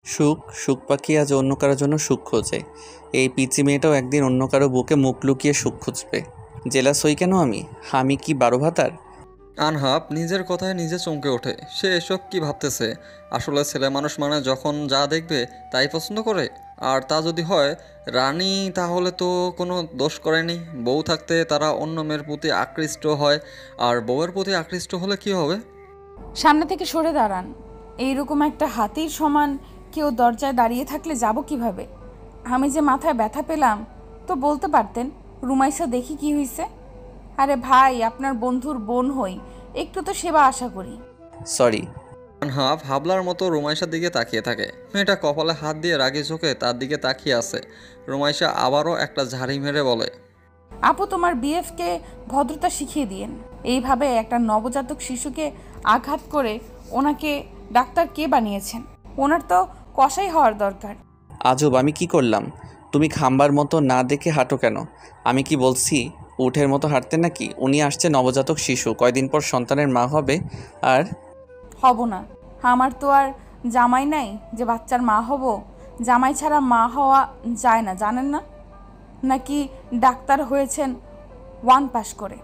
সুখ সুখ পাখি আজ অন্য কারোর জন্য সুখ খোঁজে। এই পিচি মেয়েটাও একদিন অন্য কারো বুকে মুখ লুকিয়ে সুখ খুঁজবে। জেলাস হই কেন আমি? আমি কি বারো ভাতার? আনহাব নিজের কথায় নিজে চমকে ওঠে। সে এসব কি ভাবতেছে? আসলে ছেলে মানুষ মানে যখন যা দেখবে তাই পছন্দ করে। আর তা যদি হয় রানী, তাহলে তো কোনো দোষ করেনি। বউ থাকতে তারা অন্য মেয়ের প্রতি আকৃষ্ট হয়, আর বউয়ের প্রতি আকৃষ্ট হলে কি হবে? সামনে থেকে সরে দাঁড়ান। এইরকম একটা হাতির সমান কেউ দরজায় দাঁড়িয়ে থাকলে যাব কিভাবে? আমি যে মাথায় ব্যথা পেলাম তো বলতে পারতেন। রুমাইসা দেখি কি হইছে। আরে ভাই, আপনার বন্ধুর বোন হই, একটু তো সেবা আশা করি। সরি। আনহাব হাবলার মতো রুমাইশার দিকে তাকিয়ে থাকে। মেয়েটা কপালে হাত দিয়ে রাগে চোখে তার দিকে তাকিয়ে আছে। রুমাইশা আবারও একটা ঝাড়ি মেরে বলে, আপু, তোমার বিএফকে ভদ্রতা শিখিয়ে দিয়েন। এইভাবে একটা নবজাতক শিশুকে আঘাত করে ওনাকে ডাক্তার কে বানিয়েছেন? ওনার তো কসাই হওয়ার দরকার। আজব, আমি কি করলাম? তুমি খাম্বার মতো না দেখে হাঁটো কেন? আমি কি বলছি উঠের মতো হাঁটতে নাকি? উনি আসছে নবজাতক শিশু, কয়দিন পর সন্তানের মা হবে। আর হব না। আমার তো আর জামাই নাই যে বাচ্চার মা হব। জামাই ছাড়া মা হওয়া যায় না, জানেন না? নাকি ডাক্তার হয়েছেন ওয়ান পাস করে?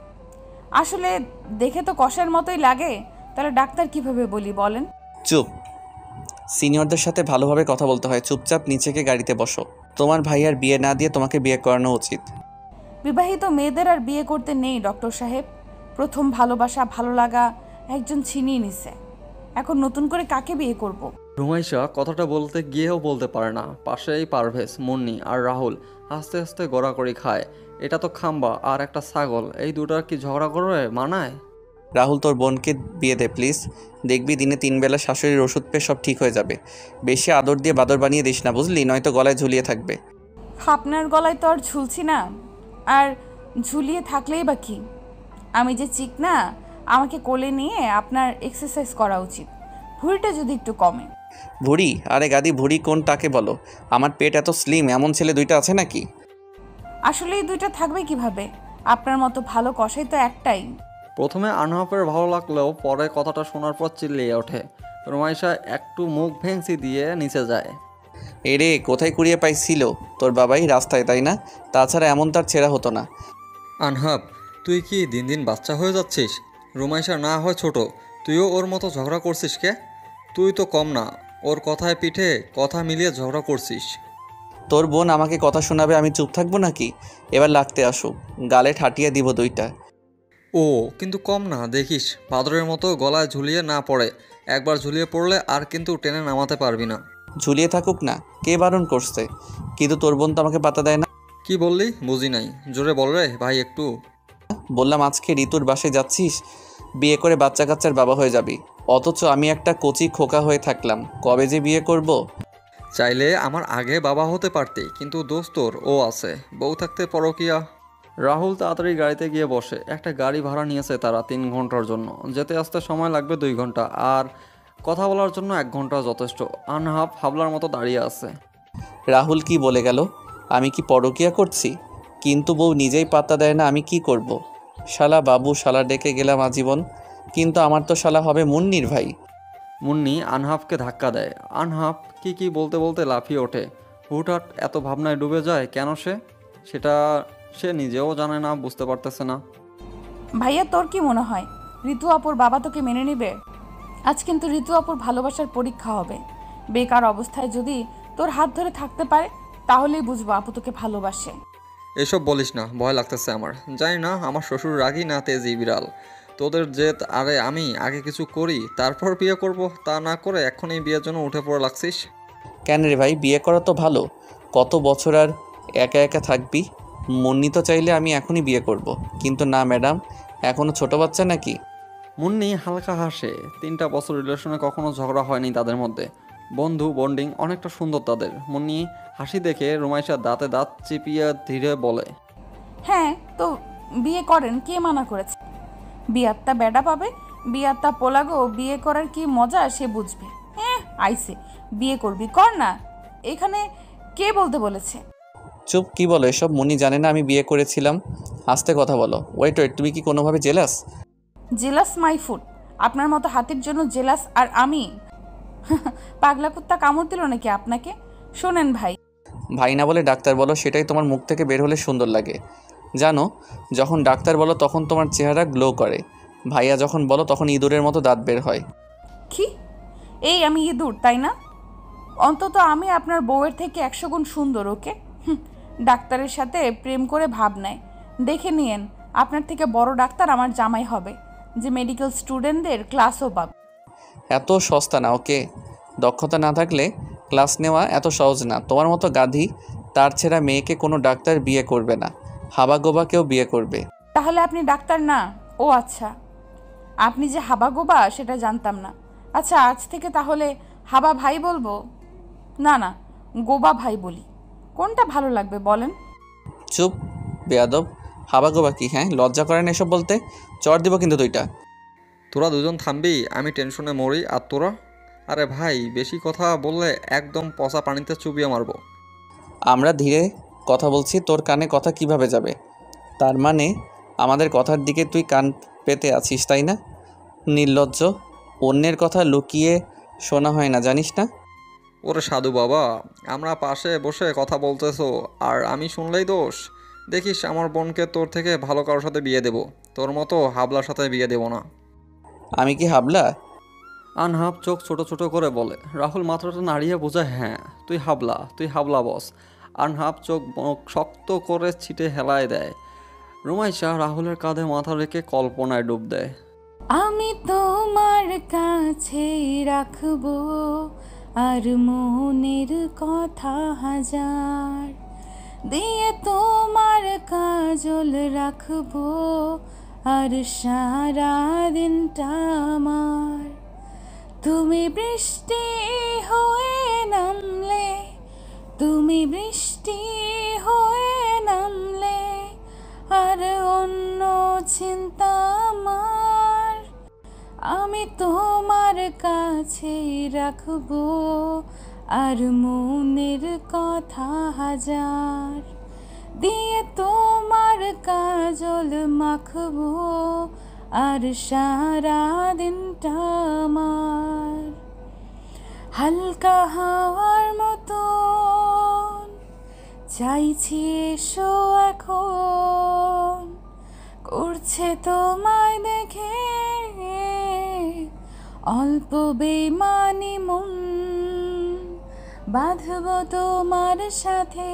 আসলে দেখে তো কষের মতোই লাগে, তাহলে ডাক্তার কিভাবে বলি বলেন? চুপ। সিনিয়রদের সাথে ভালোভাবে কথা বলতে হয়। চুপচাপ নিচেকে গাড়িতে বসো। তোমার ভাইয়ার বিয়ে না দিয়ে তোমাকে বিয়ে করানো উচিত। বিবাহিত মেয়েদের আর বিয়ে করতে নেই ডক্টর সাহেব। প্রথম ভালোবাসা, ভালো লাগা একজন ছিনিয়ে নিছে। এখন নতুন করে কাকে বিয়ে করব? রুমাইশা কথাটা বলতে গিয়েও বলতে পারে না। পাশেই পারভেজ, মুন্নি আর রাহুল আস্তে আস্তে গড়াগড়ি খায়। এটা তো খাম্বা আর একটা ছাগল, এই দুটার কি ঝগড়া করে মানায়? রাহুল, তোর বোনকে বিয়ে দে প্লিজ। দেখবি দিনে 3 বেলা শাশুড়ির ওষুধ পেয়ে সব ঠিক হয়ে যাবে। বেশি আদর দিয়ে বাদর বানিয়ে দিস না, বুঝলি? নয়তো গলায় ঝুলিয়ে থাকবে। আপনার গলায় তো আর ঝুলছি না। আর ঝুলিয়ে থাকলেই বা কি? আমি যে চিকনা, আমাকে কোলে নিয়ে আপনার এক্সারসাইজ করা উচিত, ভুঁড়িটা যদি একটু কমে। ভুড়ি? আরে গাদি, ভুড়ি কোনটাকে বলো? আমার পেট এত স্লিম, এমন ছেলে 2টা আছে নাকি? আসলে এই দুইটা থাকবে কিভাবে? আপনার মতো ভালো কষাই তো একটাই। প্রথমে আনহাফের ভালো লাগলেও পরে কথাটা শোনার পর চিল্লিয়ে ওঠে। রুমাইশা একটু মুখ ভেঙচি দিয়ে নিচে যায়। এরে, কোথায় কুড়িয়ে পাইছিল? তোর বাবাই রাস্তায়, তাই না? তাছাড়া এমন তার ছেঁড়া হতো না। আনহাব, তুই কি দিন দিন বাচ্চা হয়ে যাচ্ছিস? রুমাইশা না হয় ছোট, তুইও ওর মতো ঝগড়া করছিস কে? তুই তো কম না, ওর কথায় পিঠে কথা মিলিয়ে ঝগড়া করছিস। তোর বোন আমাকে কথা শোনাবে, আমি চুপ থাকবো নাকি? এবার লাগতে আসুক, গালে ঠাটিয়ে দিব 2টা। ও কিন্তু কম না, দেখিস বাদরের মতো গলায় ঝুলিয়ে না পড়ে। একবার ঝুলিয়ে পড়লে আর কিন্তু টেনে নামাতে পারবি না। ঝুলিয়ে থাকুক না, কে বারণ করছে? কিন্তু তোর বোন তো আমাকে পাত্তা দেয় না। কি বললি বুঝি নাই, জোরে বল রে ভাই একটু। বললাম আজকে ঋতুর বাসায় যাচ্ছিস, বিয়ে করে বাচ্চা কাচ্চার বাবা হয়ে যাবি। অথচ আমি একটা কচি খোকা হয়ে থাকলাম, কবে যে বিয়ে করব। চাইলে আমার আগে বাবা হতে পারতি, কিন্তু দোস্তর ও আছে, বউ থাকতে পরকিয়া। রাহুল তাড়াতাড়ি গাড়িতে গিয়ে বসে। একটা গাড়ি ভাড়া নিয়েছে তারা 3 ঘন্টার জন্য। যেতে আসতে সময় লাগবে 2 ঘন্টা, আর কথা বলার জন্য 1 ঘন্টা যথেষ্ট। আনহাফ হাবলার মতো দাঁড়িয়ে আছে। রাহুল কি বলে গেল? আমি কি পরকিয়া করছি? কিন্তু বউ নিজেই পাত্তা দেয় না, আমি কি করব? শালা বাবু শালা ডেকে গেলাম আজীবন, কিন্তু আমার তো শালা হবে মুন্নির ভাই। মুন্নি আনহাফকে ধাক্কা দেয়। আনহাফ কি বলতে বলতে লাফিয়ে ওঠে। হুটহাট এত ভাবনায় ডুবে যায় কেন সে? সেটা সে নিজেও জানে না, বুঝতে পারতেছে না। ভাইয়া, তোর কি মনে হয় ঋতু আপুর বাবা তোকে মেনে নেবে? আজ কিন্তু ঋতু আপুর ভালোবাসার পরীক্ষা হবে। বেকার অবস্থায় যদি তোর হাত ধরে থাকতে পারে, তাহলেই বুঝবো আপু তোকে ভালোবাসে। এসব বলিস না, ভয় লাগতেছে আমার। জানি না আমার শ্বশুর রাগী না তেজি বিড়াল। তোদের জেদ, আরে আমি আগে কিছু করি তারপর বিয়ে করব, তা না করে এখনই বিয়ের জন্য উঠে পড়ে লাগছিস। কেন রে ভাই, বিয়ে করা তো ভালো। কত বছর আর একা একা থাকবি? মুন্নি তো চাইলে আমি এখনই বিয়ে করব, কিন্তু না ম্যাডাম, এখনও ছোট বাচ্চা নাকি। মুন্নি হালকা হাসে। 3টা বছর রিলেশনে কখনো ঝগড়া হয়নি তাদের মধ্যে। বন্ধু বন্ডিং অনেকটা সুন্দর তাদের। মুন্নি হাসি দেখে রুমাইশা দাঁতে দাঁত চিপিয়ে ধীরে বলে, হ্যাঁ তো বিয়ে করেন, কে মানা করেছে? বিয়াত্তা বেডা পাবে, বিয়াত্তা পোলাগো, বিয়ে করার কি মজা সে বুঝবে। হ্যাঁ, আইসে বিয়ে করবি কর না। এখানে কে বলতে বলেছে? চুপ, কি বলো এসব? মুন্নি জানে না আমি বিয়ে করেছিলাম? আস্তে কথা বলো। ওয়েট ওয়েট, তুমি কি কোনোভাবে জেলাস? Jealous my food. আপনার মতো হাতির জন্য জেলাস আর আমি? পাগলা কুত্তা কামড় দিল নাকি আপনাকে? শোনেন ভাই, ভাই না বলে ডাক্তার বলো, সেটাই তোমার মুখ থেকে বের হলে সুন্দর লাগে। জানো, যখন ডাক্তার বলো তখন তোমার চেহারা গ্লো করে, ভাইয়া যখন বলো তখন ইঁদুরের মতো দাঁত বের হয়। কি এই আমি ইঁদুর তাই না? অন্তত আমি আপনার বউয়ের থেকে 100 গুণ সুন্দর, ওকে? ডাক্তারের সাথে প্রেম করে ভাব নেয়, দেখে নিয়েন আপনার থেকে বড় ডাক্তার আমার জামাই হবে, যে মেডিকেল স্টুডেন্টদের ক্লাসও পাবে। এত সস্তা না, ওকে? দক্ষতা না থাকলে ক্লাস নেওয়া এত সহজ না। তোমার মতো গাধি তার ছেঁড়া মেয়েকে কোনো ডাক্তার বিয়ে করবে না, হাবাগোবা কেউ বিয়ে করবে। তাহলে আপনি ডাক্তার না? ও আচ্ছা, আপনি যে হাবা গোবা সেটা জানতাম না। আচ্ছা, আজ থেকে তাহলে হাবা ভাই বলবো? না না, গোবা ভাই বলি, কোনটা ভালো লাগবে বলেন? চুপ, বেয়াদব। হাবাগোবা কি? হ্যাঁ, লজ্জা করে না এসব বলতে? চড় দিব কিন্তু দুইটা। তোরা দুজন থামবি? আমি টেনশনে মরি। আর তোরা? আরে ভাই, বেশি কথা বললে একদম পচা পানিতে চুবিয়ে মারবো। আমরা ধীরে কথা বলছি, তোর কানে কথা কিভাবে যাবে? তার মানে আমাদের কথার দিকে তুই কান পেতে আছিস, তাই না? নির্লজ্জ। অন্যের কথা লুকিয়ে শোনা হয় না, জানিস না? ওরে সাধু বাবা, আমরা পাশে বসে কথা বলতেছো আর আমি শুনলেই দোষ? দেখিস আমার বোনকে তোর থেকে ভালো কারোর সাথে বিয়ে দেব, তোর মতো হাবলার সাথে বিয়ে দেব না। আমি কি হাবলা? আনহাব চোখ ছোট ছোট করে বলে। রাহুল মাথাটা নাড়িয়ে বোঝায়, হ্যাঁ তুই হাবলা বস। আনহাব চোখ মুখ শক্ত করে ছিটে হেলায় দেয়। রুমাইশা রাহুলের কাঁধে মাথা রেখে কল্পনায় ডুব দেয়। আমি তোমার কাছে রাখবো আর মনের কথা হাজার, দিয়ে তোমার কাজল রাখবো আর সারা দিনটা আমার। তুমি বৃষ্টি হয়ে নামলে, তুমি বৃষ্টি হয়ে নামলে আর অন্য চিন্তা আমার। আমি তোমার কাছে রাখবো আর মনের কথা হাজার, দিয়ে তোমার কাজল মাখবো আর সারা দিনটা আমার। হালকা হাওয়ার মতন চাইছি এসো এখন, করছে তোমায় দেখে অল্প বেমানি মন, বাঁধব তোমার সাথে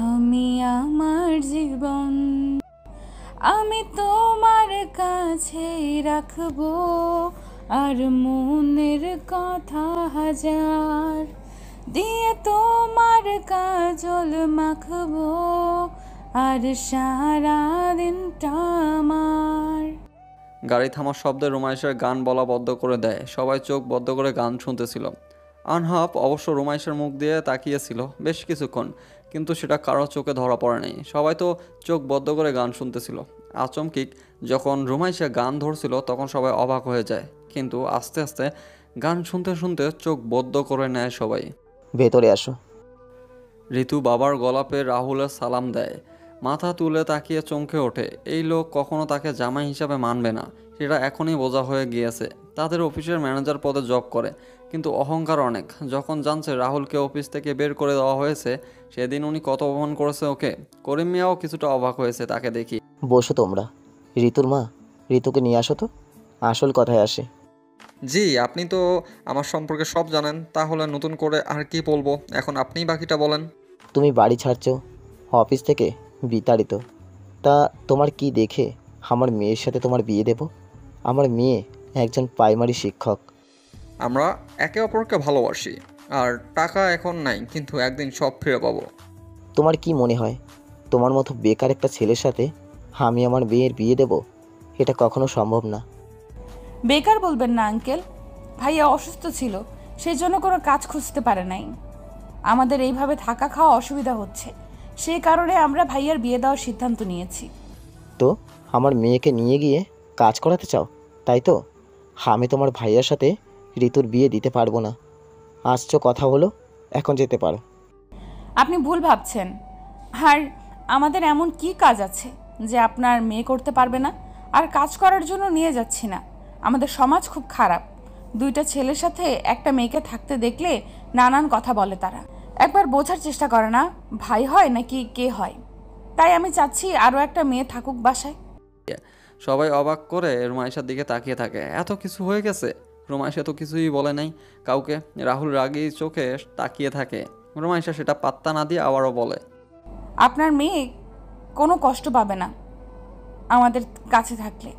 আমি আমার জীবন। আমি তোমার কাছে রাখবো আর মনের কথা হাজার, দিয়ে তোমার কাজল মাখবো আর সারা দিনটা আমার। গাড়ি থামার শব্দে রুমাইশের গান বলা বন্ধ করে দেয়। সবাই চোখ বদ্ধ করে গান শুনতেছিল। আনহাব অবশ্য রুমাইশের মুখ দিয়ে তাকিয়েছিল বেশ কিছুক্ষণ, কিন্তু সেটা কারো চোখে ধরা পড়ে নাই। সবাই তো চোখ বদ্ধ করে গান শুনতেছিল। আচমকিক যখন রুমাইশা গান ধরছিল তখন সবাই অবাক হয়ে যায়, কিন্তু আস্তে আস্তে গান শুনতে শুনতে চোখ বদ্ধ করে নেয় সবাই। ভেতরে আসো। ঋতু বাবার গলা পেয়ে রাহুলের সালাম দেয়। মাথা তুলে তাকিয়ে চমকে ওঠে। এই লোক কখনো তাকে জামাই হিসাবে মানবে না, সেটা এখনই বোঝা হয়ে গিয়েছে। তাদের অফিসের ম্যানেজার পদে জব করে, কিন্তু অহংকার অনেক। যখন জানছে রাহুলকে অফিস থেকে বের করে দেওয়া হয়েছে, সেদিন উনি কত অপমান করেছে ওকে। করিম মিয়াও কিছুটা অবাক হয়েছে তাকে দেখি। বসো তোমরা। ঋতুর মা, ঋতুকে নিয়ে আসো তো, আসল কথায় আসে। জি, আপনি তো আমার সম্পর্কে সব জানেন, তাহলে নতুন করে আর কি বলবো? এখন আপনিই বাকিটা বলেন। তুমি বাড়ি ছাড়ছো অফিস থেকে বিতাড়িত, তা তোমার কি দেখে আমার মেয়ের সাথে তোমার বিয়ে দেব? আমার মেয়ে একজন প্রাইমারি শিক্ষক। আমরা একে অপরকে ভালোবাসি, আর টাকা এখন নাই, কিন্তু একদিন সব ফিরে পাবো। তোমার কি মনে হয় তোমার মতো বেকার একটা ছেলের সাথে আমি আমার মেয়ের বিয়ে দেব? এটা কখনো সম্ভব না। বেকার বলবেন না আঙ্কেল, ভাইয়া অসুস্থ ছিল, সেই জন্য কোনো কাজ খুঁজতে পারে নাই। আমাদের এইভাবে থাকা খাওয়া অসুবিধা হচ্ছে, সেই কারণে আমরা ভাইয়ার বিয়ে দেওয়ার সিদ্ধান্ত নিয়েছি। তো আমার মেয়েকে নিয়ে গিয়ে কাজ করাতে চাও, তাই তো? আমি তোমার ভাইয়ার সাথে ঋতুর বিয়ে দিতে পারবো না। আসছো, কথা হলো, এখন যেতে পারো। আপনি ভুল ভাবছেন। আর আমাদের এমন কি কাজ আছে যে আপনার মেয়ে করতে পারবে না? আর কাজ করার জন্য নিয়ে যাচ্ছি না, আমাদের সমাজ খুব খারাপ, দুইটা ছেলের সাথে একটা মেয়েকে থাকতে দেখলে নানান কথা বলে তারা। একবার বোঝার চেষ্টা করে না ভাই হয় নাকি কে হয়। তাই আমি চাচ্ছি আরও একটা মেয়ে থাকুক বাসায়। সবাই অবাক করে রুমাইশার দিকে তাকিয়ে থাকে। এত কিছু হয়ে গেছে, রুমাইশা তো কিছুই বলে নাই কাউকে। রাহুল রাগী চোখে তাকিয়ে থাকে। রুমাইশা সেটা পাত্তা না দিয়ে আবারও বলে, আপনার মেয়ে কোনো কষ্ট পাবে না আমাদের কাছে থাকলে,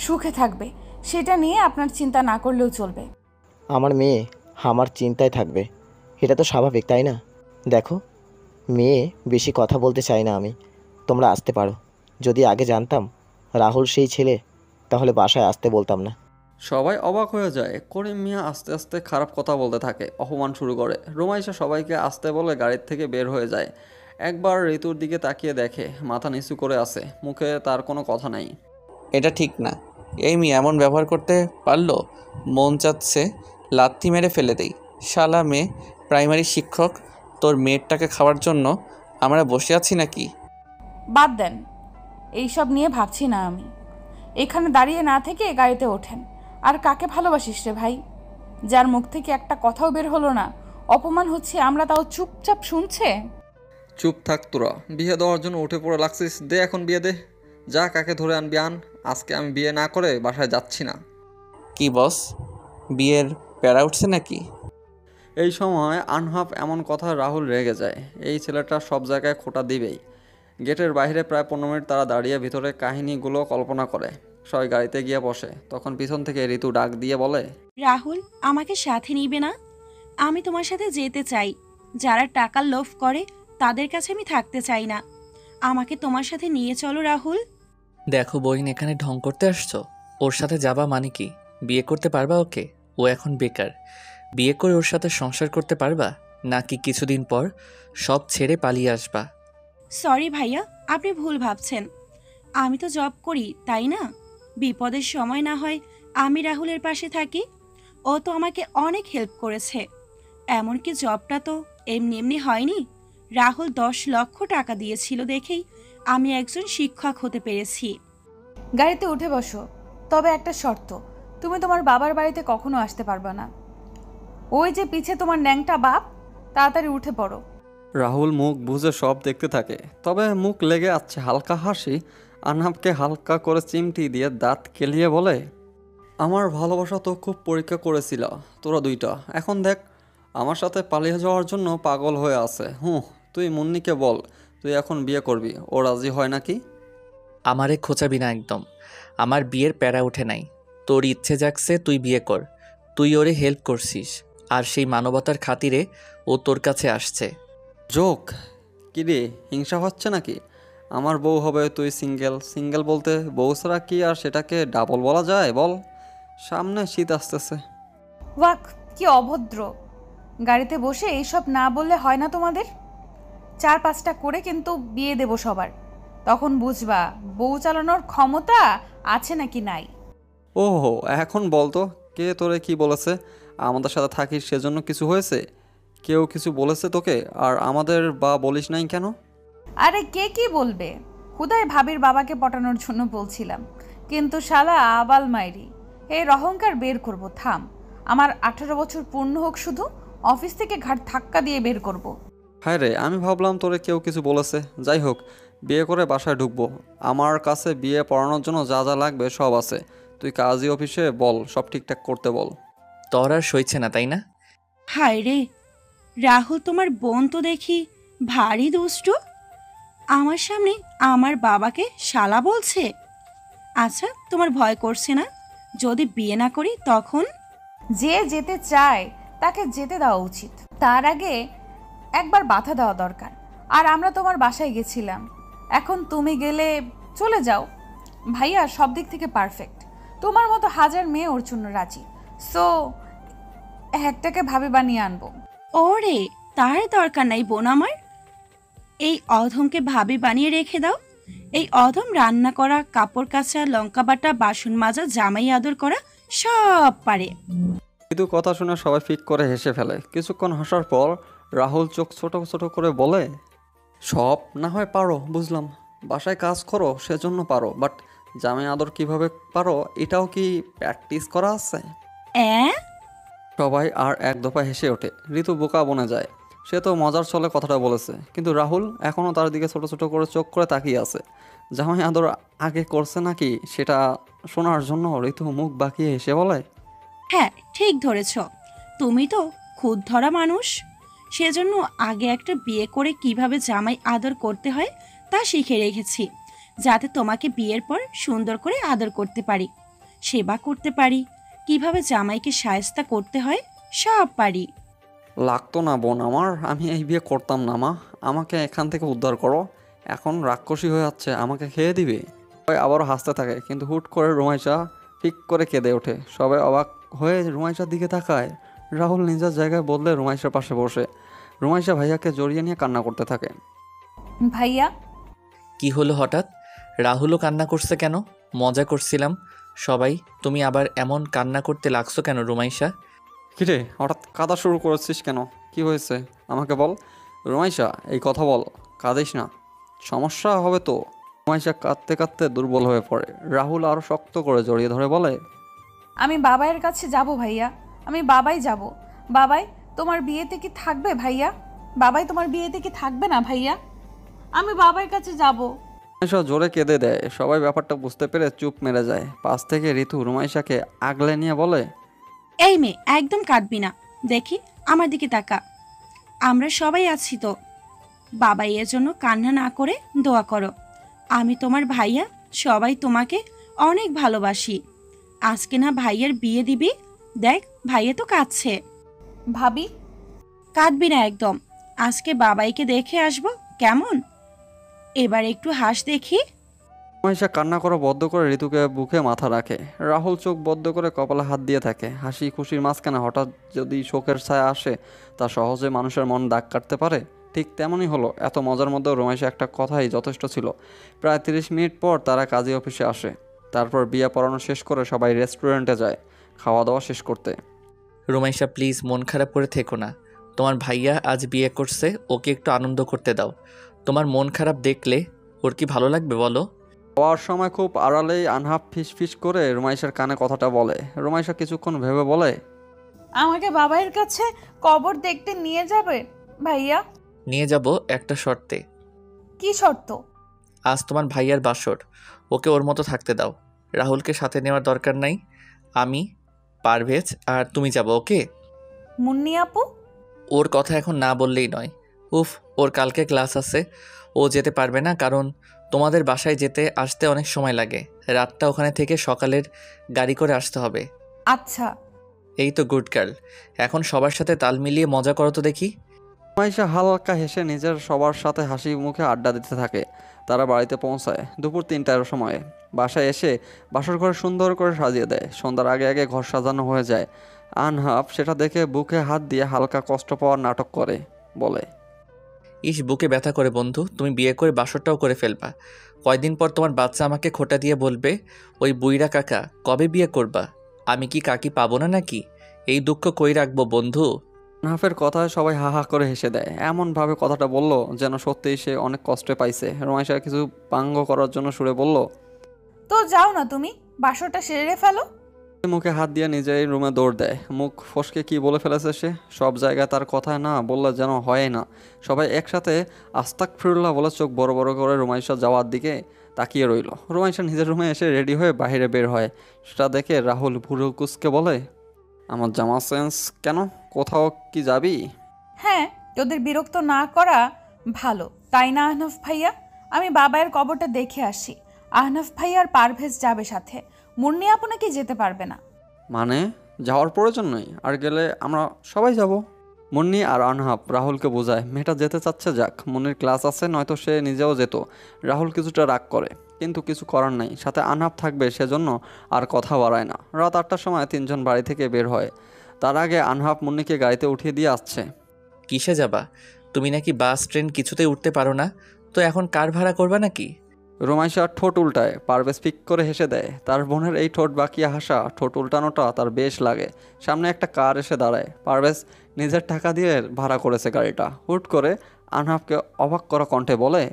সুখে থাকবে। সেটা নিয়ে আপনার চিন্তা না করলেও চলবে। আমার মেয়ে আমার চিন্তায় থাকবে, এটা তো স্বাভাবিক তাই না? দেখো, মেয়ে বেশি কথা বলতে চাই না আমি। তোমরা আসতে পারো। যদি আগে জানতাম রাহুল সেই ছেলে, তাহলে বাসায় আসতে বলতাম না। সবাই অবাক হয়ে যায়। করিম মিয়া আস্তে আস্তে খারাপ কথা বলতে থাকে, অপমান শুরু করে। রুমাইশা সবাইকে আসতে বলে গাড়ির থেকে বের হয়ে যায়। একবার ঋতুর দিকে তাকিয়ে দেখে মাথা নিচু করে আছে, মুখে তার কোনো কথা নাই। এটা ঠিক না। এই মেয়ে এমন ব্যবহার করতে পারলো? মন চাচ্ছে লাথি মেরে ফেলে দেই। শালা মেয়ে, প্রাইমারি শিক্ষক, তোর মেয়েরটাকে খাওয়ার জন্য আমরা বসে আছি নাকি? বাদ দেন, এইসব নিয়ে ভাবছি না আমি। এখানে দাঁড়িয়ে না থেকে গাড়িতে ওঠেন। আর কাকে ভালোবাসিস রে ভাই, যার মুখ থেকে একটা কথাও বের হলো না? অপমান হচ্ছে আমরা তাও চুপচাপ শুনছে। চুপ থাক তোরা, বিয়ে দেওয়ার জন্য উঠে পড়ে লাগছিস। দে এখন বিয়ে দে, যা কাকে ধরে আনবি আন। আজকে আমি বিয়ে না করে বাসায় যাচ্ছি না। কি বস, বিয়ের প্যারা উঠছে নাকি? এই সময় আনহাফ এমন কথা রাহুল রেগে যায়। এই ছেলেটা সব জায়গায় খোঁটা দিবেই। গেটের বাইরে প্রায় 15 মিনিট তারা দাঁড়িয়ে ভিতরে কাহিনীগুলো কল্পনা করে। সবাই গাড়িতে গিয়ে বসে, তখন পিছন থেকে ঋতু ডাক দিয়ে বলে, রাহুল, আমাকে সাথে নিবে না? আমি তোমার সাথে যেতে চাই। যারা টাকার লোভ করে তাদের কাছে আমি থাকতে চাই না। আমাকে তোমার সাথে নিয়ে চলো রাহুল। দেখো বইন, এখানে ঢং করতে আসছো? ওর সাথে যাবা মানে কি? বিয়ে করতে পারবা ওকে? ও এখন বেকার। বিয়ে করে ওর সাথে সংসার করতে পারবা, নাকি কিছুদিন পর সব ছেড়ে পালিয়ে আসবা? সরি ভাইয়া, আপনি ভুল ভাবছেন। আমি তো জব করি, তাই না? বিপদের সময় না হয় আমি রাহুলের পাশে থাকি। ও তো আমাকে অনেক হেল্প করেছে। এমনকি জবটা তো এমনি এমনি হয়নি। রাহুল 10 লক্ষ টাকা দিয়েছিল দেখেই আমি একজন শিক্ষক হতে পেরেছি। গাড়িতে উঠে বসো, তবে একটা শর্ত, তুমি তোমার বাবার বাড়িতে কখনো আসতে পারবে না। ওই যে পিছে তোমার ন্যাংটা বাপ, তাড়াতাড়ি উঠে পড়ো। রাহুল মুখ বুঝে সব দেখতে থাকে, তবে মুখ লেগে আছে হালকা হাসি। আনহাবকে হালকা করে চিমটি দিয়ে দাঁত কেলিয়ে বলে, আমার ভালোবাসা তো খুব পরীক্ষা করেছিল তোরা দুইটা। এখন দেখ, আমার সাথে পালিয়ে যাওয়ার জন্য পাগল হয়ে আছে। তুই মুন্নিকে বল তুই এখন বিয়ে করবি, ও রাজি হয় নাকি? আমারে খোঁচাবি না একদম। আমার বিয়ের প্যারা উঠে নাই। তোর ইচ্ছে জাগছে তুই বিয়ে কর। তুই ওরে হেল্প করছিস, আর সেই মানবতার খাতিরে ও তোর কাছে আসছে। জোক কিরে, হিংসা হচ্ছে নাকি? আমার বউ হবে, তুই সিঙ্গেল। সিঙ্গেল বলতে বউ ছাড়া কি আর সেটাকে ডাবল বলা যায় বল? সামনে শীত আসতেছে। ওয়াক, কি অভদ্র! গাড়িতে বসে এইসব না বললে হয় না তোমাদের? 4-5টা করে কিন্তু বিয়ে দেব সবার, তখন বুঝবা বউ চালানোর ক্ষমতা আছে নাকি নাই। ওহো, এখন বলতো কে তোরে কি বলেছে? আমাদের সাথে থাকিস সেজন্য কিছু হয়েছে? কেউ কিছু বলেছে তোকে? আর আমাদের বা বলিস নাই কেন? আরে কে কি বলবে, হুদাই ভাবির বাবাকে পটানোর জন্য বলছিলাম, কিন্তু শালা আবাল মাইরি। এর অহংকার বের করব, থাম। আমার 18 বছর পূর্ণ হোক শুধু, অফিস থেকে ঘাট ধাক্কা দিয়ে বের করব। হায় রে, আমি ভাবলাম তোরে কেউ কিছু বলেছে। যাই হোক, বিয়ে করে বাসায় ঢুকবো। আমার কাছে বিয়ে পড়ানোর জন্য যা যা লাগবে সব আছে। তুই কাজী অফিসে বল সব ঠিকঠাক করতে বল। তোর আর সইছে না তাই না? হায় রে, রাহুল তোমার বোন তো দেখি ভারী দুষ্টু। আমার সামনে আমার বাবাকে শালা বলছে। আচ্ছা, তোমার ভয় করছে না যদি বিয়ে না করি তখন? যে যেতে চায় তাকে যেতে দেওয়া উচিত, তার আগে একবার বাধা দেওয়া দরকার। আর আমরা তোমার বাসায় গেছিলাম, এখন তুমি গেলে চলে যাও। ভাইয়া সব দিক থেকে পারফেক্ট, তোমার মতো হাজার মেয়ে ওর জন্য রাজি। সো একটাকে ভাবে বানিয়ে আনবো। ওরে, তার দরকার নাই বোন আমার। এই অধমকে ভাবি বানিয়ে রেখে দাও। এই অধম রান্না করা, কাপড় কাচা, লঙ্কা বাটা, বাসন মাজা, জামাই আদর করা সব পারে। কিন্তু কথা শুনে সবাই ফিক করে হেসে ফেলে। কিছুক্ষণ হাসার পর রাহুল চোখ ছোট ছোট করে বলে, সব না হয় পারো বুঝলাম, বাসায় কাজ করো সেজন্য পারো, বাট জামাই আদর কিভাবে পারো এটাও কি প্র্যাকটিস করা আছে? অ্যাঁ? সবাই আর এক দফা হেসে ওঠে। ঋতু বোকা বনে যায়। সে তো মজার ছলে কথাটা বলেছে, কিন্তু রাহুল এখনও তার দিকে ছোট ছোট করে চোখ করে তাকিয়ে আছে। জামাই আদর আগে করছে নাকি সেটা শোনার জন্য ঋতু মুখ বাঁকিয়ে হেসে বলে, হ্যাঁ, ঠিক ধরেছ। তুমি তো খুদ ধরা মানুষ। সেজন্য আগে একটা বিয়ে করে কিভাবে জামাই আদর করতে হয় তা শিখে রেখেছি, যাতে তোমাকে বিয়ের পর সুন্দর করে আদর করতে পারি, সেবা করতে পারি, কিভাবে জামাইকে শায়েস্তা করতে হয় সব পারি। লাগতো না বোন আমার, আমি এই বিয়ে করতাম না মা। আমাকে এখান থেকে উদ্ধার করো। এখন রাক্ষসী হয়ে যাচ্ছে, আমাকে খেয়ে দিবে। সবাই আবারও হাসতে থাকে, কিন্তু হুট করে রুমাইশা ফিক করে কেঁদে ওঠে। সবাই অবাক হয়ে রুমাইশার দিকে তাকায়। রাহুল নিজের জায়গায় বদলে রুমাইশার পাশে বসে। রুমাইশা ভাইয়াকে জড়িয়ে নিয়ে কান্না করতে থাকে। ভাইয়া, কি হলো হঠাৎ? রাহুলও কান্না করছে কেন? মজা করছিলাম সবাই, তুমি আবার এমন কান্না করতে লাগছো কেন রুমাইশা? কিরে হঠাৎ কাঁদা শুরু করেছিস কেন? কি হয়েছে আমাকে বল। রুমাইশা এই কথা বল, কাঁদিস না, সমস্যা হবে তো। রুমাইশা কাঁদতে কাঁদতে দুর্বল হয়ে পড়ে। রাহুল আরও শক্ত করে জড়িয়ে ধরে বলে, আমি বাবাইয়ের কাছে যাব ভাইয়া, আমি বাবাই যাব। বাবাই তোমার বিয়েতে কি থাকবে ভাইয়া? বাবাই তোমার বিয়েতে কি থাকবে না ভাইয়া? আমি বাবার কাছে যাব। রুমাইশা জোরে কেঁদে দেয়। সবাই ব্যাপারটা বুঝতে পেরে চুপ মেরে যায়। পাশ থেকে ঋতু রুমাইশাকে আগলে নিয়ে বলে, এই মেয়ে, একদম কাঁদবি না। দেখি, আমার দিকে তাকা। আমরা সবাই আছি তো। বাবাই এর জন্য কান্না না করে দোয়া করো। আমি তোমার ভাইয়া, সবাই তোমাকে অনেক ভালোবাসি। আজকে না ভাইয়ের বিয়ে দিবি? দেখ, ভাইয়া তো কাঁদছে। ভাবি, কাঁদবি না একদম। আজকে বাবাইকে দেখে আসবো, কেমন? এবার একটু হাস দেখি। রুমাইশা কান্না করা বদ্ধ করে ঋতুকে বুকে মাথা রাখে। রাহুল চোখ বদ্ধ করে কপালে হাত দিয়ে থাকে। হাসি খুশির মাঝখানে হঠাৎ যদি শোকের ছায়া আসে, তা সহজে মানুষের মন দাগ কাটতে পারে। ঠিক তেমনই হলো। এত মজার মধ্যেও রুমাইশা একটা কথাই যথেষ্ট ছিল। প্রায় 30 মিনিট পর তারা কাজী অফিসে আসে। তারপর বিয়ে পড়ানো শেষ করে সবাই রেস্টুরেন্টে যায় খাওয়া দাওয়া শেষ করতে। রুমাইশা প্লিজ মন খারাপ করে থেকো না। তোমার ভাইয়া আজ বিয়ে করছে, ওকে একটু আনন্দ করতে দাও। তোমার মন খারাপ দেখলে ওর কি ভালো লাগবে বলো? খাওয়ার সময় খুব আড়ালেই আনহাফ ফিস ফিস করে রুমাইশার কানে কথাটা বলে। রুমাইশা কিছুক্ষণ ভেবে বলে, আমাকে বাবাইয়ের কাছে কবর দেখতে নিয়ে যাবে ভাইয়া? নিয়ে যাব একটা শর্তে। কি শর্ত? আজ তোমার ভাইয়ার বাসর, ওকে ওর মতো থাকতে দাও। রাহুলকে সাথে নেওয়ার দরকার নাই। আমি, পারভেজ আর তুমি যাবো, ওকে? মুন্নি আপু? ওর কথা এখন না বললেই নয়। উফ, ওর কালকে ক্লাস আছে, ও যেতে পারবে না, কারণ তোমাদের বাসায় যেতে আসতে অনেক সময় লাগে। রাতটা ওখানে থেকে সকালের গাড়ি করে আসতে হবে। আচ্ছা। এই তো গুড গার্ল। এখন সবার সাথে তাল মিলিয়ে মজা করো তো দেখি। রুমাইশা হালকা হেসে নিজের সবার সাথে হাসি মুখে আড্ডা দিতে থাকে। তারা বাড়িতে পৌঁছায় দুপুর 3টার সময়ে। বাসায় এসে বাসর ঘর সুন্দর করে সাজিয়ে দেয়। সন্ধ্যার আগে আগে ঘর সাজানো হয়ে যায়। আনহাফ সেটা দেখে বুকে হাত দিয়ে হালকা কষ্ট পাওয়ার নাটক করে, বলে, ইস, বুকে ব্যথা করে বন্ধু, তুমি বিয়ে করে বাসরটাও করে ফেলবা। কয়দিন পর তোমার বাচ্চা আমাকে খোঁটা দিয়ে বলবে, ওই বুইড়া কাকা কবে বিয়ে করবা? আমি কি কাকি পাবো না নাকি? এই দুঃখ কই রাখবো বন্ধু? আনহাফের কথায় সবাই হা হা করে হেসে দেয়। এমনভাবে কথাটা বলল যেন সত্যিই সে অনেক কষ্টে পাইছে। রুমাইশা কিছু পাঙ্গ করার জন্য সুরে বলল, তো যাও না, তুমি বাসরটা সেরে ফেলো। মুখে হাত দিয়ে নিজেই রুমে দৌড় দেয়। মুখ ফসকে কি বলে ফেলেছে সে। সব জায়গায় তার কথায় না বললে যেন হয় না। সবাই একসাথে আস্তাগফিরুল্লাহ বলে চোখ বড় বড় করে রুমাইশা যাওয়ার দিকে তাকিয়ে রইল। রুমাইশা নিজের রুমে এসে রেডি হয়ে বাইরে বের হয়। সেটা দেখে রাহুল ভুরু কুচকে বলে, আমার জামা সেন্স কেন? কোথাও কি যাবি? হ্যাঁ, তোদের বিরক্ত না করা ভালো, তাই না আহনাফ ভাইয়া? আমি বাবাইয়ের কবরটা দেখে আসি। আহনাফ ভাইয়া আর পারভেজ যাবে সাথে। মুন্নি আপু নাকি যেতে পারবে না। মানে যাওয়ার প্রয়োজন নেই, আর গেলে আমরা সবাই যাব। মুন্নি আর আনহাব রাহুলকে বোঝায় মেয়েটা যেতে চাচ্ছে যাক, মুন্নির ক্লাস আছে, নয়তো সে নিজেও যেত। রাহুল কিছুটা রাগ করে, কিন্তু কিছু করার নেই। সাথে আনহাব থাকবে সেজন্য আর কথা বাড়ায় না। রাত 8টার সময় 3জন বাড়ি থেকে বের হয়। তার আগে আনহাব মুন্নিকে গাড়িতে উঠিয়ে দিয়ে আসছে। কিসে যাবা? তুমি নাকি বাস ট্রেন কিছুতেই উঠতে পারো না, তো এখন কার ভাড়া করবা নাকি? রুমাইশা ঠোঁট উল্টায়। পারভেজ পিক করে হেসে দেয়। তার বোনের এই ঠোঁট বাঁকিয়ে হাসা, ঠোঁট উল্টানোটা তার বেশ লাগে। সামনে একটা কার এসে দাঁড়ায়। পারভেজ নিজের টাকা দিয়ে ভাড়া করেছে গাড়িটা। হুট করে আনহাবকে অবাক করা কণ্ঠে বলে,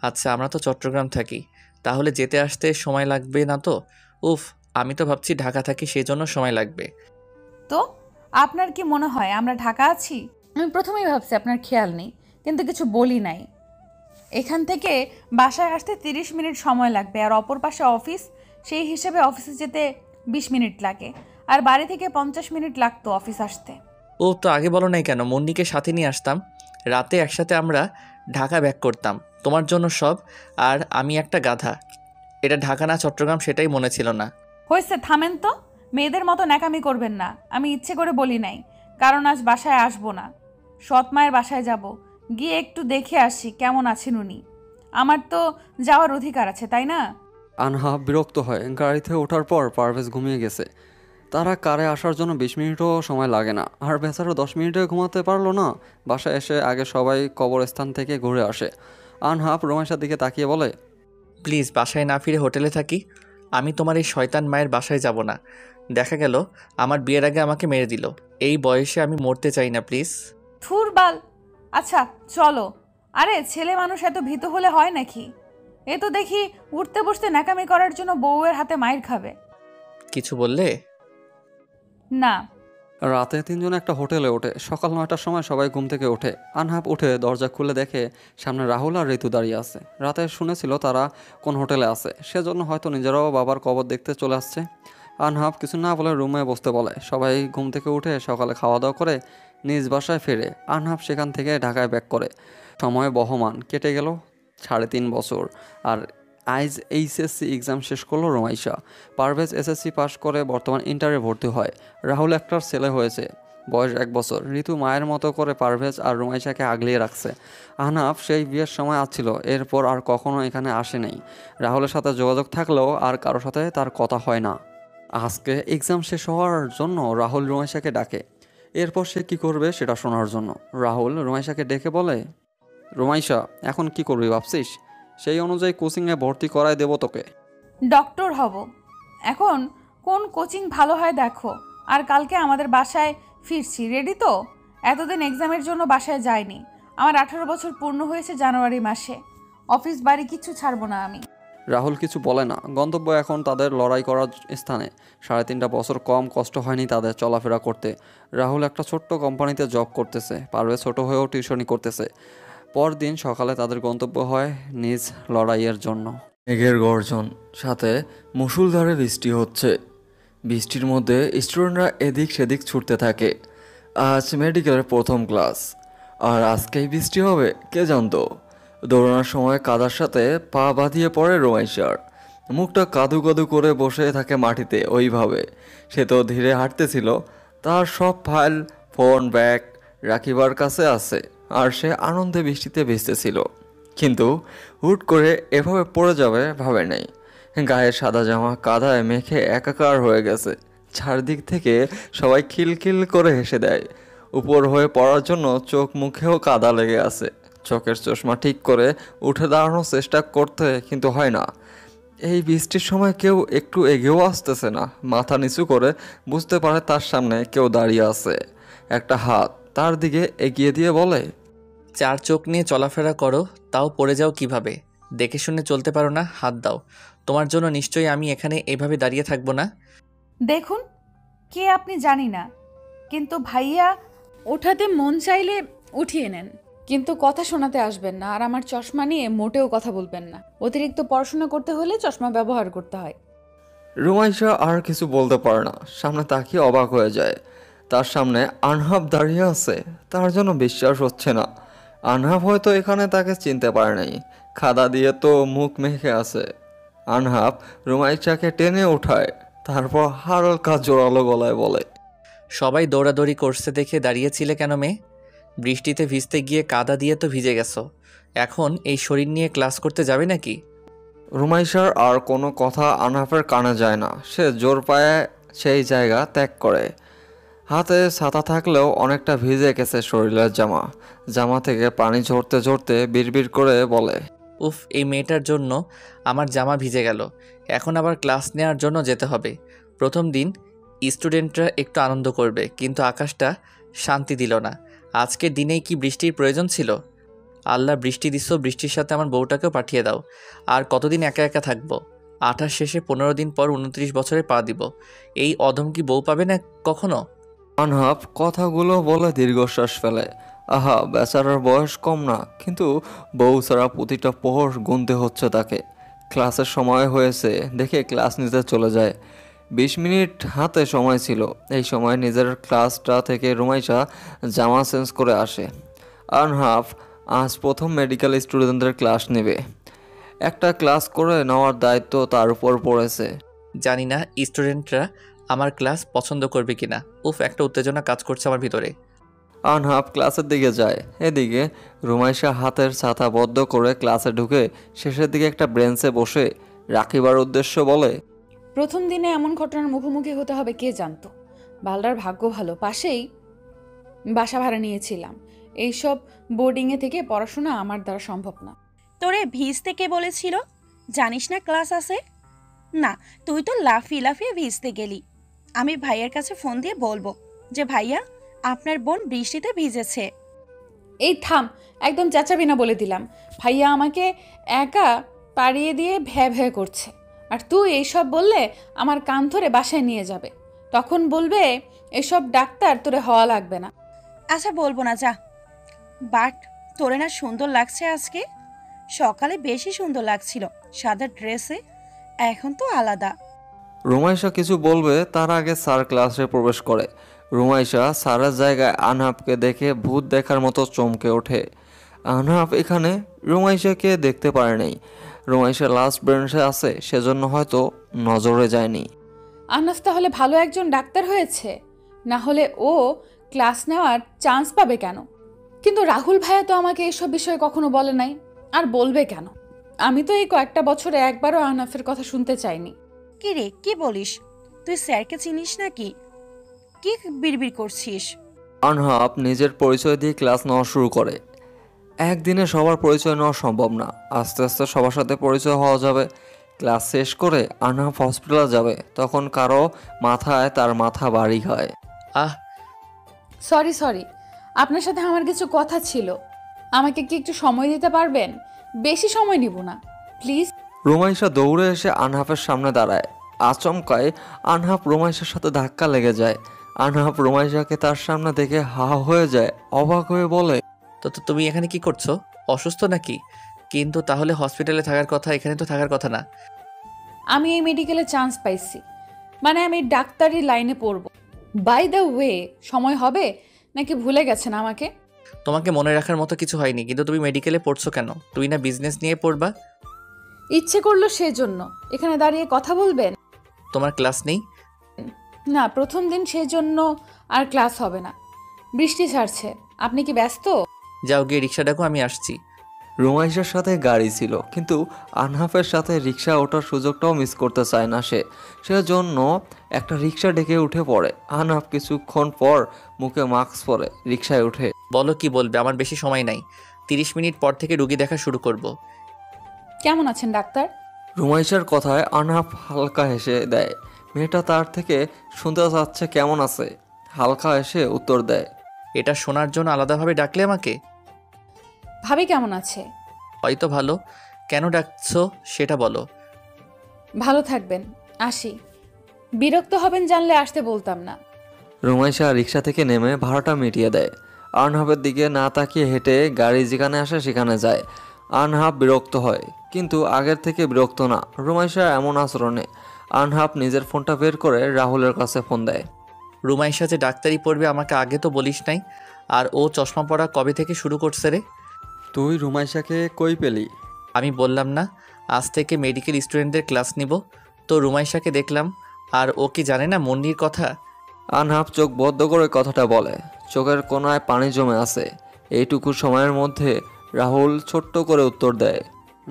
আচ্ছা, আমরা তো চট্টগ্রাম থাকি, তাহলে যেতে আসতে সময় লাগবে না তো? উফ, আমি তো ভাবছি ঢাকা থাকি, সেজন্য সময় লাগবে। তো আপনার কি মনে হয় আমরা ঢাকা আছি? আমি প্রথমেই ভাবছি আপনার খেয়াল নেই, কিন্তু কিছু বলি নাই। এখান থেকে বাসায় আসতে 30 মিনিট সময় লাগবে, আর অপর পাশে অফিস, সেই হিসেবে অফিসে যেতে 20 মিনিট লাগে, আর বাড়ি থেকে 50 মিনিট লাগতো অফিস আসতে। ও তো আগে বলো নাই কেন? মুন্নিকে সাথে নিয়ে আসতাম, রাতে একসাথে আমরা ঢাকা ব্যাক করতাম তোমার জন্য সব। আর আমি একটা গাধা, এটা ঢাকা না চট্টগ্রাম সেটাই মনে ছিল না। হয়েছে, থামেন তো। মেয়েদের মতো ন্যাকামি করবেন না। আমি ইচ্ছে করে বলি নাই, কারণ আজ বাসায় আসবো না, সৎ মায়ের বাসায় যাব, গিয়ে একটু দেখে আসি কেমন আছেন উনি। আমার তো যাওয়ার অধিকার আছে, তাই না? আনহাব বিরক্ত হয়। গাড়িতে ওঠার পর পারভেজ ঘুমিয়ে গেছে। তারা কারে আসার জন্য 20 মিনিটও সময় লাগে না, আর বেচারা 10 মিনিটে ঘুমাতে পারলো না। বাসায় এসে আগে সবাই কবরস্থান থেকে ঘুরে আসে। আনহাব রোমাইশার দিকে তাকিয়ে বলে, প্লিজ বাসায় না ফিরে হোটেলে থাকি। আমি তোমার এই শয়তান মায়ের বাসায় যাব না। দেখা গেল আমার বিয়ের আগে আমাকে মেরে দিল। এই বয়সে আমি মরতে চাই না, প্লিজ। থুর বাল। আচ্ছা চলো। আরে ছেলে মানুষ এত ভীতু হলে হয় নাকি? এ তো দেখি উঠতে বসতে ন্যাকামি করার জন্য বউয়ের হাতে মাইর খাবে। কিছু বললে? না। রাতে তিনজনে একটা হোটেলে ওঠে। সকাল 9টার সময় সবাই ঘুম থেকে ওঠে। আনহাব উঠে দরজা খুলে দেখে সামনে রাহুল আর ঋতু দাঁড়িয়ে আছে। রাতে শুনেছিল তারা কোন হোটেলে আছে, সেজন্য হয়তো নিজেরাও বাবার কবর দেখতে চলে আসছে। আনহাব কিছু না বলে রুমে বসতে বলে। সবাই ঘুম থেকে উঠে সকালে খাওয়া দাওয়া করে নিজ বাসায় ফেরে। আনহাব সেখান থেকে ঢাকায় ব্যাক করে। সময় বহমান কেটে গেল 3.5 বছর। আর আইজ এইচএসসি এক্সাম শেষ করলো রোমাইশা। পারভেজ এসএসসি পাশ করে বর্তমান ইন্টারে ভর্তি হয়। রাহুল একটার ছেলে হয়েছে, বয়স 1 বছর। ঋতু মায়ের মতো করে পারভেজ আর রোমাইশাকে আগলিয়ে রাখছে। আহনাফ সেই বিয়ের সময় আসছিল, এরপর আর কখনো এখানে আসে নাই। রাহুলের সাথে যোগাযোগ থাকলেও আর কারোর সাথে তার কথা হয় না। আজকে এক্সাম শেষ হওয়ার জন্য রাহুল রোমাইশাকে ডাকে। এরপর সে কি করবে সেটা শোনার জন্য রাহুল রোমাইশাকে ডেকে বলে, রোমাইশা, এখন কি করবি ভাবছিস? সেই অনুযায়ী কোচিংয়ে ভর্তি করায় দেবো তোকে। ডক্টর হব। এখন কোন কোচিং ভালো হয় দেখো। আর কালকে আমাদের বাসায় ফিরছি, রেডি তো? এতদিন এক্সামের জন্য বাসায় যাইনি। আমার 18 বছর পূর্ণ হয়েছে জানুয়ারি মাসে। অফিস বাড়ি কিছু ছাড়বো না আমি। রাহুল কিছু বলে না। গন্তব্য এখন তাদের লড়াই করার স্থানে। 3.5 বছর কম কষ্ট হয়নি তাদের চলাফেরা করতে। রাহুল একটা ছোট্ট কোম্পানিতে জব করতেছে, পারভেজ ছোট হয়েও টিউশনি করতেছে। পরদিন সকালে তাদের গন্তব্য হয় নিজ লড়াইয়ের জন্য। মেঘের গর্জন, সাথে মুষলধারে বৃষ্টি হচ্ছে। বৃষ্টির মধ্যে স্টুডেন্টরা এদিক সেদিক ছুটতে থাকে। আজ মেডিকেলের প্রথম ক্লাস, আর আজকেই বৃষ্টি হবে কে জানতো। দৌড়ানোর সময় কাদার সাথে পা বাঁধিয়ে পড়ে রোমাইশার। মুখটা কাদু কাদু করে বসে থাকে মাটিতে ওইভাবে। সে তো ধীরে হাঁটতেছিল। তার সব ফাইল, ফোন, ব্যাগ রাখিবার কাছে আছে, আর সে আনন্দে বৃষ্টিতে ভিজতেছিল। কিন্তু হুট করে এভাবে পড়ে যাবে ভাবে নাই। গায়ের সাদা জামা কাদায় মেখে একাকার হয়ে গেছে। চারদিক থেকে সবাই খিলখিল করে হেসে দেয়। উপর হয়ে পড়ার জন্য চোখ মুখেও কাদা লেগে আছে। চোখের চশমা ঠিক করে উঠে দাঁড়ানোর চেষ্টা করতে কিন্তু হয় না। এই বৃষ্টির সময় কেউ একটু এগিয়েও আসতেছে না। মাথা নিচু করে বুঝতে পারে তার সামনে কেউ দাঁড়িয়ে আছে। একটা হাত তার দিকে এগিয়ে দিয়ে বলে, 4 চোখ নিয়ে চলাফেরা করো, তাও পড়ে যাও কিভাবে? দেখে শুনে চলতে পারো না? হাত দাও। তোমার জন্য নিশ্চয়ই আমি এখানে এভাবে দাঁড়িয়ে থাকবো না। দেখুন, কে আপনি জানি না, কিন্তু ভাইয়া ওঠাতে মন চাইলে উঠিয়ে নেন, কিন্তু কথা শোনাতে আসবেন না। আর আমার চশমা নিয়ে মোটেও কথা বলবেন না। অতিরিক্ত পড়াশোনা করতে হলে চশমা ব্যবহার করতে হয়। রোমাইশা আর কিছু বলতে পারে না। সামনে তাকিয়ে অবাক হয়ে যায়। তার সামনে আনহাব দাঁড়িয়ে আছে। তার জন্য বিশ্বাস হচ্ছে না। আনহাব হয়তো এখানে তাকে চিনতে পারে নাই। খাদা দিয়ে তো মুখ মেখে আছে। আনহাব রোমাইশাকে টেনে ওঠায়, তারপর হালকা জোরালো গলায় বলে, সবাই দৌড়াদৌড়ি করছে দেখে দাঁড়িয়েছিলে কেন মেয়ে? বৃষ্টিতে ভিজতে গিয়ে কাদা দিয়ে তো ভিজে গেছো। এখন এই শরীর নিয়ে ক্লাস করতে যাবে নাকি? রোমাইশার আর কোনো কথা আনহাফের কানে যায় না। সে জোর পায়ে সেই জায়গা ত্যাগ করে। হাতে ছাতা থাকলেও অনেকটা ভিজে গেছে শরীরের জামা। জামা থেকে পানি ঝরতে ঝরতে বিড়বিড় করে বলে, উফ, এই মেয়েটার জন্য আমার জামা ভিজে গেল। এখন আবার ক্লাস নেওয়ার জন্য যেতে হবে। প্রথম দিন স্টুডেন্টরা একটু আনন্দ করবে, কিন্তু আকাশটা শান্তি দিল না। আজকের দিনেই কি বৃষ্টির প্রয়োজন ছিল? আল্লাহ, বৃষ্টি দিছো, বৃষ্টির সাথে আমার বউটাকেও পাঠিয়ে দাও। আর কতদিন একা একা থাকবো? 28 শেষে 15 দিন পর 29 বছরে পা দিব। এই অধম কি বউ পাবে না কখনো? আনহাফ কথাগুলো বলে দীর্ঘশ্বাস ফেলে। আহা, বেচারার বয়স কম না, কিন্তু বউ ছাড়া প্রতিটা প্রহর গুনতে হচ্ছে তাকে। ক্লাসের সময় হয়েছে দেখে ক্লাস নিতে চলে যায়। 20 মিনিট হাতে সময় ছিল। এই সময় নিজের ক্লাসটা থেকে রুমাইশা জামা চেঞ্জ করে আসে। আনহাফ আজ প্রথম মেডিকেল স্টুডেন্টদের ক্লাস নেবে। একটা ক্লাস করে নেওয়ার দায়িত্ব তার উপর পড়েছে। জানি না স্টুডেন্টরা আমার ক্লাস পছন্দ করবে কিনা। উফ, একটা উত্তেজনা কাজ করছে আমার ভিতরে। আনহাফ ক্লাসের দিকে যায়। এদিকে রুমাইশা হাতের ছাতা বদ্ধ করে ক্লাসে ঢুকে শেষের দিকে একটা বেঞ্চে বসে রাখিবার উদ্দেশ্য বলে, প্রথম দিনে এমন ঘটনার মুখোমুখি হতে হবে কে জানতো। বালদার ভাগ্য ভালো, পাশেই বাসা ভাড়া নিয়েছিলাম। এইসব বোর্ডিংয়ে থেকে পড়াশোনা আমার দ্বারা সম্ভব না। তোরে ভিজতে কে বলেছিল? জানিস না ক্লাস আছে? না, তুই তো লাফিয়ে লাফিয়ে ভিজতে গেলি। আমি ভাইয়ার কাছে ফোন দিয়ে বলবো যে ভাইয়া, আপনার বোন বৃষ্টিতে ভিজেছে। এই থাম, একদম চেঁচাবি না বলে দিলাম। ভাইয়া আমাকে একা পাড়িয়ে দিয়ে ভ্যা ভ্যা করছে, আর তুই এইসব বললে আমার কান ধরে বাসায় নিয়ে যাবে। তখন বলবে এসব ডাক্তার তোরে হওয়া লাগবে না। আচ্ছা বলবো না, যা। বাট তোরে না সুন্দর লাগছে আজকে। সকালে বেশি সুন্দর লাগছিল সাদা ড্রেসে, এখন তো আলাদা। রুমাইশা কিছু বলবে তার আগে স্যার ক্লাসে প্রবেশ করে। রুমাইশা স্যারের জায়গায় আনহাফকে দেখে ভূত দেখার মতো চমকে ওঠে। আনহাফ এখানে রুমাইশাকে দেখতে পারেনি। রুমাইশা লাস্ট বেঞ্চে আছে, সেজন্য হয়তো নজরে যায়নি। আহনাফ তাহলে ভালো একজন ডাক্তার হয়েছে, না হলে ও ক্লাস নেওয়ার চান্স পাবে কেন? কিন্তু রাহুল ভাইয়া তো আমাকে এসব বিষয়ে কখনো বলে নাই, আর বলবে কেন? আমি তো এই কয়েকটা বছরে একবারও আহনাফের কথা শুনতে চাইনি। কি রে, কি বলিস? তুই স্যারকে চিনিস নাকি? কি বিড়বিড় করছিস? আনহাফ নিজের পরিচয় দিয়ে ক্লাস নেওয়া শুরু করে। একদিনে সবার পরিচয় নেওয়া সম্ভব না, আস্তে আস্তে সবার সাথে পরিচয় হওয়া যাবে। ক্লাস শেষ করে আনহাফ হসপিটালে যাবে, তখন কারো মাথায় তার মাথা বাড়ি হয়। আহ, সরি, আপনার সাথে আমার কিছু কথা ছিল। আমাকে কি একটু সময় দিতে পারবেন? বেশি সময় নিব না, প্লিজ। রুমাইশা দৌড়ে এসে আনহাফের সামনে দাঁড়ায়। আচমকায় আনহাফ রুমাইশার সাথে ধাক্কা লেগে যায়। আনহাফ রুমাইশাকে তার সামনে দেখে হা হয়ে যায়, অবাক হয়ে বলে, তো তুমি এখানে কি করছো? অসুস্থ নাকি? কিন্তু তাহলে হসপিটালে থাকার কথা, এখানে তো থাকার কথা না। আমি এই মেডিকেলে চান্স পাইছি, মানে আমি ডাক্তারি লাইনে পড়ব। বাই দ্য ওয়ে, সময় হবে নাকি ভুলে গেছেন আমাকে? তোমাকে মনে রাখার মতো কিছু হয়নি, কিন্তু তুমি মেডিকেলে পড়ছো কেন? তুমি না বিজনেস নিয়ে পড়বা? ইচ্ছে করলো সেজন্য। এখানে দাঁড়িয়ে কথা বলবেন? তোমার ক্লাস নেই? না, প্রথম দিন সেজন্য আর ক্লাস হবে না। বৃষ্টি ছাড়ছে, আপনি কি ব্যস্ত? যাও গিয়ে রিক্সা ডাকো, আমি আসছি। রুমাইশার সাথে গাড়ি ছিল, কিন্তু আনহাফের সাথে রিক্সা ওঠার সুযোগটাও মিস করতে চায় না সে। সেজন্য একটা রিক্সা ডেকে উঠে পড়ে। আনহাফ কিছুক্ষণ পর মুখে মাস্ক পরে রিক্সায় উঠে। বলো কি বলবে, আমার বেশি সময় নাই। 30 মিনিট পর থেকে রুগী দেখা শুরু করব। কেমন আছেন ডাক্তার? রুমাইশার কথায় আনহাফ হালকা হেসে দেয়। মেয়েটা তার থেকে শুনতে চাচ্ছে কেমন আছে। হালকা হেসে উত্তর দেয়, এটা শোনার জন্য আলাদাভাবে ডাকলে আমাকে? ভাবি কেমন আছে? হয়তো ভালো। কেন ডাকছো সেটা বলো। ভালো থাকবেন, আসি। বিরক্ত হবেন জানলে আসতে বলতাম না। রুমাইশা রিক্সা থেকে নেমে ভাড়াটা মিটিয়ে দেয়। আনহাফের দিকে না তাকিয়ে হেঁটে গাড়ি যেখানে আসে সেখানে যায়। আনহাফ বিরক্ত হয়, কিন্তু আগের থেকে বিরক্ত না রুমাইশা এমন আচরণে। আনহাফ নিজের ফোনটা বের করে রাহুলের কাছে ফোন দেয়। রুমাইশা যে ডাক্তারি পড়বে আমাকে আগে তো বলিস নাই। আর ও চশমা পরা কবে থেকে শুরু করছে রে? তুই রুমাইশাকে কই পেলি? আমি বললাম না আজ থেকে মেডিকেল স্টুডেন্টদের ক্লাস নিব, তো রুমাইশাকে দেখলাম। আর ও কি জানে না মুন্নির কথা? আনহাফ চোখ বদ্ধ করে কথাটা বলে। চোখের কোণায় পানি জমে আছে। এইটুকু সময়ের মধ্যে রাহুল ছোট্ট করে উত্তর দেয়,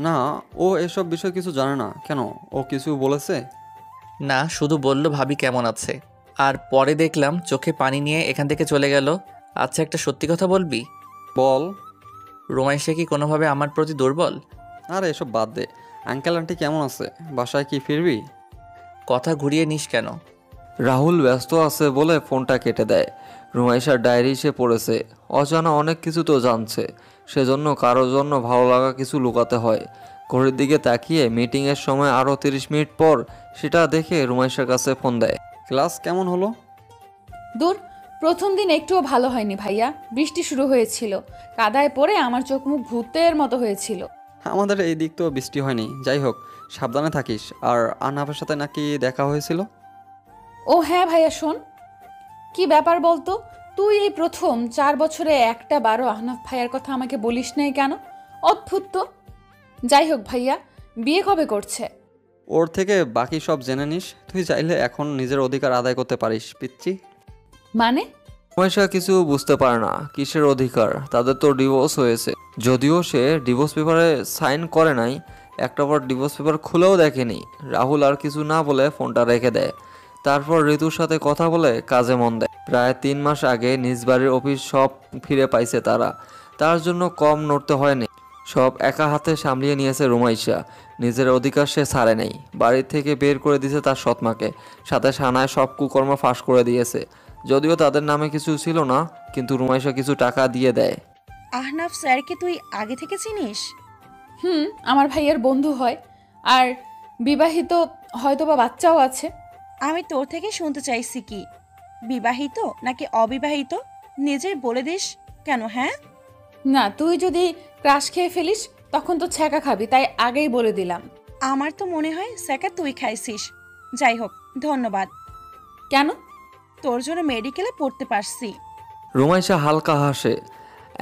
না, ও এসব বিষয় কিছু জানে না। কেন, ও কিছু বলেছে? না, শুধু বলল ভাবি কেমন আছে। আর পরে দেখলাম চোখে পানি নিয়ে এখান থেকে চলে গেল। আচ্ছা, একটা সত্যি কথা বলবি? বল। রুমাইশা কি কোনোভাবে আমার প্রতি দুর্বল? আরে এসব বাদ দে। আঙ্কেল আন্টি কেমন আছে? বাসায় কি ফিরবি? কথা ঘুরিয়ে নিস কেন? রাহুল ব্যস্ত আছে বলে ফোনটা কেটে দেয়। রুমাইশার ডায়েরি সে পড়েছে। অজানা অনেক কিছু তো জানছে, সেজন্য কারোর জন্য ভালো লাগা কিছু লুকাতে হয়। ঘড়ির দিকে তাকিয়ে মিটিংয়ের সময় আরও 30 মিনিট পর সেটা দেখে রুমাইশার কাছে ফোন দেয়। ক্লাস কেমন হলো? দূর, প্রথম দিন একটুও ভালো হয়নি ভাইয়া। বৃষ্টি শুরু হয়েছিল, কাদায় পড়ে আমার চোখ মুখ ভূতের মতো হয়েছিল। আমাদের এই দিক তো বৃষ্টি হয়নি। যাই হোক, সাবধানে থাকিস। আর আনহাফের সাথে নাকি দেখা হয়েছিল? ও হ্যাঁ ভাইয়া, শোন, কি ব্যাপার বলতো? তুই এই প্রথম 4 বছরে একটা বারো আহনাফ ভাইয়ার কথা আমাকে বলিস নাই কেন? অদ্ভুত তো। যাই হোক ভাইয়া, বিয়ে কবে করছে? ওর থেকে বাকি সব জেনে নিস। তুই চাইলে এখন নিজের অধিকার আদায় করতে পারিস, পিচ্চি। মানে? রুমাইশা কিছু বুঝতে পারে না। কিসের অধিকার? তাদের তো ডিভোর্স হয়েছে। যদিও সে ডিভোর্স পেপারে সাইন করে নাই, একটা বার ডিভোর্স পেপার খুলেও দেখেনি। রাহুল আর কিছু না বলে ফোনটা রেখে দেয়। তারপর ঋতুর সাথে কথা বলে কাজে মন দেয়। প্রায় 3 মাস আগে নিজ বাড়ির অফিস সব ফিরে পাইছে তারা। তার জন্য কম নড়তে হয়নি। সব একা হাতে সামলিয়ে নিয়েছে রুমাইশা। নিজের অধিকার সে ছাড়ে নেই। বাড়ি থেকে বের করে দিয়েছে তার সৎমাকে, সাথে সানায় সব কুকর্ম ফাঁস করে দিয়েছে। যদিও তাদের নামে কিছু ছিল না, কিন্তু রুমাইশা কিছু টাকা দিয়ে দেয়। আহনাফ স্যারকে তুই আগে থেকে চিনিস? আমার ভাইয়ের বন্ধু হয়, আর বিবাহিত, হয়তোবা বাচ্চাও আছে। আমি তোর থেকে শুনতে চাইছি কি, বিবাহিত নাকি অবিবাহিত? নিজের বলে দিস কেন? হ্যাঁ, না, তুই যদি ক্রাশ খেয়ে ফেলিস তখন তো ছ্যাঁকা খাবি, তাই আগেই বলে দিলাম। আমার তো মনে হয় স্যাকা তুই খাইছিস। যাই হোক, ধন্যবাদ। কেন? তোর জন্য মেডিকেলে পড়তে পারছি। রুমাইশা হালকা হাসে।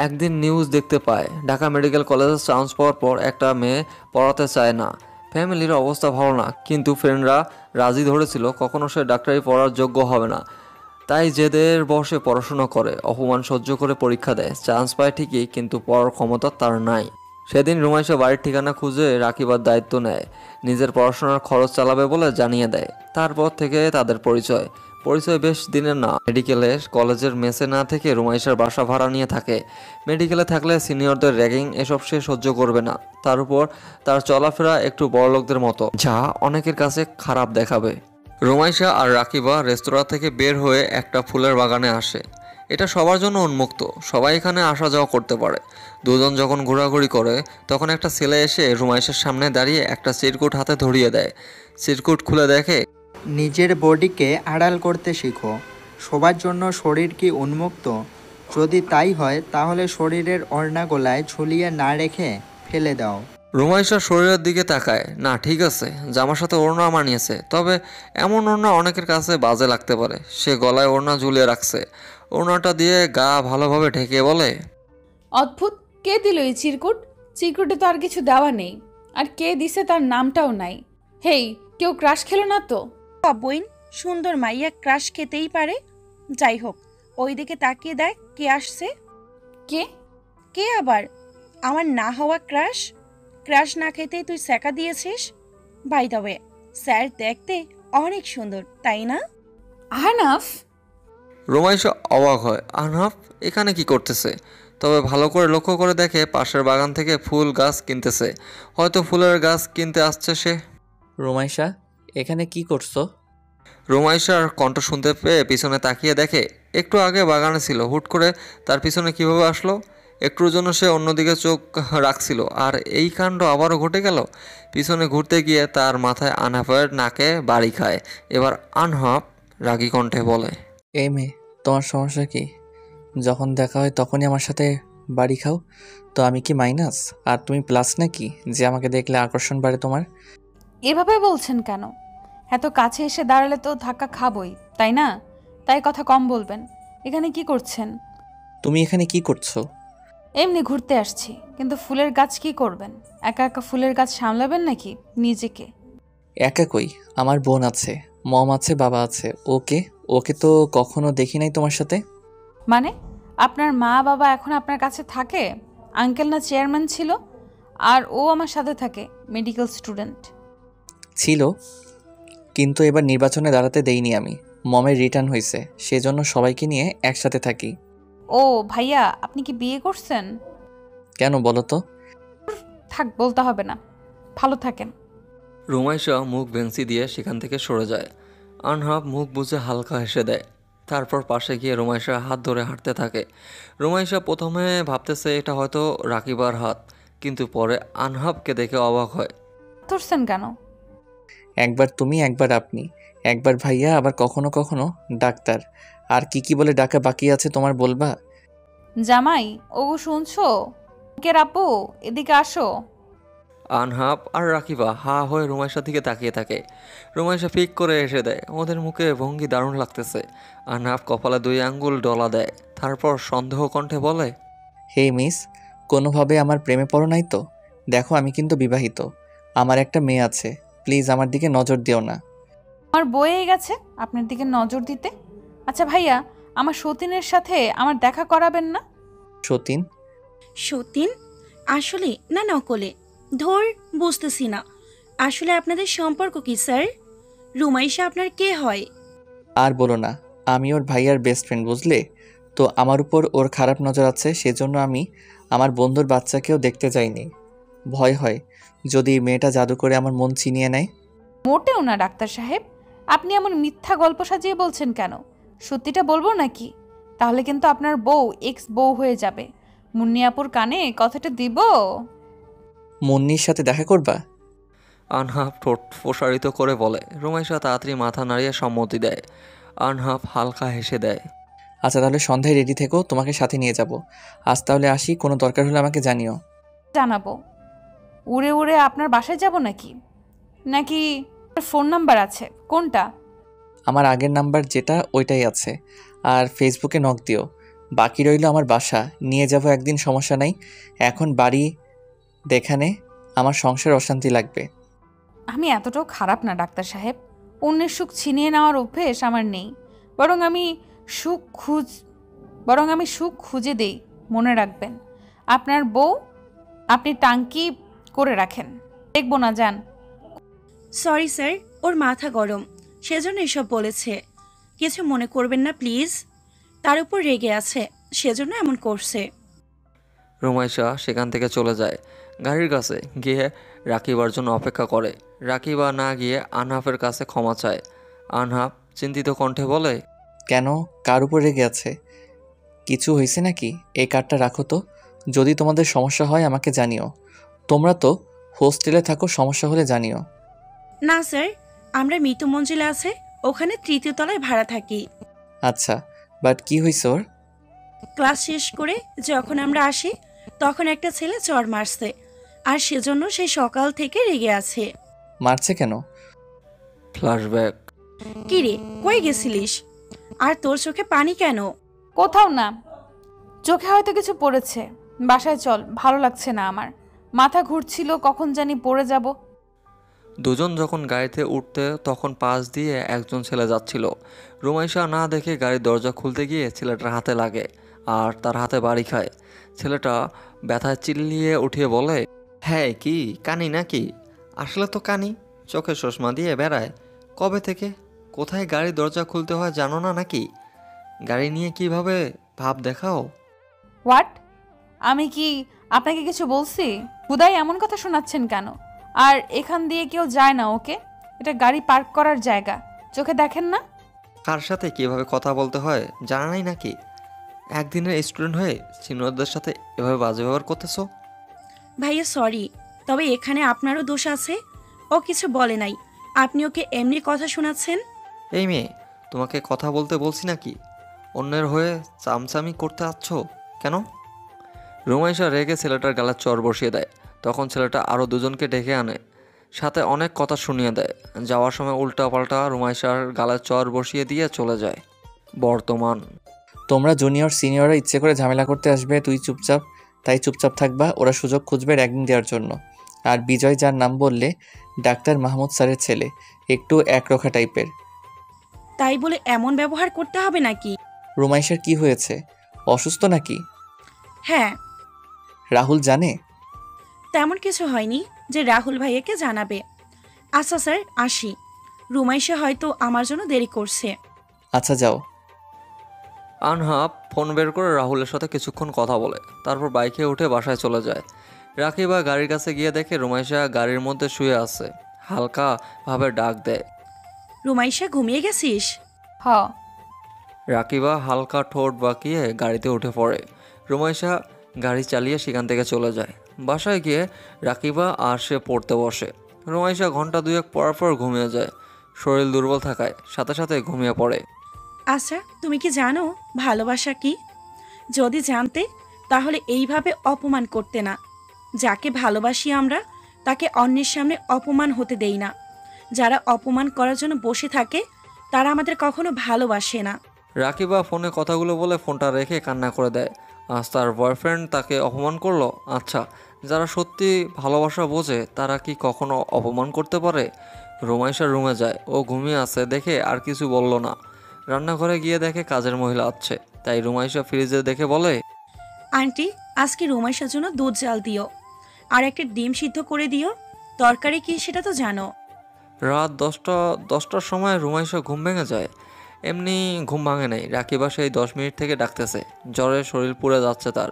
একদিন নিউজ দেখতে পায়, ঢাকা মেডিকেল কলেজে চান্স পাওয়ার পর একটা মেয়ে পড়াতে চায় না। ফ্যামিলির অবস্থা ভালো না, কিন্তু ফ্রেন্ডরা রাজি ধরেছিল কখনো সে ডাক্তারি পড়ার যোগ্য হবে না। তাই জেদের বসে পড়াশোনা করে, অপমান সহ্য করে পরীক্ষা দেয়। চান্স পায় ঠিকই, কিন্তু পড়ার ক্ষমতা তার নাই। সেদিন রুমাইশা বাড়ির ঠিকানা খুঁজে রাখিবার দায়িত্ব নেয়। নিজের পড়াশোনার খরচ চালাবে বলে জানিয়ে দেয়। তারপর থেকে তাদের পরিচয় বেশ দিনের না। মেডিকেলে কলেজের মেসে না থেকে রুমাইশার বাসা ভাড়া নিয়ে থাকে। মেডিকেলে থাকলে সিনিয়রদের র্যাগিং এসব সে সহ্য করবে না। তার উপর তার চলাফেরা একটু বড়লোকদের মতো, যা অনেকের কাছে খারাপ দেখাবে। রুমাইশা আর রাকিবা রেস্তোরাঁ থেকে বের হয়ে একটা ফুলের বাগানে আসে। এটা সবার জন্য উন্মুক্ত, সবাই এখানে আসা যাওয়া করতে পারে। দুজন যখন ঘোরাঘুরি করে, তখন একটা ছেলে এসে রুমাইশার সামনে দাঁড়িয়ে একটা চিরকুট হাতে ধরিয়ে দেয়। চিরকুট খুলে দেখে, নিজের বডিকে আড়াল করতে শিখো। সবার জন্য শরীর কি উন্মুক্ত? যদি তাই হয় তাহলে শরীরের ওড়না গলায় ঝুলিয়ে না রেখে ফেলে দাও। রুমাইশা শরীরের দিকে তাকায়। না, ঠিক আছে, জামার সাথে ওড়না মানিয়েছে, তবে এমন ওড়না অনেকের কাছে বাজে লাগতে পারে। সে গলায় ওড়না ঝুলিয়ে রাখছে। ওড়নাটা দিয়ে গা ভালোভাবে ঢেকে বলে, অদ্ভুত, কে দিল এই চিরকুট? চিরকুটে তো আর কিছু দেওয়া নেই, আর কে দিছে তার নামটাও নাই। হেই, কেউ ক্রাশ খেলো না তো? বইন, সুন্দর মাইয়া ক্রাশ খেতেই পারে। যাই হোক, ওই দিকে তাকিয়ে দেখ কে আসছে। কে? কে আবার? আমার না হওয়া ক্রাশ। ক্রাশ না খেতেই তুই স্যাকা দিয়েছিস। বাই দ্য ওয়ে, স্যার দেখতে অনেক সুন্দর, তাই না? আহনাফ? রুমাইশা অবাক হয়। আনহাফ এখানে কি করতেছে? তবে ভালো করে লক্ষ্য করে দেখে পাশের বাগান থেকে ফুল গাছ কিনতেছে। হয়তো ফুলের গাছ কিনতে আসছে সে। রোমাইশা, এখানে কি করছো? রুমাইশার কণ্ঠ শুনতে পেয়ে পিছনে তাকিয়ে দেখে একটু আগে বাগানে ছিল, হুট করে তার পিছনে কিভাবে আসলো। একটুর জন্য সে অন্যদিকে চোখ রাখছিল, আর এই কাণ্ড আবারও ঘটে গেল। পিছনে ঘুরতে গিয়ে তার মাথায় আনহাফের নাকে বাড়ি খায়। এবার আনহাফ রাগী কণ্ঠে বলে, এই মেয়ে, তোমার সমস্যা কি? যখন দেখা হয় তখনই আমার সাথে বাড়ি খাও। তো আমি কি মাইনাস আর তুমি প্লাস নাকি, যে আমাকে দেখলে আকর্ষণ বাড়ে তোমার? এভাবে বলছেন কেন? এত কাছে এসে দাঁড়ালে তো ধাক্কা খাবই, তাই না? তাই কথা কম বলবেন। এখানে কি করছেন? তুমি এখানে কি করছো? এমনি ঘুরতে আসছি। কিন্তু ফুলের গাছ কি করবেন? একা একা ফুলের গাছ সামলাবেন নাকি নিজেকে? একা কই, আমার বোন আছে, মম আছে, বাবা আছে। ওকে ওকে তো কখনো দেখি নাই তোমার সাথে। মানে আপনার মা বাবা এখন আপনার কাছে থাকে? আঙ্কেল না চেয়ারম্যান ছিল, আর ও আমার সাথে থাকে, মেডিকেল স্টুডেন্ট ছিল, কিন্তু এবার নির্বাচনে দাঁড়াতে দেইনি আমি। মমের রিটার্ন হয়েছে, সেজন্য সবাইকে নিয়ে একসাথে থাকি। ও ভাইয়া, আপনি কি বিয়ে করছেন? কেন বলো তো? থাক, বলতে হবে না। ভালো থাকেন। রুমাইশা মুখ ভেঙচি দিয়ে সেখান থেকে সরে যায়। আনহাফ মুখ বুজে হালকা হেসে দেয়। তারপর পাশে গিয়ে রুমাইশা হাত ধরে হাঁটতে থাকে। রুমাইশা প্রথমে ভাবতেছে এটা হয়তো রাকিবার হাত, কিন্তু পরে আনহাফকে দেখে অবাক হয়। ধরছেন কেন? একবার তুমি একবার আপনি, একবার ভাইয়া, আবার কখনো কখনো ডাক্তার। আর কি কি বলে ডাকা বাকি আছে তোমার বলবা? জামাই, ওগো শুনছো? কে আপু, এদিকে আসো। আনহাপ আর রাকিবা হা হয়ে রুমাইশার দিকে তাকিয়ে থাকে। রুমাইশা ফিক করে এসে দেয়। ওদের মুখে ভঙ্গি দারুণ লাগতেছে। আনহাপ কপালে 2 আঙ্গুল ডলা দেয়, তারপর সন্দেহ কণ্ঠে বলে, হে মিস, কোনোভাবে আমার প্রেমে পড়ো নাই তো? দেখো আমি কিন্তু বিবাহিত, আমার একটা মেয়ে আছে, প্লিজ আমার দিকে নজর দিও না। আমার বয়ে গেছে আপনার দিকে নজর দিতে। আচ্ছা ভাইয়া, আমার সতীনের সাথে আমার দেখা করাবেন না? সতীন? সতীন? আসলে না নকলে? ধর, বুঝতেছি না। আসলে আপনাদের সম্পর্ক কি স্যার? রুমাইশা আপনার কে হয়? আর বলো না, আমি ওর ভাইয়ার বেস্ট ফ্রেন্ড, বুঝলে তো। আমার উপর ওর খারাপ নজর আছে, সেজন্য আমি আমার বন্ধুর বাচ্চাকেও দেখতে যাইনি। ভয় হয় যদি এই মেয়েটা জাদু করে আমার মন চিনিয়ে নেয়। মোটেও না ডাক্তার সাহেব, আপনি এমন মিথ্যা গল্প সাজিয়ে বলছেন কেন? সত্যিটা বলবো নাকি? তাহলে কিন্তু আপনার বউ এক্স বউ হয়ে যাবে। মুন্নিয়াপুর কানে কথাটা দিব। মুন্নির সাথে দেখা করবা? আনহাফ ঠোঁট প্রসারিত করে বলে। রুমাইশা তাড়াতাড়ি মাথা নাড়িয়ে সম্মতি দেয়। আনহাফ হালকা হেসে দেয়। আচ্ছা তাহলে সন্ধ্যায় রেডি থেকো, তোমাকে সাথে নিয়ে যাব। আজ তাহলে আসি, কোনো দরকার হলে আমাকে জানিও। জানাবো। উড়ে উড়ে আপনার বাসায় যাব নাকি? নাকি ফোন নাম্বার আছে? কোনটা? আমার আগের নাম্বার যেটা, ওইটাই আছে। আর ফেসবুকে নক দিও। বাকি রইল আমার বাসা, নিয়ে যাব একদিন, সমস্যা নাই। এখন বাড়ি দেখানে আমার সংসার অশান্তি লাগবে। আমি এতটাও খারাপ না ডাক্তার সাহেব। অন্যের সুখ ছিনিয়ে নেওয়ার অভ্যেস আমার নেই। বরং আমি সুখ খুঁজে দেই। মনে রাখবেন, আপনার বউ আপনি টাঙ্কি করে রাখেন। দেখবো না, যান। সরি স্যার, ওর মাথা গরম, সেজন্য এসব বলেছে। কিছু মনে করবেন না প্লিজ। তার উপর রেগে আছে, সেজন্য এমন করছে। রুমাইশা সেখান থেকে চলে যায়। গাড়ির কাছে গিয়ে রাকিবার জন্য অপেক্ষা করে। রাকিবা না গিয়ে আনহাফের কাছে ক্ষমা চায়। আনহাফ চিন্তিত কণ্ঠে বলে, কেন, কার উপর রেগে আছে? কিছু হয়েছে নাকি? এই কার্ডটা রাখো তো, যদি তোমাদের সমস্যা হয় আমাকে জানিও। তোমরা তো হোস্টেলে থাকো, সমস্যা হলে জানিও। না স্যার, আমরা মৃত্যু মঞ্জিলে আছে, ওখানে 3য় তলায় ভাড়া থাকি। আচ্ছা, বাট কি হয়েছে ওর? ক্লাস শেষ করে যখন আমরা আসি তখন একটা ছেলে চড় মারছে, আর সেজন্য সে সকাল থেকে রেগে আছে। মারছে কেন? ফ্ল্যাশব্যাক। কিরে, কই গেছিলিস? আর তোর চোখে পানি কেন? কোথাও না, চোখে হয়তো কিছু পড়েছে। বাসায় চল, ভালো লাগছে না আমার। মাথা ঘুরছিল, কখন জানি পড়ে যাব। দুজন যখন গাড়িতে উঠতে তখন পাশ দিয়ে একজন ছেলে যাচ্ছিল। রুমাইশা না দেখে গাড়ির দরজা খুলতে গিয়ে ছেলেটার হাতে লাগে আর তার হাতে বাড়ি খায়। ছেলেটা ব্যথায় চিল্লিয়ে উঠিয়ে বলে, হ্যাঁ কি কানি নাকি? আসলে তো কানি, চোখে চশমা দিয়ে বেড়ায়। কবে থেকে? কোথায় গাড়ির দরজা খুলতে হয় জানো না নাকি? গাড়ি নিয়ে কিভাবে ভাব দেখাও? হোয়াট? আমি কি আপনাকে কিছু বলছি? হুদাই এমন কথা শোনাচ্ছেন কেন? আর এখান দিয়ে কেউ যায় না, ওকে? এটা গাড়ি পার্ক করার জায়গা, চোখে দেখেন না? কার সাথে কিভাবে কথা বলতে হয় জানা নাই নাকি? একদিনের স্টুডেন্ট হয়ে সিনিয়রদের সাথে এভাবে বাজে ব্যবহার করতেছো? ভাইয়া সরি, তবে এখানে আপনারও দোষ আছে। ও কিছু বলে নাই, আপনি ওকে এমনি কথা শোনাচ্ছেন। এই মেয়ে, তোমাকে কথা বলতে বলছি নাকি? অন্যের হয়ে চামচামি করতে আছো কেন? রুমাইশা রেগে ছেলেটার গালে চর বসিয়ে দেয়। তখন ছেলেটা আরও দুজনকে ডেকে আনে, সাথে অনেক কথা শুনিয়ে দেয়। যাওয়ার সময় উল্টাপাল্টা রুমাইশার গালে চর বসিয়ে দিয়ে চলে যায়। বর্তমান। তোমরা জুনিয়র সিনিয়ররা ইচ্ছে করে ঝামেলা করতে আসবে, তাই চুপচাপ থাকবা। ওরা সুযোগ খুঁজবে র্যাগিং দেওয়ার জন্য। আর বিজয়, যার নাম বললে, ডাক্তার মাহমুদ স্যারের ছেলে, একটু একরোখা টাইপের। তাই বলে এমন ব্যবহার করতে হবে নাকি? রুমাইশার কি হয়েছে? অসুস্থ নাকি? হ্যাঁ। রাহুল জানে? তেমন কিছু হয়নি যে রাহুল ভাইয়াকে জানাবে। আচ্ছা স্যার, আসি। রুমাইশা হয়তো আমার জন্য দেরি করছে। আচ্ছা যাও। আনহাপ ফোন বের করে রাহুলের সাথে কিছুক্ষণ কথা বলে, তারপর বাইকে উঠে বাসায় চলে যায়। রাকিবা গাড়ির কাছে গিয়ে দেখে রুমাইশা গাড়ির মধ্যে শুয়ে আছে। হালকা ভাবে ডাক দেয়, রুমাইশা, ঘুমিয়ে গেছিস? হ। রাকিবা হালকা ঠোঁট বাঁকিয়ে গাড়িতে উঠে পড়ে। রুমাইশা গাড়ি চালিয়ে সেখান থেকে চলে যায়। বাসায় গিয়ে রাকিবা আর সে পড়তে বসে। রুমাইশা ঘন্টা 2 পর ঘুমিয়ে যায়। শরীর দুর্বল থাকায় সাথে সাথে ঘুমিয়ে পড়ে। আচ্ছা, তুমি কি জানো ভালোবাসা কি? যদি জানতে তাহলে এইভাবে অপমান করতে না। যাকে ভালোবাসি আমরা তাকে অন্যের সামনে অপমান হতে দেই না। যারা অপমান করার জন্য বসে থাকে তারা আমাদের কখনো ভালোবাসে না। রাকিবা ফোনে কথাগুলো বলে ফোনটা রেখে কান্না করে দেয়। আজ তার বয়ফ্রেন্ড তাকে অপমান করলো। আচ্ছা, যারা সত্যি ভালোবাসা বোঝে তারা কি কখনো অপমান করতে পারে? রুমাইশা রুমে যায়, ও ঘুমিয়ে আছে দেখে আর কিছু বলল না। রান্নাঘরে গিয়ে দেখে কাজের মহিলা আছে, তাই রুমাইশা ফ্রিজে দেখে বলে, আন্টি, আজকে রুমাইশার জন্য দুধ জাল দিও, আর একটা ডিম সিদ্ধ করে দিও। তরকারি কি সেটা তো জানো। রাত 10টার সময় রুমাইশা ঘুম ভেঙে যায়। এমনি ঘুম ভাঙে নাই, রাকিবা সেই 10 মিনিট থেকে ডাকতেছে। জ্বরে শরীর পুড়ে যাচ্ছে তার।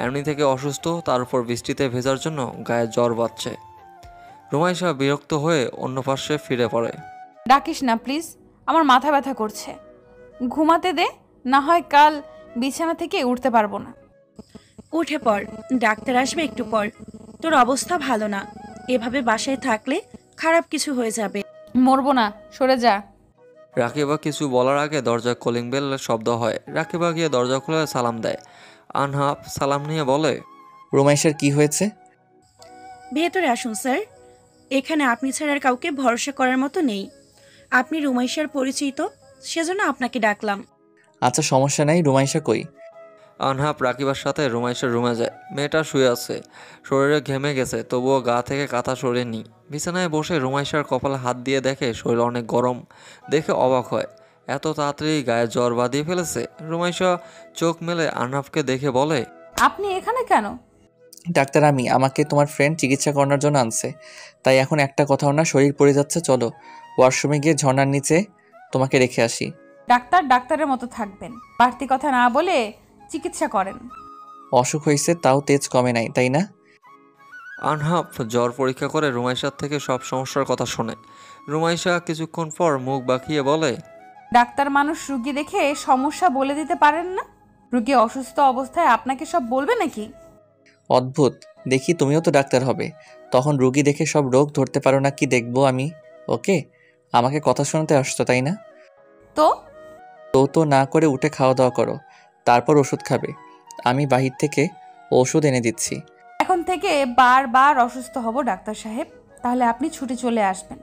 এমনি থেকে অসুস্থ, তার উপর বৃষ্টিতে ভেজার জন্য গায়ে জ্বর বাজছে। রুমাইশা বিরক্ত হয়ে অন্য পাশে ফিরে পড়ে। ডাকিস না প্লিজ, আমার মাথা ব্যথা করছে। ঘুমাতে দে, না হয় কাল বিছানা থেকে উঠতে পারবো না। উঠে পড়, ডাক্তার আসবে একটু পর। তোর অবস্থা ভালো না, এভাবে বাসায় থাকলে খারাপ কিছু হয়ে যাবে। মরবো না, সরে যা। রাকিবা কিছু বলার আগে দরজায় কলিং বেলের শব্দ হয়। রাকিবা গিয়ে দরজা খুলে সালাম দেয়। আনহাফ সালাম নিয়ে বলে, রুমাইশার কি হয়েছে? ভেতরে আসুন স্যার। এখানে আপনি ছাড়া আর কাউকে ভরসা করার মতো নেই। আপনি রুমাইশার পরিচিত, সেজন্য আপনাকে ডাকলাম। আচ্ছা, সমস্যা নাই। রুমাইশা কই? আনহাফ রাকিবার সাথে রুমাইশের রুমে যায়। মেয়েটা শুয়ে আছে, শরীরে ঘেমে গেছে, তবুও গা থেকে কাঁথা সরেনি। বিছানায় বসে রুমাইশার কপালে হাত দিয়ে দেখে শরীর অনেক গরম। দেখে অবাক হয়, এত তাড়াতাড়ি গায়ে জ্বর বাঁধিয়ে ফেলেছে। রুমাইশা চোখ মেলে আনহাফকে দেখে বলে, আপনি এখানে কেন? ডাক্তার, আমাকে তোমার ফ্রেন্ড চিকিৎসা করানোর জন্য আনছে, তাই এখন একটা কথাও না, শরীর পড়ে যাচ্ছে। চলো ওয়াশরুমে গিয়ে ঝর্ণার নিচে তোমাকে রেখে আসি। ডাক্তার ডাক্তারের মতো থাকবেন, বাড়তি কথা না বলে চিকিৎসা করেন। অসুখ হয়েছে, তাও তেজ কমে নাই, তাই না? আনহাফ জ্বর পরীক্ষা করে রুমাইশার থেকে সব সমস্যার কথা শোনে। রুমাইশা কিছুক্ষণ পর মুখ বাঁকিয়ে বলে, ডাক্তার মানুষ রুগী দেখে সমস্যা বলে দিতে পারেন না? রুগী অসুস্থ অবস্থায় আপনাকে সব বলবে নাকি? অদ্ভুত, দেখি তুমিও তো ডাক্তার হবে, তখন রুগী দেখে সব রোগ ধরতে পারো না। কি দেখবো আমি? ওকে, আমাকে কথা শোনাতে আসছো তাই না? তো তো না করে উঠে খাওয়া দাওয়া করো, তারপর ওষুধ খাবে। আমি বাহির থেকে ওষুধ এনে দিচ্ছি। এখন থেকে বারবার অসুস্থ হব ডাক্তার সাহেব, তাহলে আপনি ছুটে চলে আসবেন।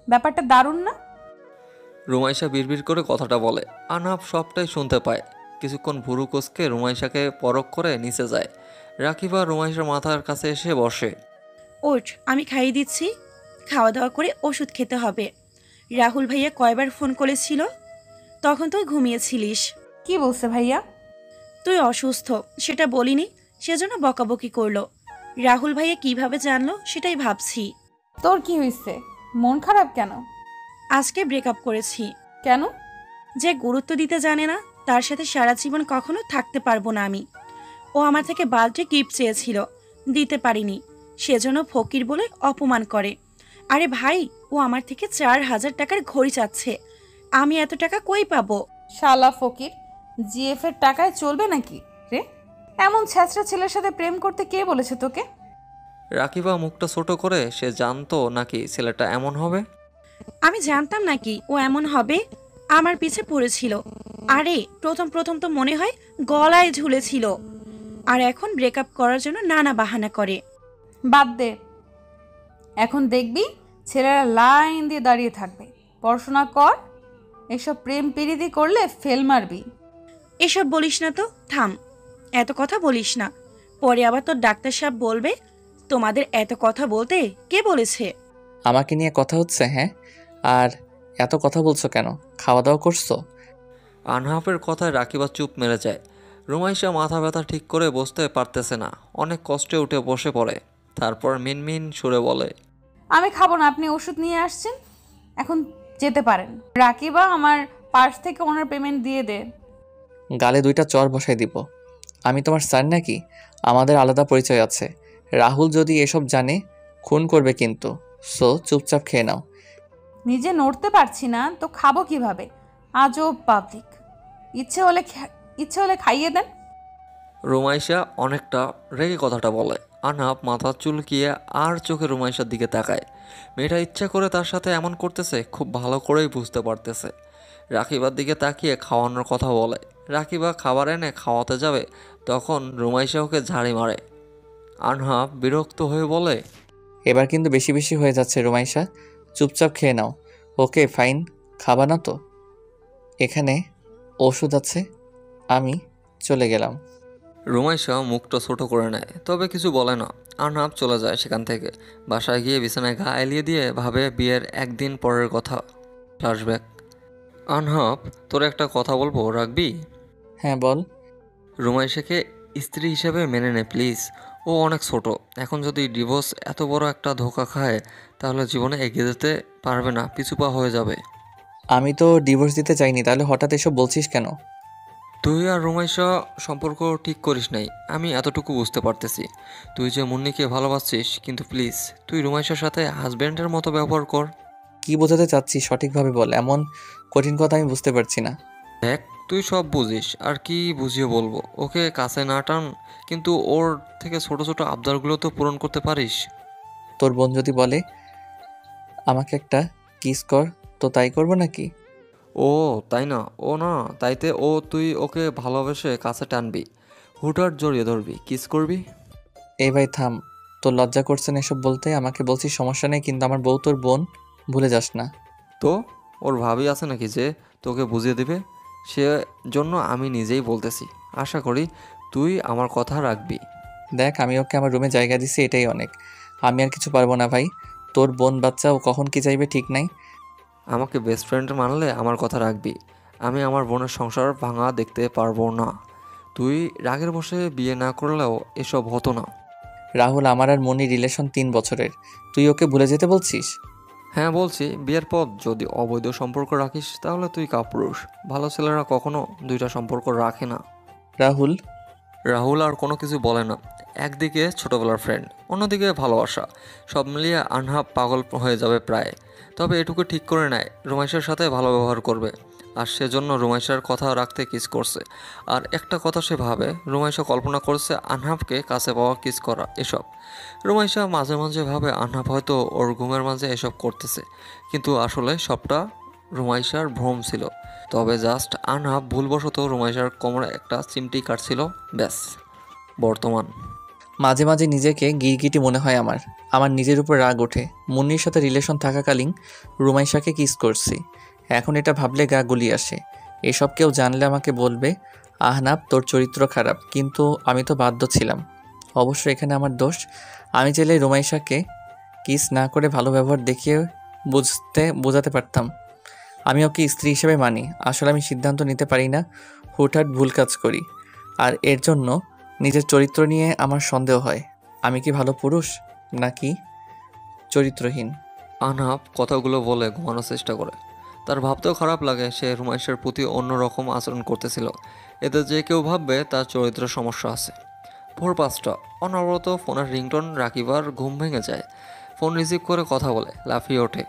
ব্যাপারটা দারুণ না? রুমাইশা বিড়বিড় করে কথাটা বলে। আনহাফ সবটাই শুনতে পায়। কিছুক্ষণ ভুরু কোসকে রুমাইশাকে পরখ করে নিচে যায়। রাকিবা রুমাইশার মাথার কাছে এসে বসে। ওঠ, আমি খাইয়ে দিচ্ছি। খাওয়া দাওয়া করে ওষুধ খেতে হবে। রাহুল ভাইয়া কয়বার ফোন করেছিল? তখন তুই ঘুমিয়েছিলিস। কি বলছে ভাইয়া? তুই অসুস্থ সেটা বলিনি, সেজন্য বকাবকি করলো। রাহুল ভাইয়া কিভাবে জানলো সেটাই ভাবছি। তোর কি হয়েছে? মন খারাপ কেন? আজকে ব্রেকআপ করেছি। কেন? যে গুরুত্ব দিতে জানে না তার সাথে সারা জীবন কখনো থাকতে পারবো না আমি। ও আমার থেকে বার্থডে গিফট চেয়েছিল, দিতে পারিনি, সেজন্য ফকির বলে অপমান করে। আরে ভাই, ও আমার থেকে 4,000 টাকার ঘড়ি চাচ্ছে। আমি এত টাকা কই পাবো? শালা ফকির, জিএফ এর টাকায় চলবে নাকি রে? এমন ছ্যাঁচড়া ছেলের সাথে প্রেম করতে কে বলেছে তোকে? রাকিবা মুখটা ছোট করে, সে জানতো নাকি ছেলেটা এমন হবে। আমি জানতাম নাকি ও এমন হবে? আমার পিছে পড়েছিল। আরে প্রথম প্রথম তো মনে হয় গলায় ঝুলেছিল, আর এখন ব্রেকআপ করার জন্য নানা বাহানা করে। বাদ দে, এখন দেখবি ছেলেরা লাইন দিয়ে দাঁড়িয়ে থাকবে। পড়াশোনা কর, এসব প্রেম পিরিতি করলে ফেল মারবি। এসব বলিস না তো, থাম। এত কথা বলিস না, পরে আবার তোর ডাক্তার সাহেব বলবে তোমাদের এত কথা বলতে কে বলেছে। আমাকে নিয়ে কথা হচ্ছে? হ্যাঁ, আর এত কথা বলছো কেন? খাওয়া দাওয়া করছো? আনহাফের কথায় রাকিবা চুপ মেরে যায়। রুমাইশা মাথা ব্যথা ঠিক করে বসতে পারতেছে না, অনেক কষ্টে উঠে বসে পড়ে। তারপর মিনমিন সুরে বলে, আমি খাবো না, আপনি ওষুধ নিয়ে আসছেন, এখন যেতে পারেন। রাকিবা, আমার পার্স থেকে ওনার পেমেন্ট দিয়ে দে। গালে 2টা চর বসাই দিব। আমি তোমার স্যার নাকি? আমাদের আলাদা পরিচয় আছে। রাহুল যদি এসব জানে খুন করবে কিন্তু। সো চুপচাপ খেয়ে নাও। নিজে নড়তে পারছি না তো খাবো কিভাবে? আজব পাবলিক। ইচ্ছে হলে খাইয়ে দেন। রুমাইশা অনেকটা রেগে কথাটা বলে। আনহাফ মাথা চুলকিয়ে আর চোখে রুমাইশার দিকে তাকায়। মেয়েটা ইচ্ছা করে তার সাথে এমন করতেছে খুব ভালো করেই বুঝতে পারতেছে। রাকিবার দিকে তাকিয়ে খাওয়ানোর কথা বলে। রাকিবা খাবার এনে খাওয়াতে যাবে, তখন রুমাইশা ওকে ঝাড়ি মারে। আনহাফ বিরক্ত হয়ে বলে, এবার কিন্তু বেশি বেশি হয়ে যাচ্ছে রুমাইশা, চুপচাপ খেয়ে নাও। ওকে ফাইন, খাবা না তো? এখানে ওষুধ আছে, আমি চলে গেলাম। রুমাইশা মুখটা ছোট করে নেয়, তবে কিছু বলে না। আনহাফ চলে যায় সেখান থেকে। বাসায় গিয়ে বিছানায় গা এলিয়ে দিয়ে ভাবে বিয়ের একদিন পরের কথা। ফ্ল্যাশব্যাক। আনহাফ, তোর একটা কথা বলবো, রাখবি? হ্যাঁ বল। রুমাইশাকে স্ত্রী হিসেবে মেনে নে প্লিজ। ও অনেক ছোট, এখন যদি ডিভোর্স এত বড় একটা ধোঁকা খায় তাহলে জীবনে এগিয়ে যেতে পারবে না, পিছুপা হয়ে যাবে। আমি তো ডিভোর্স দিতে চাইনি, তাহলে হঠাৎ এসব বলছিস কেন? তুই আর রুমাইশা সম্পর্ক ঠিক করিস নাই, আমি এতটুকু বুঝতে পারতেছি। তুই যে মুন্নিকে ভালোবাসছিস, কিন্তু প্লিজ তুই রুমাইশার সাথে হাজব্যান্ডের মতো ব্যবহার কর। কি বোঝাতে চাচ্ছিস সঠিকভাবে বল, এমন কঠিন কথা আমি বুঝতে পারছি না। দেখ, তুই সব বুঝিস, আর কি বুঝিয়ে বলবো। ওকে কাছে না টান, কিন্তু ওর থেকে ছোট ছোট আবদারগুলো তো পূরণ করতে পারিস। তোর বোন যদি বলে আমাকে একটা কিস কর, তো তাই করবো নাকি? ও তাই না, ও না তাইতে ও তুই ওকে ভালোবেসে কাছে টানবি, হুটহাট জড়িয়ে ধরবি, কিস করবি। এই ভাই থাম, তোর লজ্জা করছে না এসব বলতে? আমাকে বলছিস সমস্যা নেই, কিন্তু আমার বউ তোর বোন, ভুলে যাস না। তো ওর ভাবি আছে নাকি যে তোকে বুঝিয়ে দিবে? সে জন্য আমি নিজেই বলতেছি, আশা করি তুই আমার কথা রাখবি। দেখ, আমি ওকে আমার রুমে জায়গা দিছি, এটাই অনেক। আমি আর কিছু পারবো না ভাই। তোর বোন বাচ্চা, ও কখন কি চাইবে ঠিক নাই। আমাকে বেস্ট ফ্রেন্ড মানলে আমার কথা রাখবি। আমি আমার বোনের সংসার ভাঙা দেখতে পারবো না। তুই রাগের বসে বিয়ে না করলেও এসব হতো না। রাহুল, আমার আর মনির রিলেশন 3 বছরের, তুই ওকে ভুলে যেতে বলছিস? হ্যাঁ বলছি, বিয়ের পর যদি অবৈধ সম্পর্ক রাখিস তাহলে তুই কাপুরুষ। ভালো ছেলেরা কখনো দুইটা সম্পর্ক রাখে না। রাহুল, রাহুল আর কোনো কিছু বলে না। একদিকে ছোটবেলার ফ্রেন্ড, অন্যদিকে ভালোবাসা, সব মিলিয়ে আনহাব পাগল হয়ে যাবে প্রায়। তবে এটুকু ঠিক করে নেয় রুমাইশার সাথে ভালো ব্যবহার করবে, আর সেজন্য রুমাইশার কথা রাখতে কিস করছে। আর একটা কথা সে ভাবে, রুমাইশা কল্পনা করছে আনহাবকে কাছে পাওয়া, কিস করা এসব। রুমাইশা মাঝে মাঝে ভাবে আনহাব হয়তো ওর ঘুমের মাঝে এসব করতেছে, কিন্তু আসলে সবটা রুমাইশার ভ্রম ছিল। তবে জাস্ট আনহাব ভুলবশত রুমাইশার কোমরে একটা চিমটি কাটছিল, ব্যাস। বর্তমান। মাঝে মাঝে নিজেকে গিরগিটি মনে হয় আমার। আমার নিজের উপর রাগ ওঠে। মুন্নির সাথে রিলেশন থাকাকালীন রুমাইশাকে কিস করছি, এখন এটা ভাবলে গা গুলি আসে। এসব কেউ জানলে আমাকে বলবে আহনাব তোর চরিত্র খারাপ, কিন্তু আমি তো বাধ্য ছিলাম। অবশ্য এখানে আমার দোষ। আমি চাইলে রুমাইশাকে কিস না করে ভালো ব্যবহার দেখিয়ে বোঝাতে পারতাম আমি ওকে স্ত্রী হিসেবে মানি। আসলে আমি সিদ্ধান্ত নিতে পারি না, হুটহাট ভুল কাজ করি, আর এর জন্য নিজের চরিত্র নিয়ে আমার সন্দেহ হয়। আমি কি ভালো পুরুষ নাকি চরিত্রহীন? আনহাব কথাগুলো বলে ঘুমানোর চেষ্টা করে। তার ভাবতেও খারাপ লাগে, সে রুমাইশার প্রতি অন্যরকম আচরণ করতেছিল। এতে যে কেউ ভাববে তার চরিত্রের সমস্যা আছে। ভোর 5টা, অনবরত ফোনের রিংটোন। রাকিবার ঘুম ভেঙে যায়। ফোন রিসিভ করে কথা বলে, লাফিয়ে ওঠে।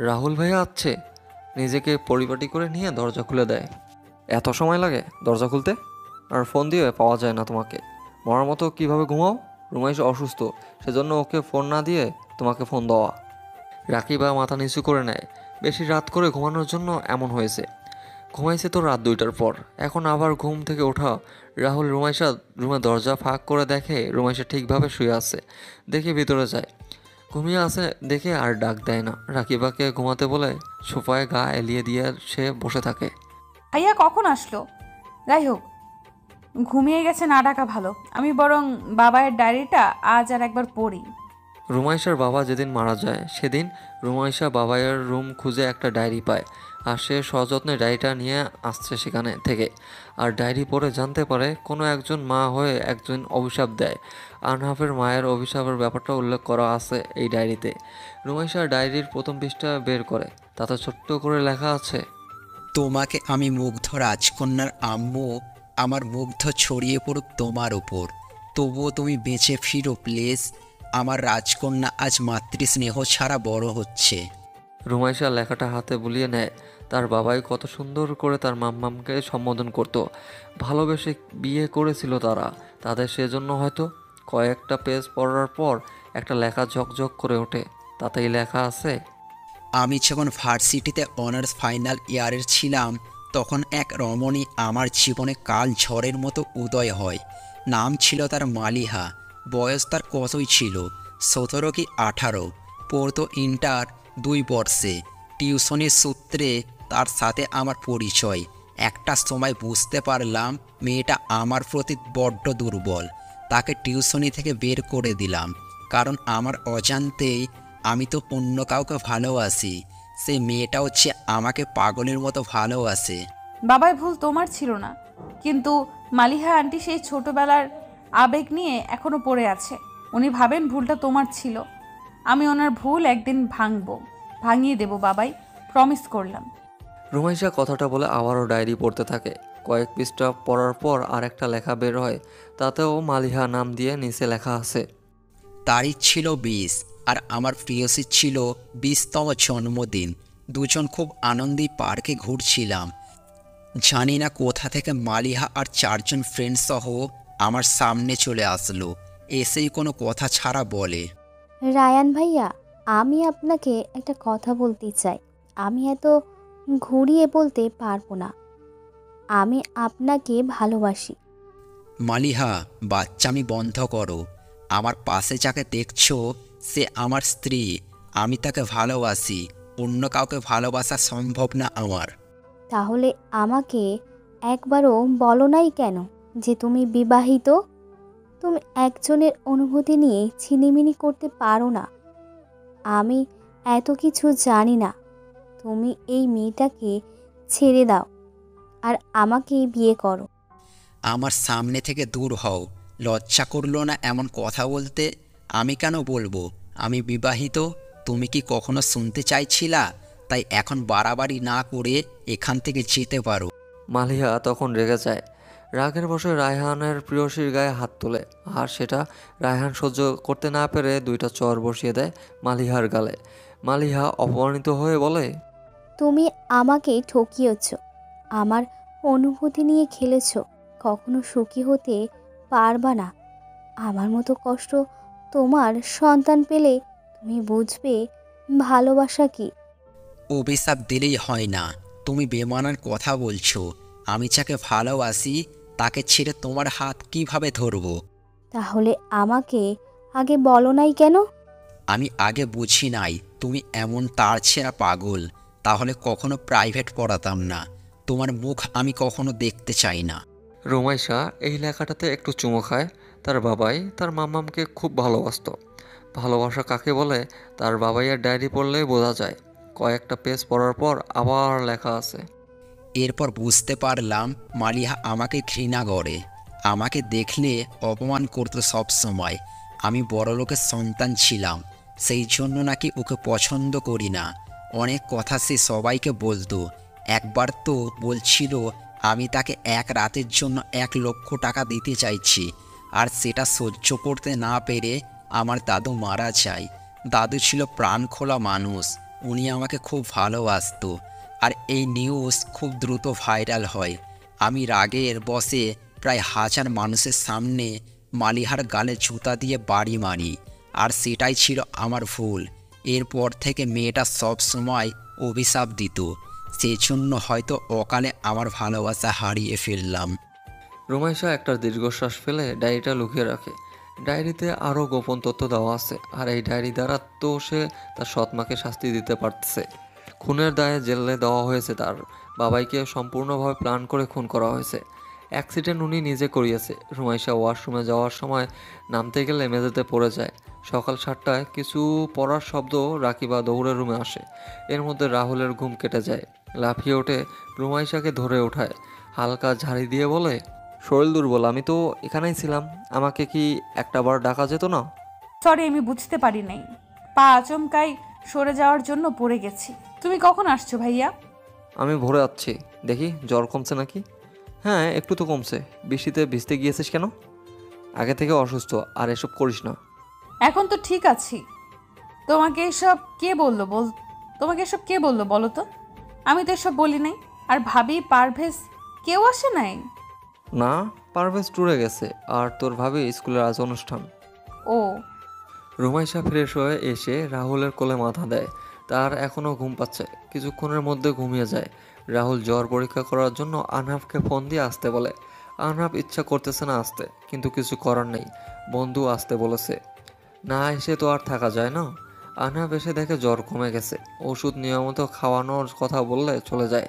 রাহুল ভাইয়া আছে। নিজেকে পরিপাটি করে নিয়ে দরজা খুলে দেয়। এত সময় লাগে দরজা খুলতে? আর ফোন দিয়ে পাওয়া যায় না তোমাকে? মরার মতো কীভাবে ঘুমাও? রুমাইশ অসুস্থ, সেজন্য ওকে ফোন না দিয়ে তোমাকে ফোন দেওয়া। রাকিবা মাথা নিচু করে নেয়। বেশি রাত করে ঘুমানোর জন্য এমন হয়েছে। ঘুমাইছে তো রাত 2টার পর, এখন আবার ঘুম থেকে ওঠা। রাহুল রুমাইশা রুমে দরজা ফাঁক করে দেখে রুমাইশা ঠিকভাবে শুয়ে আছে। দেখে ভিতরে যায়, ঘুমিয়ে আছে দেখে আর ডাক দেয় না। রাকিবাকে ঘুমাতে বলে সোফায় গা এলিয়ে দিয়ে সে বসে থাকে। ভাইয়া কখন আসলো? যাই হোক, ঘুমিয়ে গেছে, না ডাকা ভালো। আমি বরং বাবায়ের ডায়েরিটা আজ আর একবার পড়ি। রুমাইশার বাবা যেদিন মারা যায় সেদিন রুমাইশা বাবাইয়ের রুম খুঁজে একটা ডায়েরি পায়, আর সে সযত্নে ডায়েরিটা নিয়ে আসছে সেখানে থেকে। আর ডায়েরি পড়ে জানতে পারে কোনো একজন মা হয়ে একজন অভিশাপ দেয়। আনহাফের মায়ের অভিশাপের ব্যাপারটা উল্লেখ করা আছে এই ডায়েরিতে। রুমাইশা ডায়েরির প্রথম পৃষ্ঠা বের করে, তাতে ছোট্ট করে লেখা আছে, তোমাকে আমি মুগ্ধ রাজকন্যার আম্মু, আমার মুগ্ধ ছড়িয়ে পড়ুক তোমার ওপর, তবুও তুমি বেঁচে ফিরো প্লিজ। আমার রাজকন্যা আজ মাতৃস্নেহ ছাড়া বড় হচ্ছে। রুমাইশা লেখাটা হাতে বুলিয়ে নেয়। তার বাবাই কত সুন্দর করে তার মাম্মামকে সম্বোধন করত। ভালোবেসে বিয়ে করেছিল তারা, তাদের সেজন্য হয়তো কয়েকটা পেজ পড়ার পর একটা লেখা ঝকঝক করে ওঠে। তাতেই লেখা আছে। আমি যখন ভার্সিটিতে অনার্স ফাইনাল ইয়ারের ছিলাম তখন এক রমণী আমার জীবনে কাল ঝড়ের মতো উদয় হয়। নাম ছিল তার মালিহা। বয়স তার কতই ছিল, 17 কি 18। পড়তো ইন্টার 2 বর্ষে। টিউশনির সূত্রে তার সাথে আমার পরিচয়। একটা সময় বুঝতে পারলাম মেয়েটা আমার প্রতি বড্ড দুর্বল। তাকে টিউশনি থেকে বের করে দিলাম, কারণ আমার অজান্তেই আমি তো অন্য কাউকে ভালোবাসি। সেই মেয়েটা হচ্ছে আমাকে পাগলের মতো ভালোবাসে। বাবাই ভুল তোমার ছিল না, কিন্তু মালিহা আন্টি সেই ছোটবেলার আবেগ নিয়ে এখনো পড়ে আছে। উনি ভাবেন ভুলটা তোমার ছিল। আমি ওনার ভুল একদিন ভাঙিয়ে দেব বাবাই, প্রমিস করলাম। রুমাইশা কথাটা বলে আবারও ডায়েরি পড়তে থাকে। কয়েক পৃষ্ঠা পড়ার পর আরেকটা লেখা বের হয়। তাতেও মালিহা নাম দিয়ে নিচে লেখা আছে, তারিখ ছিল 20 আর আমার প্রিয়সীর ছিল 20তম জন্মদিন। দুজন খুব আনন্দে পার্কে ঘুরছিলাম। জানি না কোথা থেকে মালিহা আর 4 জন ফ্রেন্ড সহ আমার সামনে চলে আসলো। এসেই কোনো কথা ছাড়া বলে, রায়ান ভাইয়া, আমি আপনাকে একটা কথা বলতে চাই। আমি এত ঘুরিয়ে বলতে পারবো না। আমি আপনাকে ভালোবাসি। মালিহা, বাচ্চামি বন্ধ করো। আমার পাশে যাকে দেখছো সে আমার স্ত্রী। আমি তাকে ভালোবাসি। অন্য কাউকে ভালোবাসা সম্ভব না আমার। তাহলে আমাকে একবারও বলো নাই কেন যে তুমি বিবাহিত? তুমি একজনের অনুভূতি নিয়ে ছিনিমিনি করতে পারো না। আমি এত কিছু জানি না। তুমি এই মেয়েটাকে ছেড়ে দাও আর আমাকে বিয়ে করো। আমার সামনে থেকে দূর হও। লজ্জা করলো না এমন কথা বলতে? আমি কেন বলবো আমি বিবাহিত? তুমি কি কখনো শুনতে চাইছিলা? তাই এখন বাড়াবাড়ি না করে এখান থেকে যেতে পারো। মালিহা তখন রেগে যায়। রাগের বশে রায়হানের প্রিয়সীর গায়ে হাত তোলে, আর সেটা রায়হান সহ্য করতে না পেরে 2টা চর বসিয়ে দেয় মালিহার গালে। মালিহা অপমানিত হয়ে বলে, তুমি আমাকে ঠকিয়েছ, আমার অনুভূতি নিয়ে খেলেছ। কখনো সুখী হতে পারবা না। আমার মতো কষ্ট তোমার সন্তান পেলে তুমি বুঝবে ভালোবাসা কি। অভিশাপ দিলেই হয় না। তুমি বেমানান কথা বলছো। আমি যাকে ভালোবাসি তাকে ছেড়ে তোমার হাত কিভাবে ধরবো? তাহলে আমাকে আগে বলো নাই কেন? আমি আগে বুঝি নাই তুমি এমন তার ছেঁড়া পাগল। তাহলে কখনো প্রাইভেট পড়াতাম না। তোমার মুখ আমি কখনো দেখতে চাই না। রুমাইশা এই লেখাটাতে একটু চুমো খায়। তার বাবাই তার মাম্মামকে খুব ভালোবাসতো। ভালোবাসা কাকে বলে তার বাবাইয়ের ডায়েরি পড়লেই বোঝা যায়। কয়েকটা পেজ পড়ার পর আবার লেখা আছে, এরপর বুঝতে পারলাম মালিহা আমাকে ঘৃণা করে। আমাকে দেখলে অপমান করতো সব সময়। আমি বড়লোকের সন্তান ছিলাম, সেই জন্য নাকি ওকে পছন্দ করি না। অনেক কথা সে সবাইকে বলতো। একবার তো বলছিল আমি তাকে এক রাতের জন্য 1 লক্ষ টাকা দিতে চাইছি। আর সেটা সহ্য করতে না পেরে আমার দাদু মারা যায়। দাদু ছিল প্রাণখোলা মানুষ। উনি আমাকে খুব ভালোবাসতো। আর এই নিউজ খুব দ্রুত ভাইরাল হয়। আমি রাগের বশে প্রায় 1000 মানুষের সামনে মালিহার গালে জুতা দিয়ে বাড়ি মারি। আর সেটাই ছিল আমার ভুল। এরপর থেকে মেয়েটা সব সময় অভিশাপ দিত। সেজন্য হয়তো অকালে আমার ভালোবাসা হারিয়ে ফেললাম। রুমাইশা একটা দীর্ঘশ্বাস ফেলে ডায়েরিটা লুকিয়ে রাখে। ডায়েরিতে আরও গোপন তথ্য দেওয়া আছে, আর এই ডায়েরি দ্বারা তো সে তার সৎমাকে শাস্তি দিতে পারতেছে। খুনের দায়ে জেলে দেওয়া হয়েছে। তার বাবাইকে সম্পূর্ণভাবে প্ল্যান করে খুন করা হয়েছে। অ্যাক্সিডেন্ট উনি নিজে করিয়েছে। রুমাইশা ওয়াশরুমে যাওয়ার সময় নামতে গেলে মেঝেতে পড়ে যায়। সকাল 7টায় কিছু পড়ার শব্দ রাকিবা দৌড়ে রুমে আসে। এর মধ্যে রাহুলের ঘুম কেটে যায়। লাফিয়ে ওঠে, রুমাইশাকে ধরে ওঠায়, হালকা ঝাড়ি দিয়ে বলে, শরীর দুর্বল, আমি তো এখানেই ছিলাম, আমাকে কি একটাবার ডাকা যেত না? সরি, আমি বুঝতে পারি নাই। পা আচমকাই সরে যাওয়ার জন্য পড়ে গেছি। তুমি কখন আসছো ভাইয়া? আমি ভোরে আসছি। দেখি জ্বর কমছে নাকি। হ্যাঁ, একটু তো কমছে। বৃষ্টিতে ভিজতে গিয়েছিস কেন? আগে থেকে অসুস্থ, আর এসব করিস না। এখন তো ঠিক আছি। তোমাকে এসব কে বললো বলো তো? আমি তো এসব বলি নাই। আর ভাবি, পারভেজ কেউ আসে নাই? না, পারভেজ ট্যুরে গেছে, আর তোর ভাবি স্কুলের আজ অনুষ্ঠান। ও, রুমাইশা ফ্রেশ হয়ে এসে রাহুলের কোলে মাথা দেয়। তার এখনও ঘুম পাচ্ছে, কিছুক্ষণের মধ্যে ঘুমিয়ে যায়। রাহুল জ্বর পরীক্ষা করার জন্য আনহাফকে ফোন দিয়ে আসতে বলে। আনহাফ ইচ্ছা করতেছে না আসতে, কিন্তু কিছু করার নেই, বন্ধু আসতে বলেছে, না এসে তো আর থাকা যায় না। আনহাফ এসে দেখে জ্বর কমে গেছে, ওষুধ নিয়মিত খাওয়ানোর কথা বললে চলে যায়।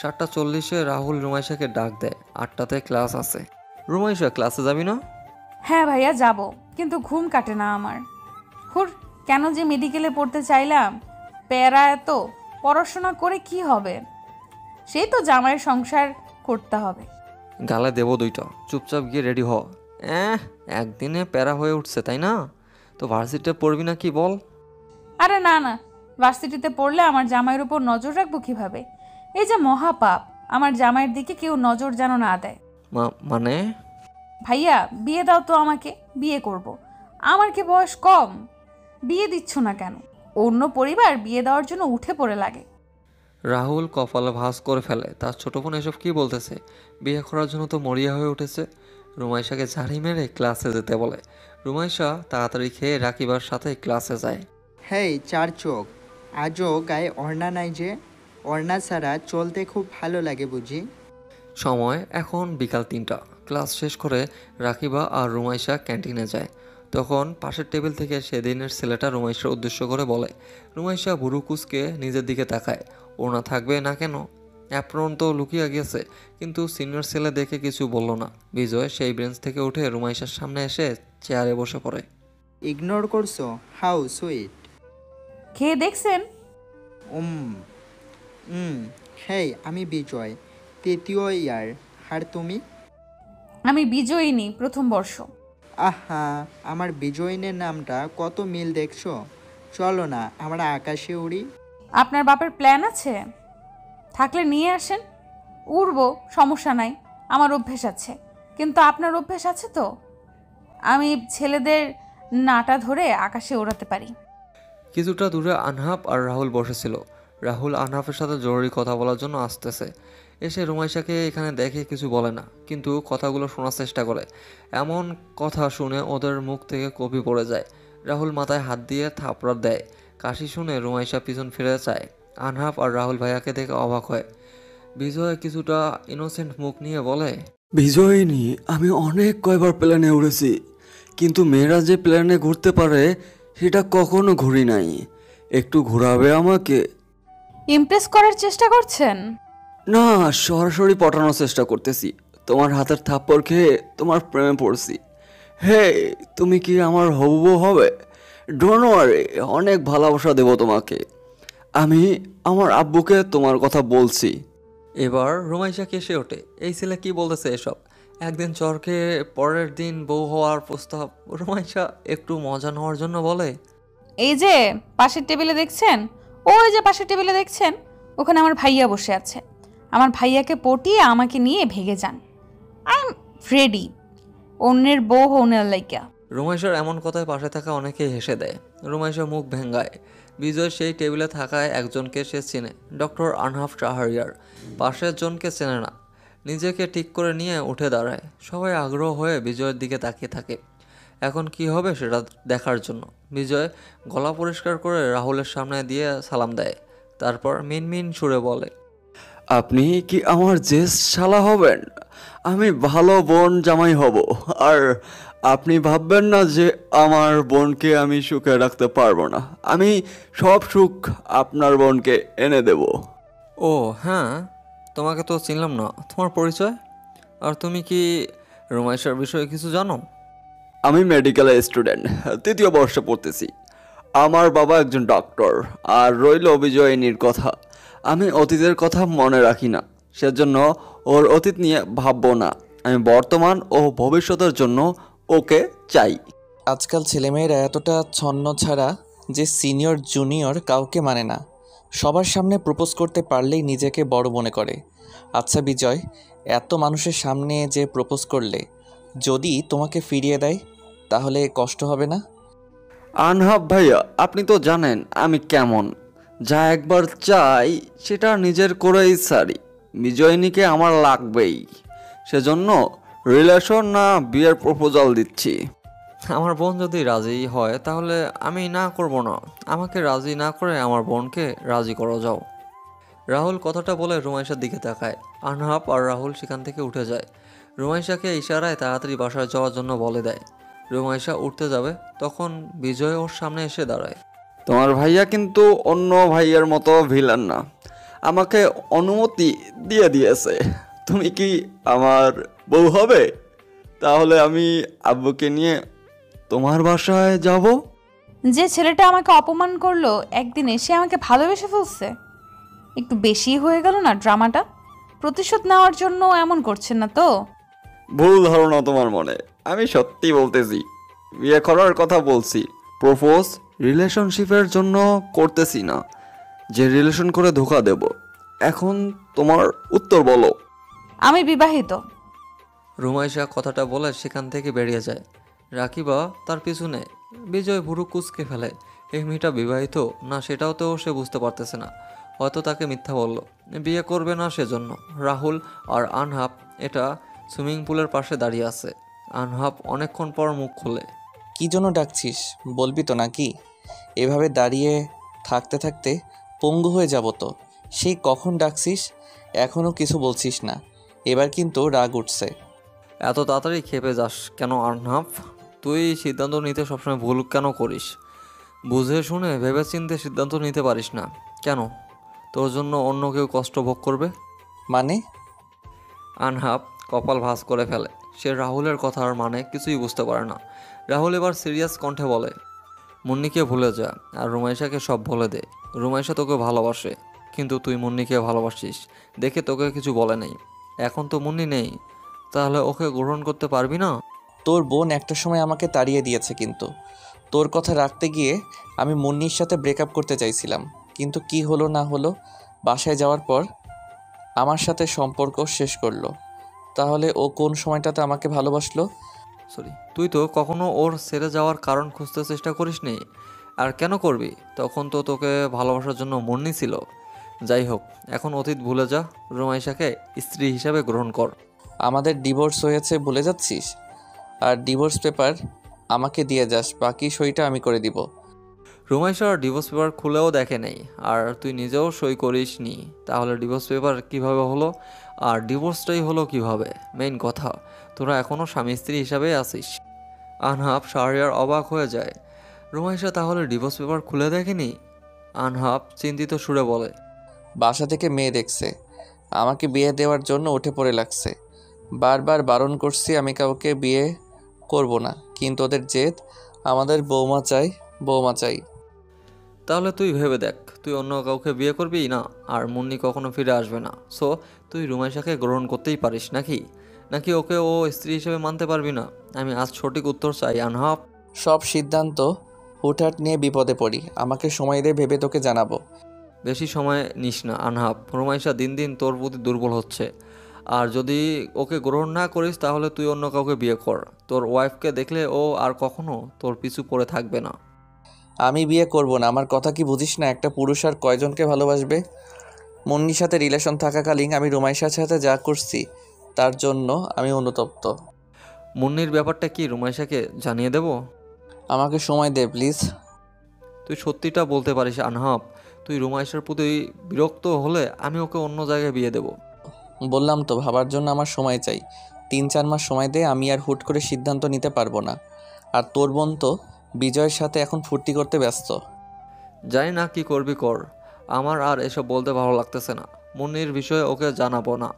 7:40-এ রাহুল রুমাইশাকে ডাক দেয়, 8টাতে ক্লাস আছে। রুমাইশা, ক্লাসে যাবি না? হ্যাঁ ভাইয়া যাব, কিন্তু ঘুম কাটে না আমার। হুর, কেন যে মেডিকেলে পড়তে চাইলাম, প্যারা এত, পড়াশোনা করে কি হবে? সেই তো জামাইয়ের সংসার করতে হবে। গালে দেবো 2টা, চুপচাপ গিয়ে রেডি হ। একদিনে প্যারা হয়ে উঠছে তাই না? তো ভার্সিটিতে পড়বি না কি বল? আরে না না, ভার্সিটিতে পড়লে আমার জামাইয়ের উপর নজর রাখবো কিভাবে? এই যে মহাপাপ, আমার জামাইয়ের দিকে কেউ নজর যেন না দেয়। মানে? ভাইয়া বিয়ে দাও তো আমাকে, বিয়ে করব। আমার কি বয়স কম? বিয়ে দিচ্ছ না কেন? অন্য পরিবার বিয়ে দেওয়ার জন্য উঠে পড়ে লাগে। রাহুল কপালে ভাঁজ করে ফেলে, তার ছোট বোন এসব কি বলতেছে? বিয়ে করার জন্য তো মরিয়া হয়ে উঠেছে। রুমাইশাকে ঝাড়ি মেরে ক্লাসে যেতে বলে। রুমাইশা তাড়াতাড়ি খেয়ে রাকিবার সাথে ক্লাসে যায়। হেই চার চোখ, আজও গায়ে ওড়না নাই যে? ওড়না ছাড়া চলতে খুব ভালো লাগে বুঝি? সময় এখন বিকাল 3টা। ক্লাস শেষ করে রাকিবা আর রুমাইশা ক্যান্টিনে যায়। তখন পাশের টেবিল থেকে সেদিনের ছেলেটা রুমাইশার উদ্দেশ্য করে বলে। রুমাইশা ভুরু কুঁচকে নিজের দিকে তাকায়। ওনা থাকবে না কেন? অ্যাপ্রন তো লুকিয়ে গেছে, কিন্তু সিনিয়র ছেলে দেখে কিছু বলল না। বিজয় সেই বেঞ্চ থেকে উঠে রুমাইশার সামনে এসে চেয়ারে বসে পড়ে। ইগনোর করছো? How sweet. খেয়ে দেখছেন? হেই, আমি বিজয়, 3য় ইয়ার। আর তুমি? আমি বিজয়িনী, প্রথম বর্ষ। আহা, আমার বিজয়িনের নামটা কত মিল দেখছো। চলো না আমরা আকাশে উড়ি। আপনার বাপের প্ল্যান আছে? থাকলে নিয়ে আসেন, উড়বো, সমস্যা নাই, আমার অভ্যেস আছে। কিন্তু আপনার অভ্যেস আছে তো? আমি ছেলেদের নাটা ধরে আকাশে ওড়াতে পারি। কিছুটা দূরে আনহাফ আর রাহুল বসেছিল। রাহুল আনহাফের সাথে জরুরি কথা বলার জন্য আসতেছে। এসে রুমাইশাকে এখানে দেখে কিছু বলে না, কিন্তু কথাগুলো শোনার চেষ্টা করে। এমন কথা শুনে ওদের মুখ থেকে কপি পড়ে যায়। রাহুল মাথায় হাত দিয়ে থাপড়া দেয়। কাশি শুনে রুমাইশা পিছন ফিরে চায়। আনহাফ আর রাহুল ভাইয়াকে দেখে অবাক হয়। বিজয় কিছুটা ইনোসেন্ট মুখ নিয়ে বলে, বিজয়িনী, আমি অনেক কয়বার প্ল্যানে উড়েছি, কিন্তু মেয়েরা যে প্ল্যানে ঘুরতে পারে সেটা কখনো ঘুরি নাই। একটু ঘোরাবে আমাকে? ইমপ্রেস করার চেষ্টা করছেন? না, সরাসরি পটানোর চেষ্টা করতেছি। তোমার হাতের থাপ্পড় খেয়ে তোমার প্রেমে পড়ছি। হে, তুমি কি আমার হবু বউ হবে? ডোন্ট ওয়ারি, অনেক ভালোবাসা দেব তোমাকে। আমি আমার আব্বুকে তোমার কথা বলছি। এবার রুমাইশা কেসে ওঠে। এই ছেলে কি বলতেছে এসব? একদিন চরকে পরের দিন বউ হওয়ার প্রস্তাব। রুমাইশা একটু মজা নেওয়ার জন্য বলে, এই যে পাশের টেবিলে দেখছেন, ওই যে পাশের টেবিলে দেখছেন, ওখানে আমার ভাইয়া বসে আছে। আমার ভাইয়াকে পটিয়ে আমাকে নিয়ে ভেগে যান। আই এম রেডি, অন্যের বউ হওয়ার লাইকা। রুমাইশার এমন কথায় পাশে থাকা অনেকেই হেসে দেয়। রুমাইশা মুখ ভেঙ্গায়। বিজয় সেই টেবিলে থাকায় একজনকে সে চেনে, ডক্টর আনহাফ শাহরিয়ার। পাশের জনকে চেনে না। নিজেকে ঠিক করে নিয়ে উঠে দাঁড়ায়। সবাই আগ্রহ হয়ে বিজয়ের দিকে তাকিয়ে থাকে, এখন কি হবে সেটা দেখার জন্য। বিজয় গলা পরিষ্কার করে রাহুলের সামনে দিয়ে সালাম দেয়। তারপর মিনমিন সুরে বলে, আপনি কি আমার জ্যেষ্ঠ শালা হবেন? আমি ভালো বোন জামাই হব। আর আপনি ভাববেন না যে আমার বোনকে আমি সুখে রাখতে পারবো না। আমি সব সুখ আপনার বোনকে এনে দেব। ও হ্যাঁ, তোমাকে তো চিনলাম না, তোমার পরিচয়? আর তুমি কি রুমাইশার বিষয়ে কিছু জানো? আমি মেডিকেল স্টুডেন্ট, 3য় বর্ষে পড়তেছি। আমার বাবা একজন ডক্টর। আর রইল বিজয়িনীর কথা, আমি অতীতের কথা মনে রাখি না, সেজন্য ওর অতীত নিয়ে ভাববো না। আমি বর্তমান ও ভবিষ্যতের জন্য ওকে চাই। আজকাল ছেলেমেয়েরা এতটা ছন্ন ছাড়া যে সিনিয়র জুনিয়র কাউকে মানে না। সবার সামনে প্রপোজ করতে পারলেই নিজেকে বড় মনে করে। আচ্ছা বিজয়, এত মানুষের সামনে যে প্রপোজ করলে যদি তোমাকে ফিরিয়ে দেয় তাহলে কষ্ট হবে না? আনহাব ভাইয়া, আপনি তো জানেন আমি কেমন। যা একবার চাই সেটা নিজের করেই ছাড়ি। বিজয়িনীকে আমার লাগবেই, সেজন্য রিলেশন না বিয়ের প্রপোজাল দিচ্ছি। আমার বোন যদি রাজি হয় তাহলে আমি না করব না। আমাকে রাজি না করে আমার বোনকে রাজি করো যাও। রাহুল কথাটা বলে রুমাইশার দিকে তাকায়। আনহাব আর রাহুল সেখান থেকে উঠে যায়। রুমাইশাকে ইশারায় তাড়াতাড়ি বাসায় যাওয়ার জন্য বলে দেয়। রুমাইশা উঠতে যাবে, তখন বিজয় ওর সামনে এসে দাঁড়ায়। তোমার ভাইয়া কিন্তু অন্য ভাইয়ের মতো ভিলেন না, আমাকে অনুমতি দিয়ে দিয়েছে। তুমি কি আমার বউ হবে? তাহলে আমি আব্বুকে নিয়ে তোমার বাসায় যাব। যে ছেলেটা আমাকে অপমান করলো একদিন এসে আমাকে ভালোবেসে ফেলছে। একটু বেশি হয়ে গেল না ড্রামাটা? প্রতিশোধ নেওয়ার জন্য এমন করছেন না তো? ভুল ধারণা তোমার মনে, আমি সত্যি বলতেছি। বিয়ে করার কথা বলছি, প্রপোজ রিলেশনশিপের জন্য করতেছি না যে রিলেশন করে ধোকা দেব। এখন তোমার উত্তর বলো। আমি বিবাহিত। রুমাইশা কথাটা বলে সেখান থেকে বেরিয়ে যায়। রাকিবা তার পিছনে। বিজয় ভুরু কুঁচকে ফেলে। এই মেয়েটা বিবাহিত না সেটাও তো সে বুঝতে পারতেছে না। হয়তো তাকে মিথ্যা বলল, বিয়ে করবে না সেজন্য। রাহুল আর আনহাব এটা সুইমিং পুলের পাশে দাঁড়িয়ে আছে। আনহাব অনেকক্ষণ পর মুখ খোলে। কি জন্য ডাকছিস বলবি তো নাকি? এভাবে দাঁড়িয়ে থাকতে থাকতে পঙ্গু হয়ে যাব তো। সেই কখন ডাকছিস, এখনও কিছু বলছিস না। এবার কিন্তু রাগ উঠছে। এত তাড়াতাড়ি খেপে যাস কেন আনহাব? তুই সিদ্ধান্ত নিতে সবসময় ভুল কেন করিস? বুঝে শুনে ভেবেচিন্তে সিদ্ধান্ত নিতে পারিস না কেন? তোর জন্য অন্য কেউ কষ্ট ভোগ করবে মানে? আনহাব কপাল ভাঁজ করে ফেলে। সে রাহুলের কথার মানে কিছুই বুঝতে পারে না। রাহুল এবার সিরিয়াস কণ্ঠে বলে, মুন্নিকে ভুলে যা আর রুমাইশাকে সব বলে দে। রুমাইশা তোকে ভালোবাসে, কিন্তু তুই মুন্নিকে ভালোবাসিস দেখে তোকে কিছু বলে নাই। এখন তো মুন্নি নেই, তাহলে ওকে গ্রহণ করতে পারবি না? তোর বোন একটা সময় আমাকে তাড়িয়ে দিয়েছে, কিন্তু তোর কথা রাখতে গিয়ে আমি মুন্নির সাথে ব্রেকআপ করতে চাইছিলাম। কিন্তু কি হলো না হলো, বাসায় যাওয়ার পর আমার সাথে সম্পর্ক শেষ করলো। তাহলে ও কোন সময়টাতে আমাকে ভালোবাসলো? তুই তো কখনো ওর ছেড়ে যাওয়ার কারণ খুঁজতে চেষ্টা করিসনি। আর কেন করবি? তখন তো তোকে ভালোবাসার জন্য মুন্নি ছিল। যাই হোক, এখন অতীত ভুলে যা। রুমাইশাকে স্ত্রী হিসাবে গ্রহণ কর। আমাদের ডিভোর্স হয়েছে ভুলে যাচ্ছিস? আর ডিভোর্স পেপার আমাকে দিয়ে যাস, বাকি সইটা আমি করে দিব। রুমাইশার ডিভোর্স পেপার খুলেও দেখে নেই, আর তুই নিজেও সই করিস নি। তাহলে ডিভোর্স পেপার কিভাবে হলো? আর ডিভোর্সটাই হলো কিভাবে? মেইন কথা, তোরা এখনও স্বামী স্ত্রী হিসাবেই আছিস। আনহাব শাহরিয়ার অবাক হয়ে যায়। রুমাইশা তাহলে ডিভোর্স পেপার খুলে দেখেনি? আনহাব চিন্তিত সুরে বলে, বাসা থেকে মেয়ে দেখছে, আমাকে বিয়ে দেওয়ার জন্য উঠে পড়ে লাগছে। বারবার বারণ করছি আমি কাউকে বিয়ে করব না, কিন্তু ওদের জেদ আমাদের বৌমা চাই, বৌমা চাই। তাহলে তুই ভেবে দেখ, তুই অন্য কাউকে বিয়ে করবি না, আর মুন্নি কখনো ফিরে আসবে না। সো তুই রুমাইশাকে গ্রহণ করতেই পারিস নাকি? নাকি ওকে ও স্ত্রী হিসেবে মানতে পারবি না? আমি আজ সঠিক উত্তর চাই আনহাব। সব সিদ্ধান্ত হুটহাট নিয়ে বিপদে পড়ি, আমাকে সময় দিয়ে ভেবে তোকে জানাবো। বেশি সময় নিস না আনহাব। রুমাইশা দিন দিন তোর প্রতি দুর্বল হচ্ছে। আর যদি ওকে গ্রহণ না করিস তাহলে তুই অন্য কাউকে বিয়ে কর। তোর ওয়াইফকে দেখলে ও আর কখনো তোর পিছু পড়ে থাকবে না। আমি বিয়ে করব না, আমার কথা কি বুঝিস না? একটা পুরুষ আর কয়জনকে ভালোবাসবে? মুন্নির সাথে রিলেশন থাকাকালীন আমি রুমাইশার সাথে যা করছি তার জন্য আমি অনুতপ্ত। মুন্নির ব্যাপারটা কি রুমাইশাকে জানিয়ে দেব? আমাকে সময় দে প্লিজ। তুই সত্যিটা বলতে পারিস আনহাব? তুই রুমাইশার প্রতি বিরক্ত হলে আমি ওকে অন্য জায়গায় বিয়ে দেব। বললাম তো, ভাবার জন্য আমার সময় চাই। 3-4 মাস সময় দে, আমি আর হুট করে সিদ্ধান্ত নিতে পারবো না। আর তোর বোন তো বিজয়ের সাথে এখন ফুর্তি করতে ব্যস্ত। জানি না কি করবি কর, আমার আর এসব বলতে ভালো লাগতেছে না। মুন্নির বিষয়ে ওকে জানাবো না।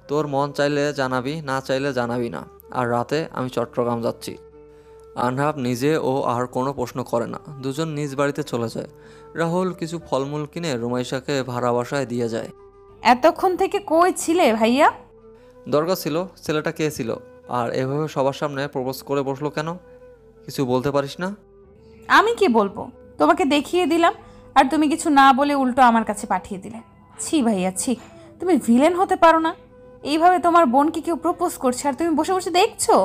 তোর মন চাইলে জানাবি, না চাইলে জানাবি না। আর রাতে আমি চট্টগ্রাম যাচ্ছি। আনহাব নিজে ও আর কোনো প্রশ্ন করে না। দুজন নিজ বাড়িতে চলে যায়। রাহুল কিছু ফলমূল কিনে রুমাইশাকে ভাড়া বাসায় দিয়ে যায়। এতক্ষণ থেকে কই ছিলে ভাইয়া? দরকার ছিল। ছেলেটা কে ছিল? আর এভাবে সবার সামনে প্রপোজ করে বসলো কেন? কিছু বলতে পারিস না? আমি কি বলবো? তোমাকে দেখিয়ে দিলাম আর তুমি কিছু না বলে উল্টো আমার কাছে পাঠিয়ে দিলে। ছি ভাইয়া ছি, তুমি ভিলেন হতে পারো না? এইভাবে তোমার বোনকে কেউ প্রপোজ করছে আর তুমি বসে বসে দেখছো?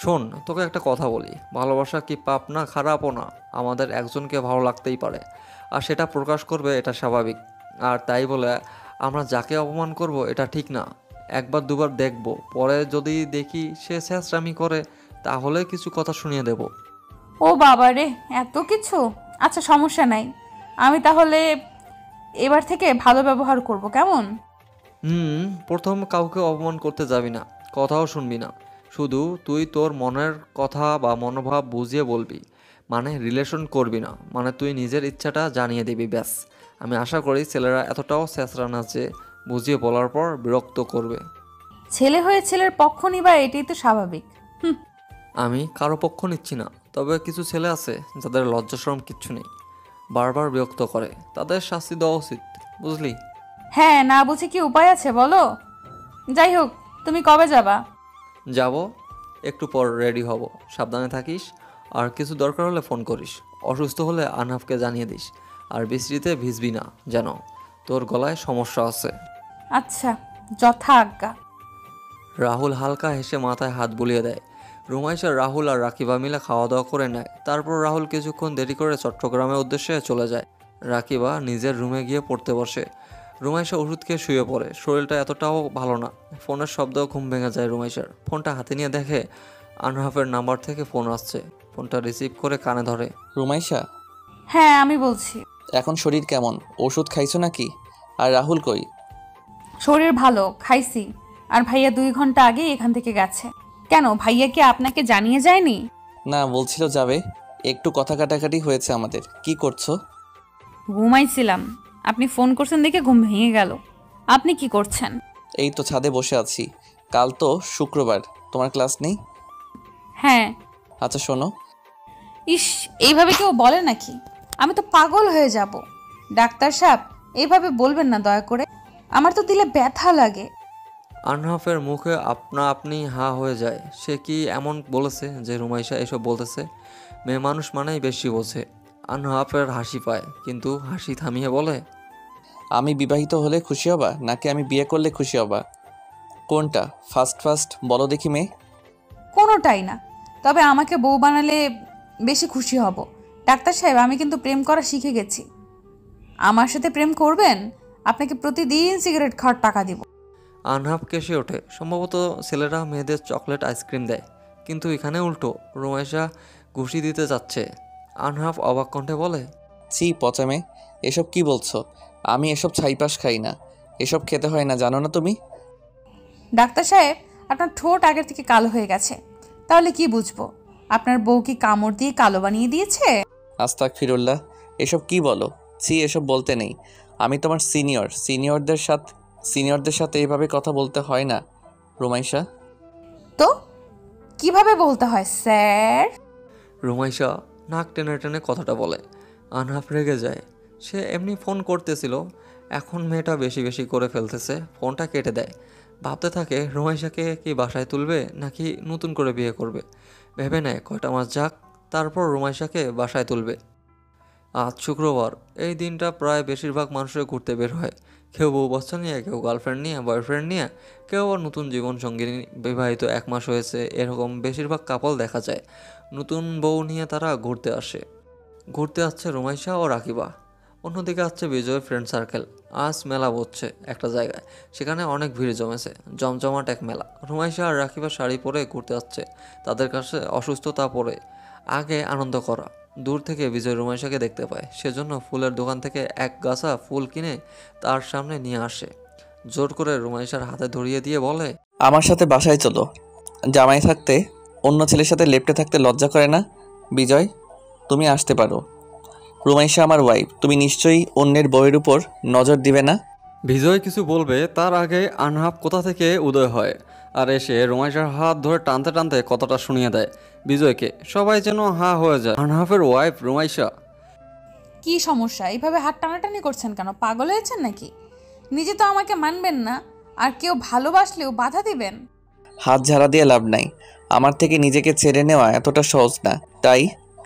শোন, তোকে একটা কথা বলি, ভালোবাসা কি পাপ না খারাপও না। আমাদের একজনকে ভালো লাগতেই পারে, আর সেটা প্রকাশ করবে, এটা স্বাভাবিক। আর তাই বলে আমরা যাকে অপমান করব এটা ঠিক না। একবার দুবার দেখব, পরে যদি দেখি সে ছ্যাঁচড়ামি করে তাহলে কিছু কথা শুনিয়ে দেব। ও বাবা রে, এত কিছু! আচ্ছা সমস্যা নাই, আমি তাহলে এবার থেকে ভালো ব্যবহার করব, কেমন? প্রথম কাউকে অপমান করতে যাবি না, কথাও শুনবি না। শুধু তুই তোর মনের কথা বা মনোভাব বুঝিয়ে বলবি, মানে রিলেশন করবি না, মানে তুই নিজের ইচ্ছাটা জানিয়ে দিবি, ব্যাস। আমি আশা করি ছেলেরা এতটাও ছেঁচড়া না যে বুঝিয়ে বলার পর বিরক্ত করবে। ছেলে হয়ে ছেলের পক্ষ নিবা, এটাই তো স্বাভাবিক। আমি কারো পক্ষ নিচ্ছি না, তবে কিছু ছেলে আছে যাদের লজ্জাশরম কিচ্ছু নেই, বারবার বিরক্ত করে, তাদের শাস্তি দেওয়া উচিত, বুঝলি? হ্যাঁ, না বুঝে কি উপায় আছে বলো? যাই হোক, তুমি কবে যাবা? যাব, একটু পর রেডি হব, সাবধানে থাকিস, আর কিছু দরকার হলে ফোন করিস, অসুস্থ হলে আনহাফকে জানিয়ে দিস, আর বৃষ্টিতে ভিজবি না যেন, তোর গলায় সমস্যা আছে। আচ্ছা, যথা আজ্ঞা। রাহুল হালকা হেসে মাথায় হাত বুলিয়ে দেয়। রুমাইশা, রাহুল আর রাকিবা মিলে খাওয়া দাওয়া করে নেয়। তারপর রাহুল কিছুক্ষণ দেরি করে চট্টগ্রামের উদ্দেশ্যে চলে যায়। রাকিবা নিজের রুমে গিয়ে পড়তে বসে। রুমাইশা ওষুধ খেয়ে শুয়ে পড়ে। শরীরটা এতটাও ভালো না। ফোনের শব্দ ঘুম ভেঙে যায় রুমাইশার। ফোনটা হাতে নিয়ে দেখে আনহাফের নাম্বার থেকে ফোন আসছে। ফোনটা রিসিভ করে কানে ধরে। রুমাইশা, হ্যাঁ আমি বলছি। এখন শরীর কেমন? ওষুধ খাইছো নাকি? আর রাহুল কই? শরীর ভালো, খাইছি। আর ভাইয়া 2 ঘন্টা আগে এখান থেকে গেছে। কেন, ভাইয়া কি আপনাকে জানিয়ে যায়নি? না, বলছিল যাবে। একটু কথা কাটাকাটি হয়েছে আমাদের। কি করছো? ঘুমাইছিলাম, আপনি ফোন করছেন দেখে ঘুম ভেঙে গেল। আপনি কি করছেন? এই তো ছাদে বসে আছি। কাল তো শুক্রবার, তোমার ক্লাস নেই? হ্যাঁ। আচ্ছা শোনো। ইস, এইভাবে কেউ বলে নাকি? আমি তো পাগল হয়ে যাব। ডাক্তার সাহেব, এইভাবে বলবেন না দয়া করে, আমার তো দিলে ব্যথা লাগে। আনহাফের মুখে আপনা আপনি হা হয়ে যায়। সে কি এমন বলেছে যে রুমাইশা এসব বলতেছে? মেয়ে মানুষ মানেই বেশি বোঝে। আনহাফের হাসি পায়, কিন্তু হাসি থামিয়ে বলে, আমি বিবাহিত হলে খুশি হবা নাকি আমি বিয়ে করলে খুশি হবা? কোনটা ফার্স্ট বলো দেখি মেয়ে। কোনোটাই না, তবে আমাকে বউ বানালে বেশি খুশি হব। ডাক্তার সাহেব, আমি কিন্তু প্রেম করা শিখে গেছি। আমার সাথে প্রেম করবেন? আপনাকে প্রতিদিন সিগারেট খাওয়ার টাকা দিব। আনহাফ কেসে ওঠে। সম্ভবত ছেলেরা মেয়েদের চকলেট আইসক্রিম দেয়, কিন্তু এখানে উল্টো। রুমাইশা ঘুষি দিতে যাচ্ছে। আনহাফ অবাক কণ্ঠে বলে, ছি পচা মেয়ে, এসব কি বলছো? আমি এসব ছাইপাস খাই না, এসব খেতে হয় না, জানো না তুমি? ডাক্তার সাহেব, আপনার ঠোঁট আগের থেকে কালো হয়ে গেছে। তাহলে কি বুঝবো? আপনার বউ কি কামড় দিয়ে কালো বানিয়ে দিয়েছে? আস্তাগফিরুল্লাহ, এসব কি বলো? ছি, এসব বলতে নেই। আমি তোমার সিনিয়রদের সাথে এইভাবে কথা বলতে হয় না রুমাইশা। তো কিভাবে বলতে হয় স্যার? রুমাইশা নাক টেনে টেনে কথাটা বলে। আনহাফ রেগে যায়। সে এমনি ফোন করতেছিল, এখন মেয়েটা বেশি বেশি করে ফেলতেছে। ফোনটা কেটে দেয়। ভাবতে থাকে রুমাইশাকে কি বাসায় তুলবে নাকি নতুন করে বিয়ে করবে। ভেবে নেয় কয়টা মাস যাক, তারপর রুমাইশাকে বাসায় তুলবে। আজ শুক্রবার। এই দিনটা প্রায় বেশিরভাগ মানুষের ঘুরতে বের হয়। কেউ বউ বাচ্চা নিয়ে, কেউ গার্লফ্রেন্ড নিয়ে, বয়ফ্রেন্ড নিয়ে, কেউ আবার নতুন জীবনসঙ্গী, বিবাহিত 1 মাস হয়েছে, এরকম বেশিরভাগ কাপল দেখা যায়। নতুন বউ নিয়ে তারা ঘুরতে আসে। ঘুরতে আসছে রুমাইশা ও রাকিবা। অন্যদিকে আসছে বিজয় ফ্রেন্ড সার্কেল। আজ মেলা বসছে একটা জায়গায়, সেখানে অনেক ভিড় জমেছে, জমজমাট এক মেলা। রুমাইশা আর রাকিবা শাড়ি পরে ঘুরতে আসছে। তাদের কাছে অসুস্থতা পরে আগে আনন্দ করা। দূর থেকে বিজয় রুমাইশাকে দেখতে পায়, সেজন্য ফুলের দোকান থেকে এক গাছা ফুল কিনে তার সামনে নিয়ে আসে। জোর করে রুমাইশার হাতে ধরিয়ে দিয়ে বলে, আমার সাথে বাসায় চলো। জামাই থাকতে অন্য ছেলের সাথে লেপ্টে থাকতে লজ্জা করে না? বিজয়, তুমি আসতে পারো। রুমাইশা আমার ওয়াইফ, তুমি নিশ্চয়ই অন্যের বউয়ের উপর নজর দিবে না। বিজয় কিছু বলবে তার আগে আনহাফ কোথা থেকে উদয় হয় আর এসে রুমাইশার হাত ধরে টানতে টানতে কথাটা শুনিয়ে দেয় বিজয়কে। সবাই যেন হা হয়ে যায়। আনহাফের ওয়াইফ রুমাইশা। কি সমস্যা? এইভাবে হাত টানাটানি করছেন কেন? পাগল হয়েছেন নাকি? নিজে তো আমাকে মানবেন না, আর কেউ ভালোবাসলেও বাধা দিবেন? হাত ঝাড়া দিয়ে লাভ নাই। আমার থেকে নিজেকে ছেড়ে নেওয়া এতটা সহজ না। তাই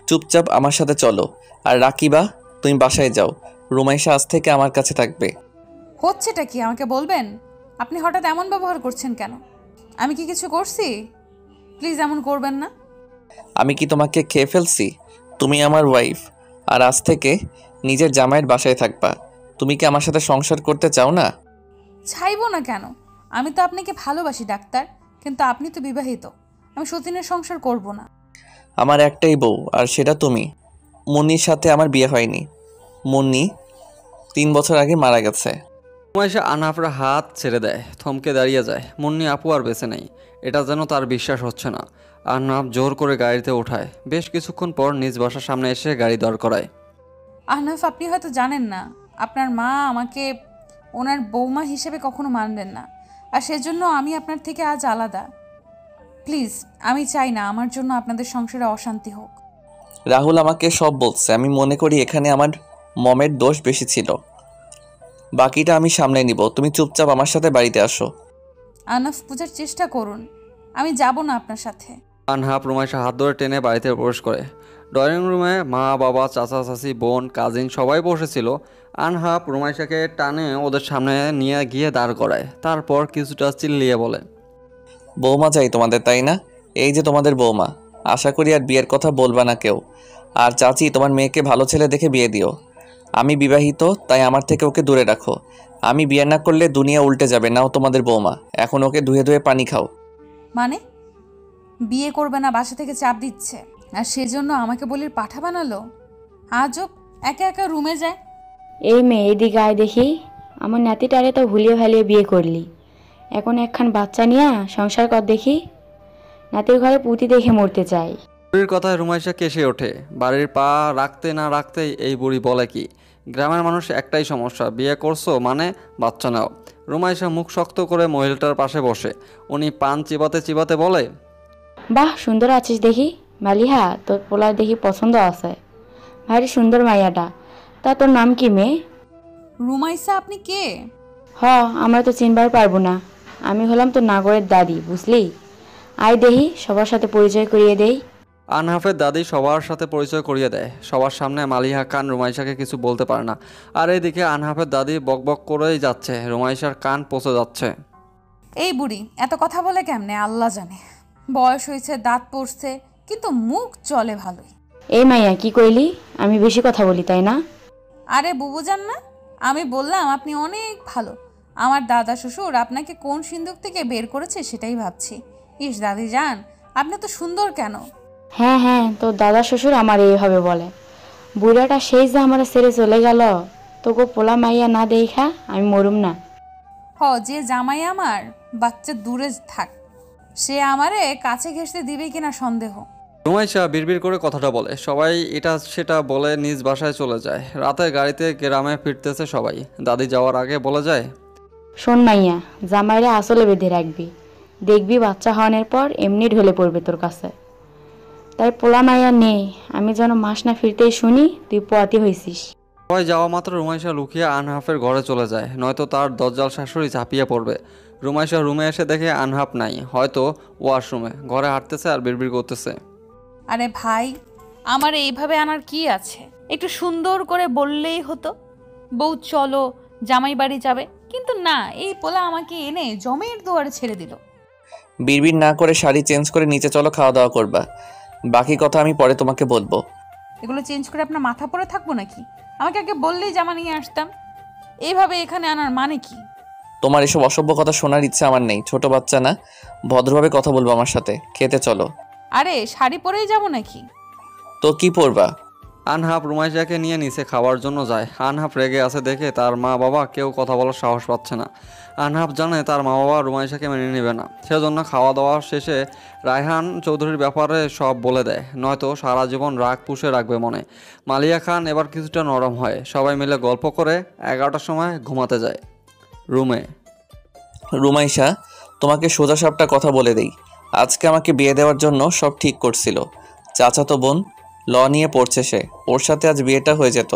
চুপচাপ আমার সাথে চলো। আর রাকিবা, তুমি বাসায় যাও। রুমাইশা আজ থেকে আমার কাছে থাকবে। হচ্ছেটা কি আমাকে বলবেন? আপনি হঠাৎ এমন ব্যবহার করছেন কেন? আমি কি কিছু করছি? প্লিজ এমন করবেন না। আমি কি তোমাকে খেয়ে ফেলছি? তুমি আমার ওয়াইফ, আর আজ থেকে নিজের জামাইয়ের বাসায় থাকবা। তুমি কি আমার সাথে সংসার করতে চাও না? চাইবো না কেন? আমি তো আপনাকে ভালোবাসি ডাক্তার, কিন্তু আপনি তো বিবাহিত। আমি সতীনের সংসার করব না। আমার একটাই বউ, আর সেটা তুমি। মুন্নির সাথে আমার বিয়ে হয়নি। মুন্নি 3 বছর আগে মারা গেছে। রুমাইশা আনহাফের হাত ছেড়ে দেয়, থমকে দাঁড়িয়ে যায়। মুন্নি আপু আর বেঁচে নেই, এটা যেন তার বিশ্বাস হচ্ছে না। আনহাফ জোর করে গাড়িতে ওঠায়। বেশ কিছুক্ষণ পর নিজ বাসার সামনে এসে গাড়ি দাঁড় করায়। আহনাফ, আপনি হয়তো জানেন না, আপনার মা আমাকে ওনার বৌমা হিসেবে কখনো মানবেন না, আর সেজন্য আমি আপনার থেকে আজ আলাদা। প্লিজ, আমি চাই না আমার জন্য আপনাদের সংসারে অশান্তি হোক। রাহুল আমাকে সব বলছে। আমি মনে করি এখানে আমার মমের দোষ বেশি ছিল। বাকিটা আমি সামলে নিব। তুমি চুপচাপ আমার সাথে বাড়িতে আসো। আহনাফ, বুঝার চেষ্টা করুন, আমি যাব না আপনার সাথে। আনহাফ রুমাইশা হাত ধরে টেনে বাড়িতে প্রবেশ করে। ড্রয়িং রুমে মা, বাবা, চাচা, চাচি, বোন, কাজিন সবাই বসেছিল। আনহাফ রুমাইশাকে টানে ওদের সামনে নিয়ে গিয়ে দাঁড় করায়। তারপর কিছুটা চিল্লিয়ে বলে, বৌমা চাই তোমাদের, তাই না? এই যে তোমাদের বৌমা। আশা করি আর বিয়ের কথা বলবা না কেউ। আর চাচি, তোমার মেয়েকে ভালো ছেলে দেখে বিয়ে দিও। আমি বিবাহিত, তাই আমার থেকে ওকে দূরে রাখো। আমি বিয়ে না করলে দুনিয়া উল্টে যাবে। নাও তোমাদের বৌমা, এখন ওকে ধুয়ে ধুয়ে পানি খাও। মানে বিয়ে করবে না বাসা থেকে চাপ দিচ্ছে, আর সেজন্য আমাকে বলির পাঠা বানালো। আজও একা একা রুমে যায়। এই মেয়ে, এদিকে আয় দেখি। আমার নাতিটারে তো ভুলিয়ে ভালিয়ে বিয়ে করলি, এখন একখান বাচ্চা নিয়ে সংসার কর দেখি। নাতির ঘরে পুঁতি দেখে মরতে চাই। বুড়ির কথায় রুমাইশা কেসে ওঠে। বাড়ির পা রাখতে না রাখতেই এই বুড়ি বলে কি, গ্রামের মানুষ একটাই সমস্যা, বিয়ে করছো মানে বাচ্চা নাও। রুমাইশা মুখ শক্ত করে মহিলাটার পাশে বসে। উনি পান চিবাতে চিবাতে বলে, বাহ, সুন্দর আছিস দেখি। মালিহা, তোর পোলার দেখি পছন্দ আছে, ভারী সুন্দর মাইয়াটা। তা তোর নাম কি মেয়ে? রুমাইসা, আপনি কে? আমরা তো চিনবার পারবো না। আমি হলাম তোর নাগরের দাদি, বুঝলি? আয় দেহি, সবার সাথে পরিচয় করিয়ে দেই। আনহাফের দাদি সবার সাথে পরিচয় করিয়ে দেয়। সবার সামনে মালিহা খান রুমাইশাকে কিছু বলতে পারে না। আর এইদিকে আনহাফের দাদি বকবক করেই যাচ্ছে। রুমাইশার কান পচে যাচ্ছে। এই বুড়ি এত কথা বলে কেমনে আল্লাহ জানে। বয়স হয়েছে, দাঁত পড়ছে, কিন্তু মুখ চলে ভালোই। এই মাইয়া, কি কইলি? আমি বেশি কথা বলি তাই না? আরে বুবু জান না, আমি বললাম আপনি অনেক ভালো। আমার দাদা শ্বশুর আপনাকে কোন সিন্ধুক থেকে বের করেছে সেটাই ভাবছি। ইস দাদি যান, আপনি তো সুন্দর কেন? হ্যাঁ, তোর দাদা শ্বশুর আমার এইভাবে বলে। বুড়াটা সেই যে আমার ছেড়ে চলে গেল, তোকে পোলা মাইয়া না দেখা আমি মরুম না। যে জামাই আমার বাচ্চা দূরে থাক, সে আমারে কাছে ঘেঁষতে দিবে কিনা সন্দেহ। রুমাইশা বিড়বিড় করে কথাটা বলে। সবাই এটা সেটা বলে নিজ বাসায় চলে যায়। রাতে গাড়িতে গ্রামে ফিরতেছে সবাই। দাদি যাওয়ার আগে বলে যায়, শোন মাইয়া, জামাইরে আসলে বেঁধে রাখবি। দেখবি বাচ্চা হওয়ানোর পর এমনি ঢলে পড়বে তোর কাছে। তাই পোলা মাইয়া নেই, আমি যেন মাস না ফিরতেই শুনি তুই পোয়াতি হয়েছিস। সবাই যাওয়া মাত্র রুমাইশা লুকিয়ে আনহাফের ঘরে চলে যায়, নয়তো তার দজ্জাল শাশুড়ি ঝাঁপিয়ে পড়বে। রুমাইশা রুমে এসে দেখে আনহাফ নাই, হয়তো ওয়াশরুমে। ঘরে হাঁটতেছে আর বিড়বিড় করতেছে। আরে ভাই, আমার এইভাবে আনার কি আছে? একটু সুন্দর করে বললেই হতো, বউ চলো জামাই বাড়ি যাবে। কিন্তু না, এই পোলা আমাকে এনে জমের দুয়ারে ছেড়ে দিল। বিড়বিড় না করে শাড়ি চেঞ্জ করে নিচে চলো, খাওয়া দাওয়া করবা। বাকি কথা আমি পরে তোমাকে বলবো। এগুলো চেঞ্জ করে আপনার মাথা পরে থাকবো নাকি? আমাকে আগে বললেই জামা নিয়ে আসতাম। এইভাবে এখানে আনার মানে কি? তোমার এসব অসভ্য কথা শোনার ইচ্ছা আমার নেই। ছোট বাচ্চা না, ভদ্রভাবে কথা বলবো আমার সাথে। খেতে চলো। আরে শাড়ি পরেই যাবো নাকি? তো কি পরবা? আনহাফ রুমাইশাকে নিয়ে নিচে খাওয়ার জন্য যায়। আনহাফ রেগে আছে দেখে তার মা বাবা কেউ কথা বলার সাহস পাচ্ছে না। আনহাফ জানে তার মা বাবা রুমাইশাকে মেনে নেবে না। সেজন্য খাওয়া দাওয়া শেষে রায়হান চৌধুরীর ব্যাপারে সব বলে দেয়, নয়তো সারা জীবন রাগ পুষে রাখবে মনে। মালিয়া খান এবার কিছুটা নরম হয়। সবাই মিলে গল্প করে 11টার সময় ঘুমাতে যায়। রুমে রুমাইশা, তোমাকে সোজা সাপটা কথা বলে দেই। আজকে আমাকে বিয়ে দেওয়ার জন্য সব ঠিক করছিল। চাচাতো বোন ল নিয়ে পড়ছে সে, ওর সাথে আজ বিয়েটা হয়ে যেত,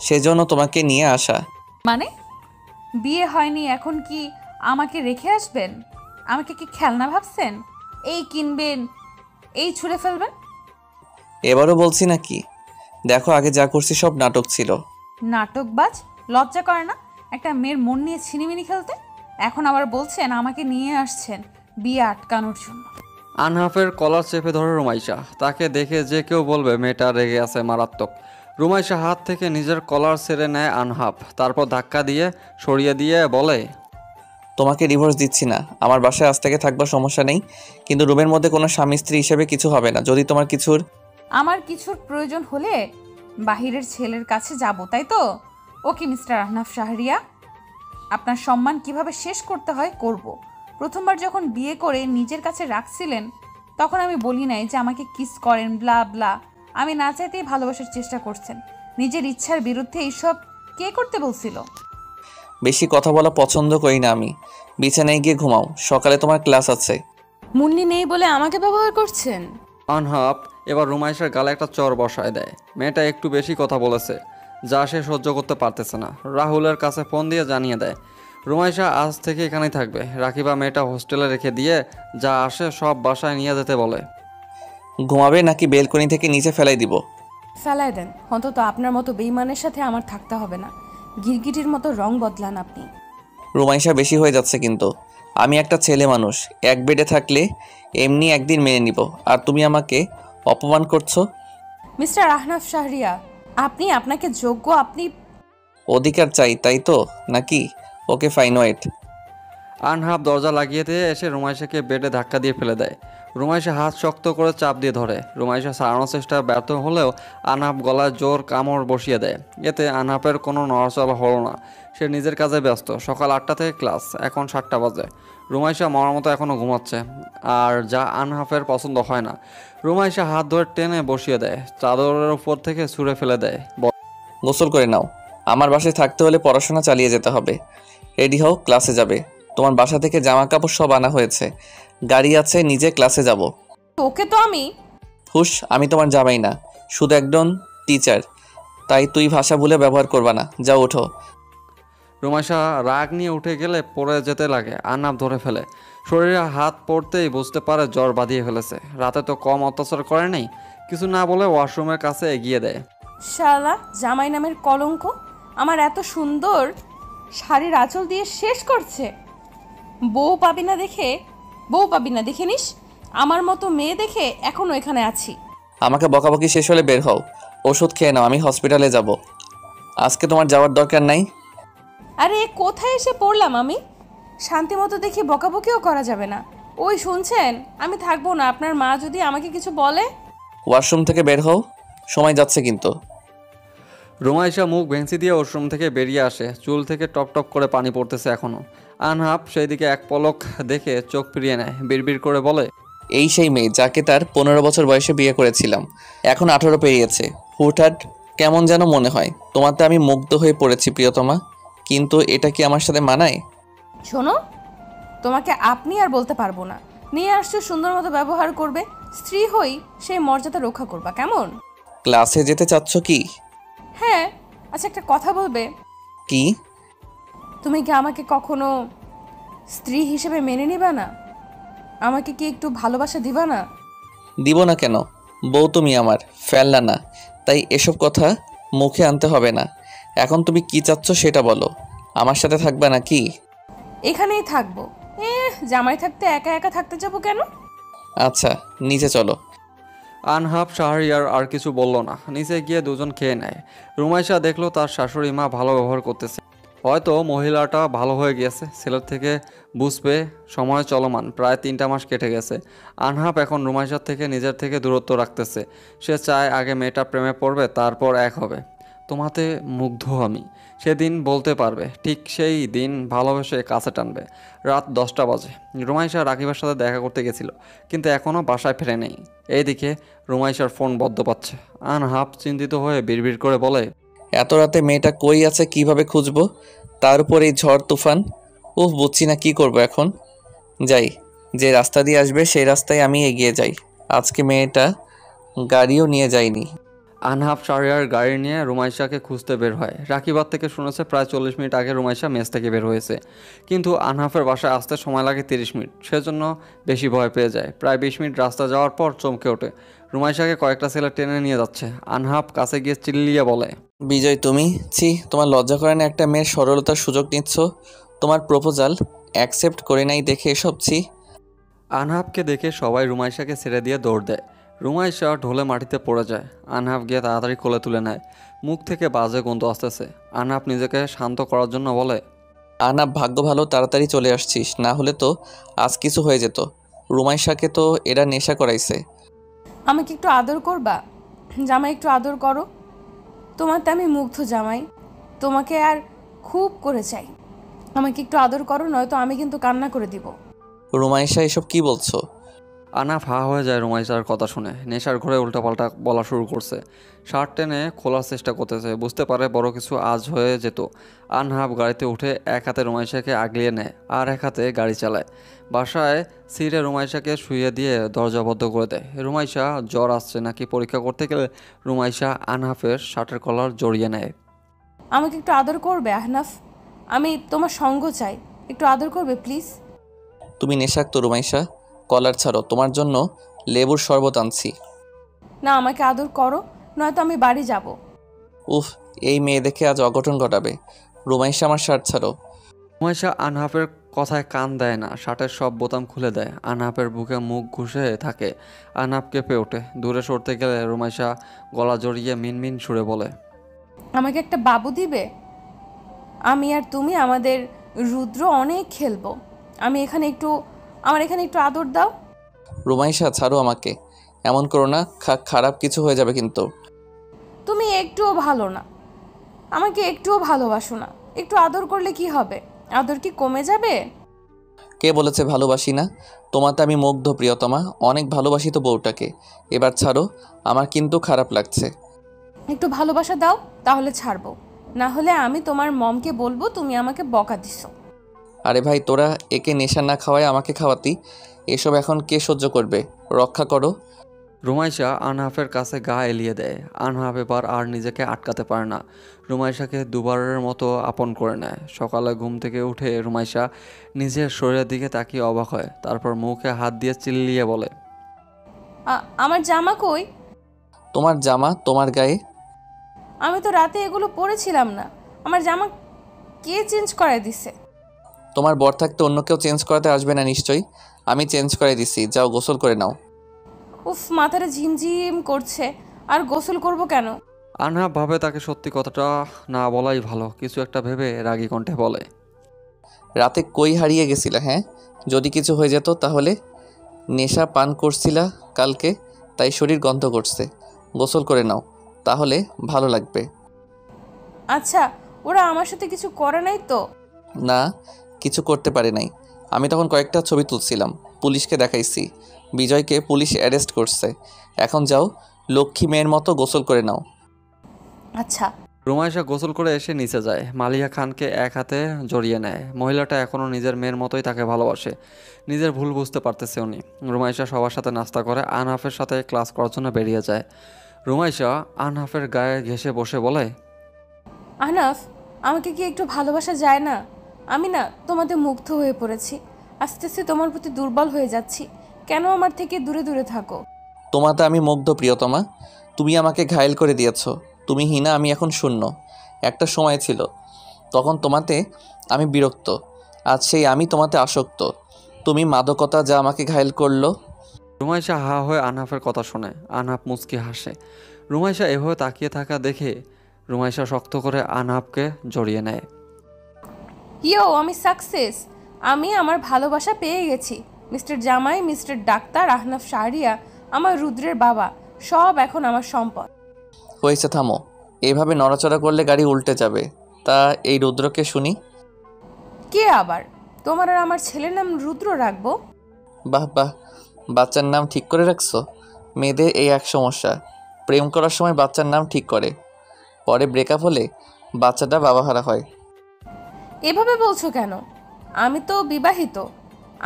সেজন্য তোমাকে নিয়ে আসা। মানে বিয়ে হয়নি, এখন কি আমাকে রেখে আসবেন? আমাকে কি খেলনা ভাবছেন? এই কিনবেন, এই ছুঁড়ে ফেলবেন? এবারও বলছি নাকি? দেখো, আগে যা করছি সব নাটক ছিল। নাটকবাজ, লজ্জা করে না একটা মেয়ের মন নিয়ে ছিনিমিনি খেলতে? এখন আবার বলছেন আমাকে নিয়ে আসছেন বিয়ে আটকানোর জন্য। আনহাফের কলার চেপে ধরে রুমাইশা। তাকে দেখে যে কেউ বলবে মেয়েটা রেগে আছে মারাত্মক। রুমাইশা হাত থেকে নিজের কলার ছেড়ে নেয় আনহাফ, তারপর ধাক্কা দিয়ে সরিয়ে দিয়ে বলে, তোমাকে ডিভোর্স দিচ্ছি না। আমার বাসায় আজ থেকে থাকবার সমস্যা নেই, কিন্তু রুমের মধ্যে কোনো স্বামী স্ত্রী হিসেবে কিছু হবে না। যদি তোমার কিছুর আমার কিছুর প্রয়োজন হলে বাহিরের ছেলের কাছে যাব, তাই তো? ওকে মিস্টার আহনাফ শাহরিয়া, আপনার সম্মান কিভাবে শেষ করতে হয় করব। প্রথমবার যখন বিয়ে করে নিজের কাছে রাখছিলেন তখন আমি বলি নাই যে আমাকে কিস করেন ব্লা ব্লা। আমি না চাইতেই ভালোবাসার চেষ্টা করছেন। নিজের ইচ্ছার বিরুদ্ধে এইসব কে করতে বলছিল? বেশি কথা বলা পছন্দ করি না আমি। বিছানায় গিয়ে ঘুমাও, সকালে তোমার ক্লাস আছে। মুন্নি নেই বলে আমাকে ব্যবহার করছেন? আনহাব এবার রুমাইশার গালে একটা চর বসায় দেয়। মেয়েটা একটু বেশি কথা বলেছে, যা সে সহ্য করতে পারতেছে না। রাহুলের কাছে ফোন দিয়ে জানিয়ে দেয় রুমাইশা আজ থেকে এখানেই থাকবে। রাকিবা মেয়েটা হোস্টেলে রেখে দিয়ে যা আসে সব বাসায় নিয়ে যেতে বলে। ঘুমাবে নাকি বেলকনি থেকে নিচে ফেলাই দিব? ফেলায় দেন, অন্তত আপনার মতো বেইমানের সাথে আমার থাকতে হবে না। গিরগিটির মতো রং বদলান আপনি। রুমাইশা বেশি হয়ে যাচ্ছে কিন্তু। আমি একটা ছেলে মানুষ, এক বেডে থাকলে এমনি একদিন মেনে নিব, আর তুমি আমাকে অপমান করছো। মিস্টার আহনাফ শাহরিয়া, আপনি আপনাকে যোগ্য, আপনি অধিকার চাই তাই তো নাকি? Okay fine, wait. আনহাব দরজা লাগিয়ে দিয়ে এসে রুমাইশাকে বেডে ধাক্কা দিয়ে ফেলে দেয়। রুমাইশা হাত শক্ত করে চাপ দিয়ে ধরে। রুমাইশা ছাড়ানোর চেষ্টা ব্যর্থ হলেও আনহাব গলায় জোর কামড় বসিয়ে দেয়। এতে আনহাবের কোনো নড়াচড়া হলো না। সে নিজের কাজে ব্যস্ত। সকাল 8টা থেকে ক্লাস, এখন 7টা বাজে। রুমাইশা মরার মতো এখনও ঘুমাচ্ছে, আর যা আনহাফের পছন্দ হয় না। রুমাইশা হাত ধরে টেনে বসিয়ে দেয়, চাদরের উপর থেকে ছুঁড়ে ফেলে দেয়। গোসল করে নাও, আমার বাসায় থাকতে হলে পড়াশোনা চালিয়ে যেতে হবে। রেডি হও, ক্লাসে যাবে। তোমার বাসা থেকে জামা কাপড় সব আনা হয়েছে, গাড়ি আছে, নিজে ক্লাসে যাব। ওকে তো আমি হুশ, আমি তোমার জামাই না, শুধু একজন টিচার, তাই তুই ভাষা ভুলে ব্যবহার করবা না। যাও, ওঠো। রুমাইশা রাগ নিয়ে উঠে গেলে পড়ে যেতে লাগে। আনহাব ধরে ফেলে। শরীরে হাত পড়তেই বুঝতে পারে জ্বর বাঁধিয়ে ফেলেছে। রাতে তো কম অত্যাচার করে নেই। কিছু না বলে ওয়াশরুমের কাছে এগিয়ে দেয়। শালা জামাই নামের কলঙ্ক আমার এত সুন্দর শাড়ির আঁচল দিয়ে শেষ করছে। বউ পাবি না দেখে নিস। আমার মতো মেয়ে দেখে এখনো এখানে আছি। আমাকে বকাবকি শেষ হলে বের হও, ওষুধ খেয়ে নাও, আমি হসপিটালে যাব। আজকে তোমার যাওয়ার দরকার নাই। আরে কোথায় এসে পড়লাম আমি? শান্তি মতো দেখি বকাবকিও করা যাবে না। ওই শুনছেন, আমি থাকবো না। আপনার মা যদি আমাকে কিছু বলে? ওয়াশরুম থেকে বের হও, সময় যাচ্ছে কিন্তু। রুমাইশা মুখ ভেঙচি দিয়ে ওয়াশরুম থেকে বেরিয়ে আসে। চুল থেকে টপ টপ করে পানি পড়তেছে এখনও। আনহাব সেই দিকে এক পলক দেখে চোখ ফিরিয়ে নেয়। বিড়বিড় করে বলে, এই সেই মেয়ে যাকে তার 15 বছর বয়সে বিয়ে করেছিলাম, এখন 18 পেরিয়েছে। হুটহাট কেমন যেন মনে হয়। তোমাতে আমি মুগ্ধ হয়ে পড়েছি প্রিয়তমা, কিন্তু এটা কি আমার সাথে মানায়? শোনো, তোমাকে আপনি আর বলতে পারবো না। নিয়ে আসছো, সুন্দর মতো ব্যবহার করবে। স্ত্রী হই সেই মর্যাদা রক্ষা করবা, কেমন? ক্লাসে যেতে চাচ্ছ কি? হ্যাঁ। আচ্ছা, একটা কথা বলবে? কি? তুমি কি আমাকে কখনো স্ত্রী হিসেবে মেনে নিবা না? আমাকে কি একটু ভালোবাসা দিবা না? দিব না কেন? বউ তুমি আমার, ফেললা না। তাই এসব কথা মুখে আনতে হবে না। এখন তুমি কি চাচ্ছ সেটা বলো। আমার সাথে থাকবে না কি? এখানেই থাকবো। জামাই থাকতে একা একা থাকতে যাবো কেন? আচ্ছা, নিচে চলো। আনহাব শাহরিয়ার আর কিছু বলল না। নিচে গিয়ে দুজন খেয়ে নেয়। রুমাইশা দেখলো তার শাশুড়ি মা ভালো ব্যবহার করতেছে। হয়তো মহিলাটা ভালো হয়ে গিয়েছে। ছেলের থেকে বুঝবে সময় চলমান। প্রায় 3টা মাস কেটে গেছে। আনহাব এখন রুমাইশার থেকে নিজের থেকে দূরত্ব রাখতেছে। সে চায় আগে মেয়েটা প্রেমে পড়বে, তারপর এক হবে। তোমাতে মুগ্ধ আমি, সেদিন বলতে পারবে। ঠিক সেই দিন ভালোবেসে কাছে টানবে। রাত 10টা বাজে। রুমাইশা রাকিবের সাথে দেখা করতে গেছিল, কিন্তু এখনও বাসায় ফিরে নেই। এইদিকে রুমাইশার ফোন বদ্ধ পাচ্ছে। আনহাব চিন্তিত হয়ে বিড়বিড় করে বলে, এত রাতে মেয়েটা কই আছে, কিভাবে খুঁজবো? তার উপর এই ঝড় তুফান। বুঝছি না কি করব এখন। যাই, যে রাস্তা দিয়ে আসবে সেই রাস্তায় আমি এগিয়ে যাই। আজকে মেয়েটা গাড়িও নিয়ে যায়নি। আনহাব শাহরিয়ার গাড়ি নিয়ে রুমাইশাকে খুঁজতে বের হয়। রাকিবার থেকে শুনেছে প্রায় 40 মিনিট আগে রুমাইশা মেস থেকে বের হয়েছে, কিন্তু আনহাফের বাসায় আসতে সময় লাগে 30 মিনিট। সেজন্য বেশি ভয় পেয়ে যায়। প্রায় 20 মিনিট রাস্তা যাওয়ার পর চমকে ওঠে। রুমাইশাকে কয়েকটা ছেলে টেনে নিয়ে যাচ্ছে। আনহাব কাছে গিয়ে চিল্লিয়ে বলে, বিজয় তুমি, তোমার লজ্জা করে না? একটা মেয়ের সরলতার সুযোগ নিচ্ছ। তোমার প্রপোজাল অ্যাকসেপ্ট করে নাই দেখে এসব। আনহাবকে দেখে সবাই রুমাইশাকে ছেড়ে দিয়ে দৌড় দেয়। রুমাইশা ঢলে মাটিতে পড়ে যায়। আনহাব গিয়ে তাড়াতাড়ি কোলে তুলে নেয়। মুখ থেকে বাজে গন্ধ আসতেছে। আনহাব নিজেকে শান্ত করার জন্য বলে, আনাব, ভাগ্য ভালো তাড়াতাড়ি চলে আসছিস, না হলে তো আজ কিছু হয়ে যেত। রুমাইশাকে তো এরা নেশা করাইছে। আমাকে একটু আদর করবা? জামাই একটু আদর করো। তোমাতে আমি মুগ্ধ জামাই, তোমাকে আর খুব করে চাই। আমাকে একটু আদর করো, নয়তো আমি কিন্তু কান্না করে দিব। রুমাইশা এসব কি বলছো? আনাফ হা হয়ে যায় রুমাইশার কথা শুনে। নেশার ঘরে উল্টাপাল্টা বলা শুরু করছে। শার্ট টেনে খোলার চেষ্টা করতেছে। বুঝতে পারে বড় কিছু আজ হয়ে যেত। আনহাফ গাড়িতে উঠে এক হাতে রুমাইশাকে আগলিয়ে নেয় আর এক হাতে গাড়ি চালায়। বাসায় সিটে রুমাইশাকে শুইয়ে দিয়ে দরজা বন্ধ করে দেয়। রুমাইশা জ্বর আসছে নাকি পরীক্ষা করতে গেলে রুমাইশা আনহাফের শার্টের কলার জড়িয়ে নেয়। আমাকে একটু আদর করবে আহনাফ? আমি তোমার সঙ্গ চাই, একটু আদর করবে প্লিজ। তুমি নেশাক্ত রুমাইশা, কলার ছাড়ো, তোমার জন্য লেবুর শরবত আনছি। না, আমাকে আদর করো, নয়তো আমি বাড়ি যাব। উফ, এই মেয়ে দেখে আজ অঘটন ঘটাবে। রুমাইশা আমার শার্ট ছাড়ো। রুমাইশা আনহাফের কথায় কান দেয় না, শার্টের সব বোতাম খুলে দেয়। আনহাফের বুকে মুখ ঘুষে থাকে। আনহাফ কেঁপে ওঠে। দূরে সরতে গেলে রুমাইশা গলা জড়িয়ে মিনমিন সুরে বলে, আমাকে একটা বাবু দিবে? আমি আর তুমি আমাদের রুদ্র অনেক খেলবো। আমার এখানে একটু আদর দাও। রুমাইশা ছাড়ো আমাকে, এমন করো না, খারাপ কিছু হয়ে যাবে কিন্তু। তুমি একটুও ভালো না, আমাকে একটুও ভালোবাসো না। একটু আদর করলে কি হবে? আদর কি কমে যাবে? কে বলেছে ভালোবাসি না? তোমাতে আমি মুগ্ধ প্রিয়তমা, অনেক ভালোবাসি তো বউটাকে। এবার ছাড়ো, আমার কিন্তু খারাপ লাগছে। একটু ভালোবাসা দাও, তাহলে ছাড়বো। না হলে আমি তোমার মমকে বলবো তুমি আমাকে বকা দিছো। আরে ভাই, তোরা একে নেশা না খাওয়ায় আমাকে খাওয়াতি, এসব এখন কে সহ্য করবে? রক্ষা করো। রুমাইশা আনহাফের কাছে গা এলিয়ে দেয়। আনহাফ এবার আর নিজেকে আটকাতে পারে না। রুমাইশাকে দুবারের মতো আপন করে নেয়। সকালে ঘুম থেকে উঠে রুমাইশা নিজের শরীরের দিকে তাকিয়ে অবাক হয়। তারপর মুখে হাত দিয়ে চিল্লিয়ে বলে, আমার জামা কই? তোমার জামা তোমার গায়ে? আমি তো রাতে এগুলো পরেছিলাম না। আমার জামা কে চেঞ্জ করায় দিছে? তোমার বর থাকতে অন্য কেউ চেঞ্জ করাতে আসবে না নিশ্চয়ই। আমি চেঞ্জ করে দিছি, যাও গোসল করে নাও। উফ, মাথাটা ঝিমঝিম করছে। আর গোসল করব কেন? আনহাফ ভাবে তাকে সত্যি কথাটা না বলাই ভালো। কিছু একটা ভেবে রাগী কণ্ঠে বলে, রাতে কই হারিয়ে গেছিলা? হ্যাঁ, যদি কিছু হয়ে যেত তাহলে? নেশা পান করছিলা কালকে, তাই শরীর গন্ধ করছে। গোসল করে নাও, তাহলে ভালো লাগবে। আচ্ছা, ওরা আমার সাথে কিছু করে নাই তো? না, কিছু করতে পারে নাই। আমি তখন কয়েকটা ছবি তুলছিলাম, পুলিশকে দেখাইছি। বিজয়কে পুলিশ অ্যারেস্ট করছে। এখন যাও, লক্ষ্মী মেয়ের মতো গোসল করে নাও। আচ্ছা। রুমাইশা গোসল করে এসে নিচে যায়। মালিয়া খানকে এক হাতে জড়িয়ে নেয়। মহিলাটা এখনও নিজের মেয়ের মতোই তাকে ভালোবাসে। নিজের ভুল বুঝতে পারতেছে উনি। রুমাইশা সবার সাথে নাস্তা করে আনহাফের সাথে ক্লাস করার জন্য বেরিয়ে যায়। রুমাইশা আনহাফের গায়ে ঘেঁষে বসে বলে, আহনাফ, আমাকে কি একটু ভালোবাসা যায় না? আমি না তোমাদের মুগ্ধ হয়ে পড়েছি। আস্তে আস্তে তোমার প্রতি দুর্বল হয়ে যাচ্ছি। কেন আমার থেকে দূরে দূরে থাকো? তোমাতে আমি মুগ্ধ প্রিয়তমা, তুমি আমাকে ঘায়েল করে দিয়েছ। তুমি হীনা, আমি এখন শূন্য। একটা সময় ছিল, তখন তোমাতে আমি বিরক্ত। আজ সেই আমি তোমাতে আসক্ত। তুমি মাদকতা যা আমাকে ঘায়েল করলো। রুমাইশা হা হয়ে আনহাফের কথা শোনে। আনহাফ মুচকি হাসে। রুমাইশা এভাবে তাকিয়ে থাকা দেখে রুমাইশা শক্ত করে আনহাফকে জড়িয়ে নেয়। আমি সাকসেস। আমি আমার ভালোবাসা পেয়ে গেছি। মিস্টার জামাই, মিস্টার ডাক্তার, আহনাফ শাহরিয়া, আমার রুদ্রের বাবা, সব এখন আমার সম্পদ। হয়েছে, থামো। এইভাবে নড়াচড়া করলে গাড়ি উল্টে যাবে। তা এই রুদ্রকে শুনি। কে আবার? তোমার আর আমার ছেলের নাম রুদ্র রাখবো? বাহ বাহ, বাচ্চার নাম ঠিক করে রাখছো। মেয়েদের এই এক সমস্যা, প্রেম করার সময় বাচ্চার নাম ঠিক করে, পরে ব্রেকআপ হলে বাচ্চাটা বাবাহারা হয়। এভাবে বলছো কেন? আমি তো বিবাহিত।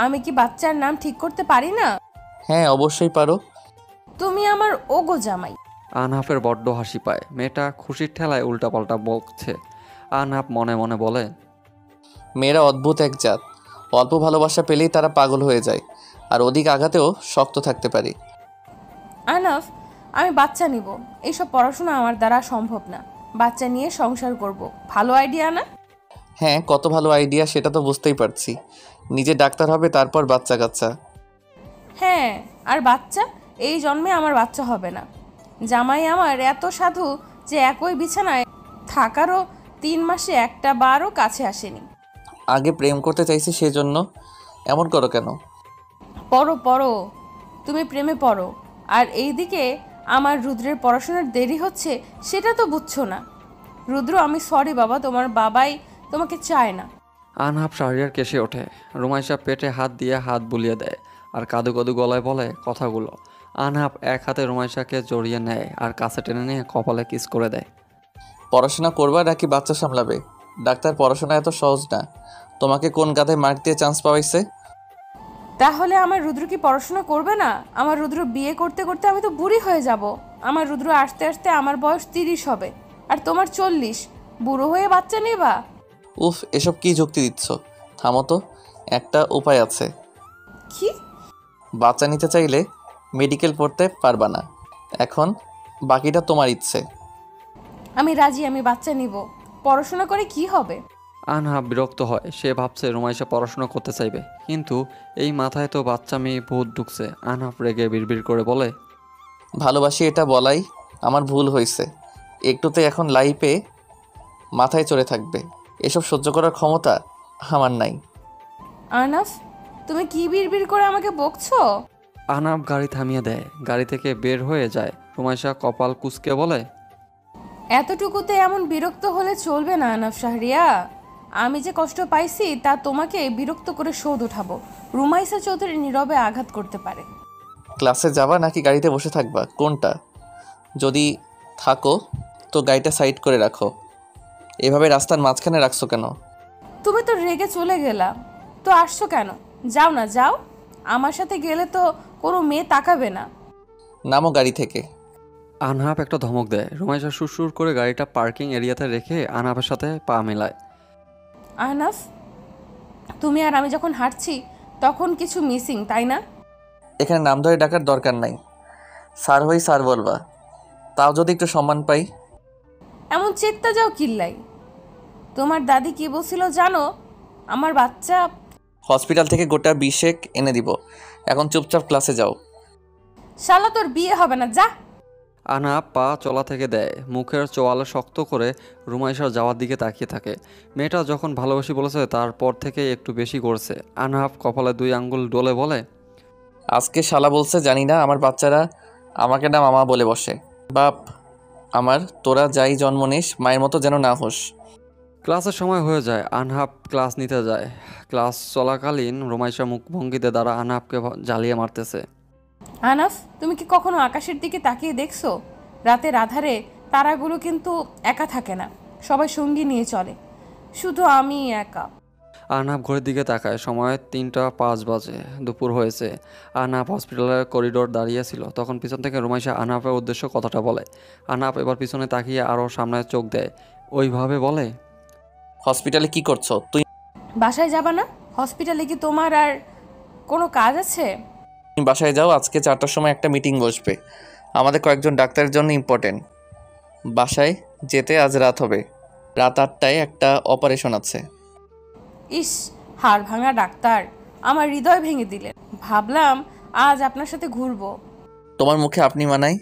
আমি কি বাচ্চার নাম ঠিক করতে পারি না? হ্যাঁ, অবশ্যই পারো। তুমি আমার ওগো জামাই। আনহাফের বড্ড হাসি পায়। মেয়েটা খুশির ঠেলায় উল্টাপাল্টা বকছে। আনহাফ মনে মনে বলে, মেয়েরা অদ্ভুত এক জাত। অল্প ভালোবাসা পেলেই তারা পাগল হয়ে যায়, আর অধিক আঘাতেও শক্ত থাকতে পারে। আহনাফ, আমি বাচ্চা নিব। এইসব পড়াশোনা আমার দ্বারা সম্ভব না। বাচ্চা নিয়ে সংসার করব, ভালো আইডিয়া না? হ্যাঁ, কত ভালো আইডিয়া সেটা তো বুঝতেই পারছি। নিজে ডাক্তার হবে, তারপর বাচ্চা কাচ্চা। হ্যাঁ, আর বাচ্চা এই জন্মে আমার বাচ্চা হবে না। জামাই আমার এত সাধু যে একই বিছানায় থাকারও 3 মাসে একটা বারও কাছে আসেনি। আগে প্রেম করতে চাইছি, সেজন্য এমন করো কেন? পড়ো পড়ো, তুমি প্রেমে পড়ো। আর এইদিকে আমার রুদ্রের পড়াশোনার দেরি হচ্ছে সেটা তো বুঝছো না। রুদ্র, আমি সরি বাবা, তোমার বাবাই তোমাকে চায় না। আনহাব শাহরিয়ার কেসে ওঠে। রুমাইশা পেটে হাত দিয়ে হাত বুলিয়ে দেয় আর কাদু কাদু গলায় বলে কথাগুলো। আনহাব এক হাতে রুমাইশাকে জড়িয়ে নেয় আর কাছে টেনে নিয়ে কপালে কিস করে দেয়। পড়াশোনা করবা নাকি বাচ্চা সামলাবে? ডাক্তার পড়াশোনা এত সহজ না। তোমাকে কোন গাধায় মার্ক দিয়ে চান্স পাওয়াইছে? তাহলে আমার রুদ্র কি পড়াশোনা করবে না? আমার রুদ্র বিয়ে করতে করতে আমি তো বুড়ি হয়ে যাব। আমার রুদ্র আসতে আসতে আমার বয়স 30 হবে, আর তোমার 40। বুড়ো হয়ে বাচ্চা নেবা? উফ, এসব কি যুক্তি দিচ্ছ? থামো তো, একটা উপায় আছে। কি? বাচ্চা নিতে চাইলে মেডিকেল পড়তে পারবা না। এখন বাকিটা তোমার ইচ্ছে। আমি রাজি, আমি বাচ্চা নিব। পড়াশোনা করে কি হবে? আনহাব বিরক্ত হয়। সে ভাবছে রুমাইশা পড়াশোনা করতে চাইবে, কিন্তু এই মাথায় তো বাচ্চা মেয়ে ভূত ঢুকছে। আনহাব রেগে বিড়বিড় করে বলে, ভালোবাসি এটা বলাই আমার ভুল হয়েছে। একটুতে এখন লাইফে মাথায় চড়ে থাকবে। এসব সহ্য করার ক্ষমতা আমার নাই। আনাফ, তুমি কি বিড়বিড় করে আমাকে বকছো? আনহাব গাড়ি থামিয়ে দেয়। গাড়ি থেকে বের হয়ে যায়। রুমাইশা কপাল কুঁচকে বলে, এতটুকুতে এমন বিরক্ত হলে চলবে না আনাফ শাহরিয়া। আমি যে কষ্ট পাইছি তা তোমাকে বিরক্ত করে শোধ উঠাবো। রুমাইসা চৌধুরী নীরবে আঘাত করতে পারে। ক্লাসে যাবা নাকি গাড়িতে বসে থাকবা, কোনটা? যদি থাকো তো গাড়িটা সাইড করে রাখো। এভাবে রাস্তার মাঝখানে রাখছো কেন? তুমি তো রেগে চলে গেলা, তো আসছো কেন? যাও না, যাও। আমার সাথে গেলে তো কোনো মেয়ে তাকাবে না। নামো গাড়ি থেকে। আনহাব একটা ধমক দেয়। রুমাইশা সুরসুর করে গাড়িটা পার্কিং এরিয়াতে রেখে আনহাবের সাথে পা মেলায়। আহনাফ, তুমি আর আমি যখন হাঁটছি তখন কিছু মিসিং, তাই না? এখানে নাম ধরে ডাকার দরকার নাই। স্যার হই স্যার বলবা, তাও যদি একটু সম্মান পাই। এমন চেত্তা যাও কিল্লাই। তোমার দাদি কি বলছিল জানো? আমার বাচ্চা। হসপিটাল থেকে গোটা 20 এনে দিব। এখন চুপচাপ ক্লাসে যাও। শালা, তোর বিয়ে হবে না, যা। আনহাব পা চলা থেকে দেয়। মুখের চোয়ালে শক্ত করে রুমাইশার যাওয়ার দিকে তাকিয়ে থাকে। মেয়েটা যখন ভালোবাসি বলেছে তারপর থেকে একটু বেশি করছে। আনহাব কপালে 2 আঙ্গুল ডলে বলে, আজকে শালা বলছে জানি না আমার বাচ্চারা আমাকে না মামা বলে বসে। বাপ আমার, তোরা যাই জন্ম নিস মায়ের মতো যেন না হোস। ক্লাসের সময় হয়ে যায়। আনহাব ক্লাস নিতে যায়। ক্লাস চলাকালীন রুমাইশা মুখভঙ্গিতে দ্বারা আনহাবকে জ্বালিয়ে মারতেছে। আনাফ, তুমি কি কখনো আকাশের দিকে তাকিয়ে দেখছো? রাতের আধারে তারাগুলো কিন্তু একা থাকে না, সবাই সঙ্গী নিয়ে চলে। শুধু আমি একা। আনহাব ঘড়ির দিকে তাকায়। সময় 3টা 5 বাজে। দুপুর হয়েছে। আনহাব হসপিটালের করিডোর দাঁড়িয়েছিল। তখন পিছন থেকে রুমাইশা আনহাবের উদ্দেশ্য কথাটা বলে। আনহাব এবার পিছনে তাকিয়ে আরও সামনে চোখ দেয়। ওইভাবে বলে, হসপিটালে কি করছো তুই? বাসায় যাবা না? হসপিটালে কি তোমার আর কোনো কাজ আছে? তুমি বাসায় যাও, আজকে 4টার সময় একটা মিটিং বসবে আমাদের কয়েকজন ডাক্তারের জন্য, ইম্পর্টেন্ট। বাসায় যেতে আজ রাত হবে। রাত 8টায় একটা অপারেশন আছে। ইস, হাড় ভাঙা ডাক্তার, আমার হৃদয় ভেঙে দিলেন। ভাবলাম আজ আপনার সাথে ঘুরবো। তোমার মুখে আপনি মানাই।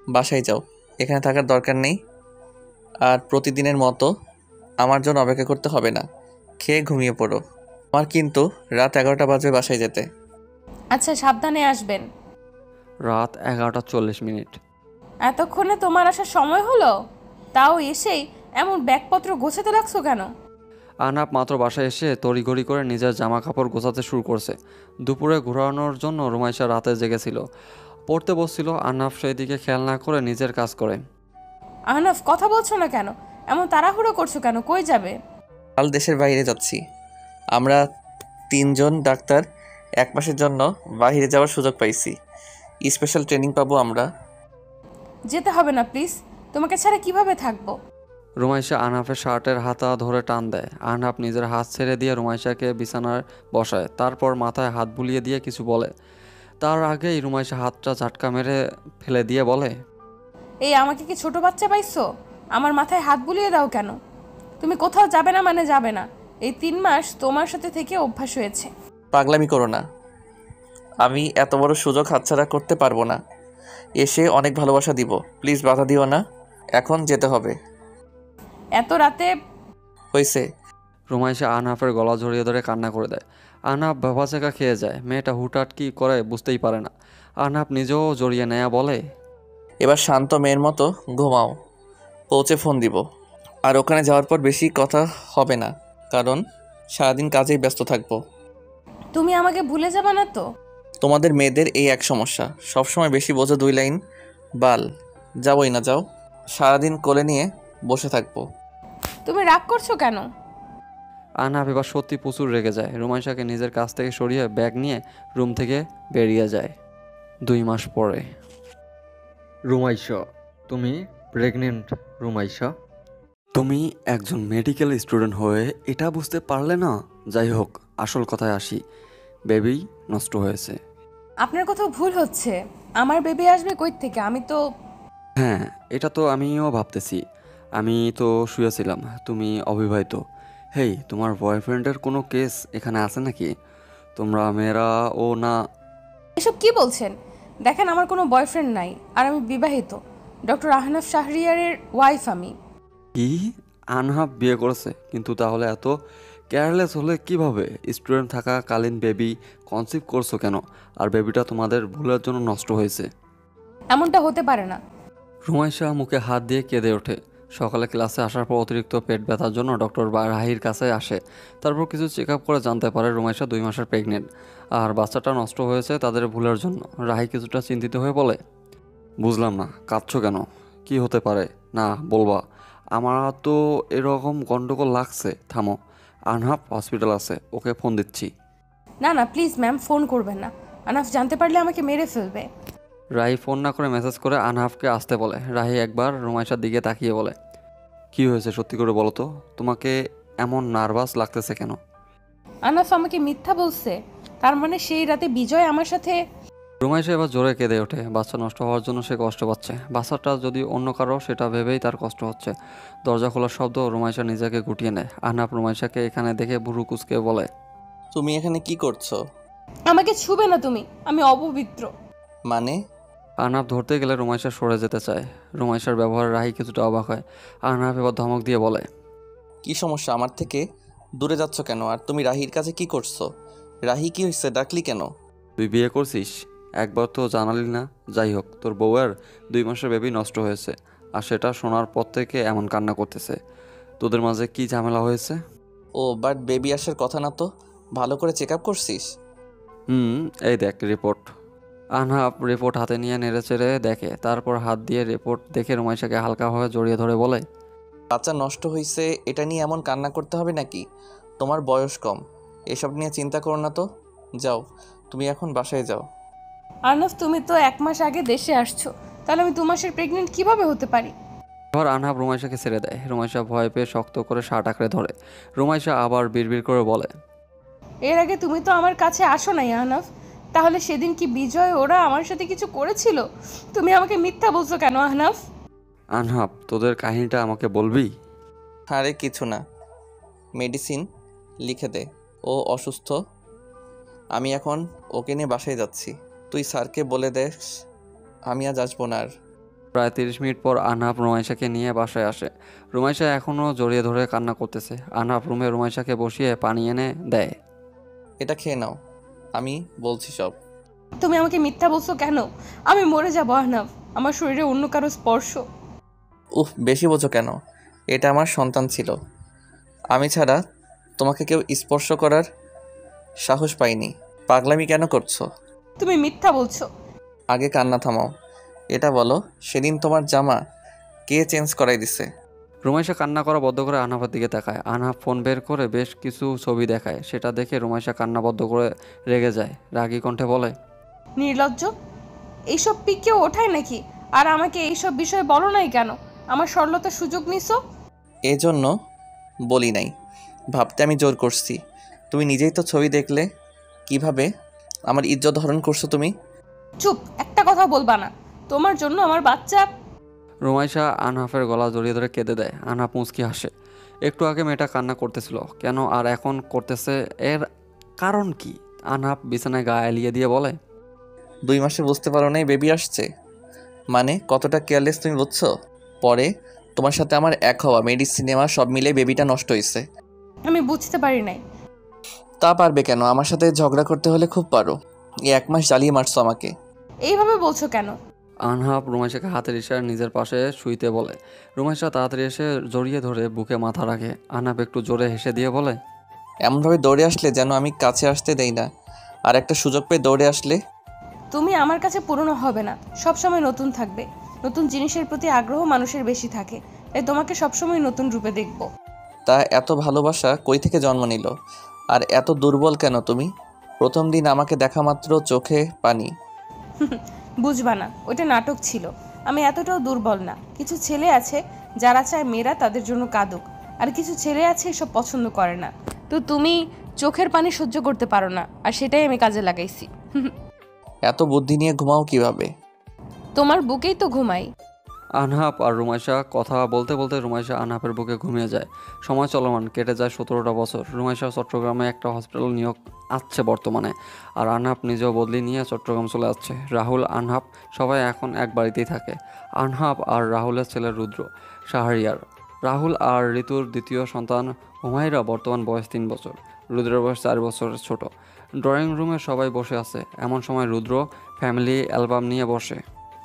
বাসায় যাও, এখানে থাকার দরকার নেই। আর প্রতিদিনের মতো আমার জন্য অপেক্ষা করতে হবে না। খেয়ে ঘুমিয়ে পড়ো। আমার কিন্তু রাত 11টা বাজবে বাসায় যেতে। আচ্ছা, সাবধানে আসবেন। রাত 11টা 40 মিনিট। এতক্ষণে তোমার আসার সময় হলো? তাও এসেই এমন ব্যাগপত্র গোছাতে লাগছো কেন? আনহাব মাত্র বাসায় এসে তড়িঘড়ি করে নিজের জামা কাপড় গোছাতে শুরু করছে। দুপুরে ঘোরানোর জন্য রুমাইশা রাতে জেগেছিল, পড়তে বসছিল। আনহাব সেই দিকে খেয়াল না করে নিজের কাজ করে। আহনাফ, কথা বলছো না কেন? এমন তাড়াহুড়ো করছো কেন? কই যাবে? কাল দেশের বাইরে যাচ্ছি। আমরা 3জন ডাক্তার 1 মাসের জন্য বাইরে যাওয়ার সুযোগ পাইছি। স্পেশাল ট্রেনিং পাবো আমরা। যেতে হবে না প্লিজ, তোমাকে ছাড়া কিভাবে থাকবো? রুমাইশা আনহাফের শার্টের হাতা ধরে টান দেয়। আনহাব নিজের হাত ছেড়ে দিয়ে রুমাইশাকে বিছানায় বসায়। তারপর মাথায় হাত বুলিয়ে দিয়ে কিছু বলে। তার আগেই রুমাইশা হাতটা ঝাটকা মেরে ফেলে দিয়ে বলে, এই আমাকে কি ছোট বাচ্চা পাইছো? আমার মাথায় হাত বুলিয়ে দাও কেন? তুমি কোথাও যাবে না মানে যাবে না। এই 3 মাস তোমার সাথে থেকে অভ্যাস হয়েছে। পাগলামি করো না। আমি এত বড় সুযোগ হাতছাড়া করতে পারবো না। এসে অনেক ভালোবাসা দিব, প্লিজ বাধা দিও না। এখন যেতে হবে। এত রাতে? হয়েছে। রুমাইশা আনহাফের গলা জড়িয়ে ধরে কান্না করে দেয়। আনহাফ ভাবাচেকা খেয়ে যায়। মেয়েটা হুটহাট কি করে বুঝতেই পারে না। আহনাফ নিজেও জড়িয়ে নেয়া বলে, এবার শান্ত মেয়ের মতো ঘুমাও, পৌঁছে ফোন দিব। আর ওখানে যাওয়ার পর বেশি কথা হবে না, কারণ সারাদিন কাজেই ব্যস্ত থাকবো। তুমি আমাকে ভুলে যাবে না তো? তোমাদের মেয়েদের এই এক সমস্যা, সবসময় বেশি বোঝো 2 লাইন বাল। যাবোই না, যাও। সারাদিন কোলে নিয়ে বসে থাকবো। তুমি রাগ করছো কেন? আহনাফ এবার সত্যি প্রচুর রেগে যায়। রুমাইশাকে নিজের কাছ থেকে সরিয়ে ব্যাগ নিয়ে রুম থেকে বেরিয়ে যায়। 2 মাস পরে। রুমাইশা, তুমি প্রেগনেন্ট? রুমাইশা, তুমি একজন মেডিকেল স্টুডেন্ট হয়ে এটা বুঝতে পারলে না? যাই হোক, আসল কথায় আসি, বেবি নষ্ট হয়েছে। আপনার কোথাও ভুল হচ্ছে। আমার বেবি আসবে কই থেকে? আমি তো হ্যাঁ, এটা তো আমিও ভাবতেছি। আমি তো শুয়েছিলাম, তুমি অবিবাহিত। হেই, তোমার বয়ফ্রেন্ডের কোনো কেস এখানে আছে নাকি? তোমরা মেয়েরা ও না। এসব কি বলছেন? দেখেন, আমার কোনো বয়ফ্রেন্ড নাই, আর আমি বিবাহিত। ডক্টর আহনাফ শাহরিয়ারের ওয়াইফ আমি। কি? আনহাফ বিয়ে করেছে? কিন্তু তাহলে এত কেয়ারলেস হলে কিভাবে? স্টুডেন্ট থাকাকালীন বেবি কনসিভ করছো কেন? আর বেবিটা তোমাদের ভুলের জন্য নষ্ট হয়েছে। এমনটা হতে পারে না। রুমাইশা মুখে হাত দিয়ে কেঁদে ওঠে। সকালে ক্লাসে আসার পর অতিরিক্ত পেট ব্যথার জন্য ডক্টর রাহির কাছে আসে। তারপর কিছু চেক আপ করে জানতে পারে রুমাইশা 2 মাসের প্রেগনেন্ট, আর বাচ্চাটা নষ্ট হয়েছে তাদের ভুলের জন্য। রাহি কিছুটা চিন্তিত হয়ে বলে, বুঝলাম না, কাঁদছো কেন? কি হতে পারে? না বলবা? আমার তো এরকম গন্ডগোল লাগছে। থামো, আনহাফ হসপিটাল আছে, ওকে ফোন দিচ্ছি। না না, প্লিজ ম্যাম, ফোন করবেন না। আনাফ জানতে পারলে আমাকে মেরে ফেলবে। রাহি ফোন না করে মেসেজ করে আনহাফকে আসতে বলে। রাহি একবার রুমাইশার দিকে তাকিয়ে বলে, কি হয়েছে সত্যি করে বলো তো? তোমাকে এমন নার্ভাস লাগতেছে কেন? আনাফ আমাকে মিথ্যা বলছে। তার মানে সেই রাতে বিজয় আমার সাথে। রুমাইশা এবার জোরে কেঁদে ওঠে। বাচ্চা নষ্ট হওয়ার জন্য সে কষ্ট পাচ্ছে। বাচ্চাটা যদি অন্য কারো, সেটা ভেবেই তার কষ্ট হচ্ছে। দরজা খোলার শব্দ রুমাইশা নিজেকে গুটিয়ে নেয়। আহনাফ রুমাইশাকে এখানে দেখে ভুরু কুচকে বলে, তুমি এখানে কি করছো? আমাকে ছুবে না তুমি, আমি অপবিত্র। মানে? আহনাফ ধরতে গেলে রুমাইশা সরে যেতে চায়। রুমাইশার ব্যবহারে রাহি কিছুটা অবাক হয়। আহনাফ এবার ধমক দিয়ে বলে, কি সমস্যা? আমার থেকে দূরে যাচ্ছ কেন? আর তুমি রাহির কাছে কি করছো? রাহি, কি হয়েছে? ডাকলি কেন? তুই বিয়ে করছিস? একবার তো জানালি না। যাই হোক, তোর বউয়ের 2 মাসের বেবি নষ্ট হয়েছে, আর সেটা শোনার পর থেকে এমন কান্না করতেছে। তোদের মাঝে কি ঝামেলা হয়েছে? ও বাট বেবি আসার কথা না তো? ভালো করে চেক আপ করছিস? এই দেখ রিপোর্ট। আহনাফ রিপোর্ট হাতে নিয়ে নেড়েচেড়ে দেখে। তারপর হাত দিয়ে রিপোর্ট দেখে রুমাইশাকে হালকাভাবে জড়িয়ে ধরে বলে, বাচ্চা নষ্ট হয়েছে এটা নিয়ে এমন কান্না করতে হবে নাকি? তোমার বয়স কম, এসব নিয়ে চিন্তা করো না তো। যাও, তুমি এখন বাসায় যাও। আনাফ, তুমি তো 1 মাস আগে দেশে আসছো, তাহলে আমি 2 মাসের প্রেগনেন্ট কিভাবে হতে পারি? এবার আহনাফ রুমাইশাকে ছেড়ে দেয়। রুমাইশা ভয় পেয়ে শক্ত করে শার্ট আঁকড়ে ধরে। রুমাইশা আবার বিড়বিড় করে বলে, এর আগে তুমি তো আমার কাছে আসো নাই আনাফ। তাহলে সেদিন কি বিজয় ওরা আমার সাথে কিছু করেছিল? তুমি আমাকে মিথ্যা বলছো কেন আহনাফ? আনহাফ, তোদের কাহিনীটা আমাকে বলবি? আরে কিছু না, মেডিসিন লিখে দে। ও অসুস্থ, আমি এখন ওকে নিয়ে বাসায় যাচ্ছি। তুই স্যারকে বলে দেস আমি আজ আসবো না আর। প্রায় 30 মিনিট পর আহনাফ রুমাইশাকে নিয়ে বাসায় আসে। রুমাইশা এখনও জড়িয়ে ধরে কান্না করতেছে। আহনাফ রুমে রুমাইশাকে বসিয়ে পানি এনে দেয়। এটা খেয়ে নাও, আমি বলছি সব। তুমি আমাকে মিথ্যা বলছো কেন? আমি মরে যাবো আহনাফ, আমার শরীরে অন্য কারো স্পর্শ। উফ, বেশি বোঝো কেন? এটা আমার সন্তান ছিল, আমি ছাড়া তোমাকে কেউ স্পর্শ করার সাহস পাইনি। পাগলামি কেন করছো? তুমি মিথ্যা বলছো। আগে কান্না থামাও। এটা বলো, সেদিন তোমার জামা কে চেঞ্জ করাই দিছে? রুমাইশা কান্না করা বদ্ধ করে আহনাফের দিকে তাকায়। আহনাফ ফোন বের করে বেশ কিছু ছবি দেখায়। সেটা দেখে রুমাইশা কান্না বদ্ধ করে রেগে যায়। রাগী কণ্ঠে বলে, নির্লজ্জ, এইসব পিক কেউ ওঠায় নাকি? আর আমাকে এইসব বিষয়ে বলো নাই কেন? আমার সরলতার সুযোগ নিছো। এজন্য বলি নাই, ভাবতে আমি জোর করছি। তুমি নিজেই তো ছবি দেখলে কিভাবে আমার ইজ্জত হরণ করছো তুমি। চুপ, একটা কথা বলবা না। তোমার জন্য আমার বাচ্চা। রুমাইশা আহনাফের গলা জড়িয়ে ধরে কেঁদে দেয়। আহনাফ মুচকি হাসে। একটু আগে মেয়েটা কান্না করতেছিল কেন, আর এখন করতেছে, এর কারণ কি? আহনাফ বিছানায় গা এলিয়ে দিয়ে বলে, 2 মাসে বুঝতে পারো নাই বেবি আসছে? মানে কতটা কেয়ারলেস তুমি বুঝছো? পরে তোমার সাথে আমার এক হওয়া, মেডিসিন নেওয়া, সব মিলে বেবিটা নষ্ট হয়েছে। আমি বুঝতে পারি নাই। তা পারবে কেন? আমার সাথে ঝগড়া করতে হলে খুব পারো। এই 1 মাস জ্বালিয়ে মারছো আমাকে। এইভাবে বলছো কেন? আনহাব রুমাইশাকে হাতের ইশারায় নিজের পাশে শুইতে বলে। রুমাইশা তাড়াতাড়ি এসে জড়িয়ে ধরে বুকে মাথা রাখে। আনহাব একটু জোরে হেসে দিয়ে বলে, এমনভাবে দৌড়ে আসলে যেন আমি কাছে আসতে দেই না, আর একটা সুযোগ পেয়ে দৌড়ে আসলে। তুমি আমার কাছে পুরনো হবে না, সবসময় নতুন থাকবে। নতুন জিনিসের প্রতি আগ্রহ মানুষের বেশি থাকে, তাই তোমাকে সবসময় নতুন রূপে দেখব। তা এত ভালোবাসা কই থেকে জন্ম নিল? আর এত দুর্বল কেন তুমি? প্রথম দিন আমাকে দেখা মাত্র চোখে পানি। বুঝবা না, ওটা নাটক ছিল। আমি এতটাও দুর্বল না। কিছু ছেলে আছে যারা চায় মেয়েরা তাদের জন্য কাঁদুক, আর কিছু ছেলে আছে এসব পছন্দ করে না। তো তুমি চোখের পানি সহ্য করতে পারো না, আর সেটাই আমি কাজে লাগাইছি। এত বুদ্ধি নিয়ে ঘুমাও কিভাবে? তোমার বুকেই তো ঘুমাই। আনহাব আর রুমাইশা কথা বলতে বলতে রুমাইশা আনহাবের বুকে ঘুমিয়ে যায়। সময় চলমান কেটে যায় 17টা বছর। রুমাইশা চট্টগ্রামে একটা হসপিটাল নিয়োগ আছে বর্তমানে, আর আনহাব নিজেও বদলি নিয়ে চট্টগ্রাম চলে আসছে। রাহুল, আনহাব সবাই এখন এক বাড়িতেই থাকে। আনহাব আর রাহুলের ছেলে রুদ্র শাহরিয়ার। রাহুল আর ঋতুর দ্বিতীয় সন্তান হুমায়রা বর্তমান বয়স 3 বছর। রুদ্রের বয়স 4 বছরের ছোট। ড্রয়িং রুমে সবাই বসে আছে। এমন সময় রুদ্র ফ্যামিলি অ্যালবাম নিয়ে বসে।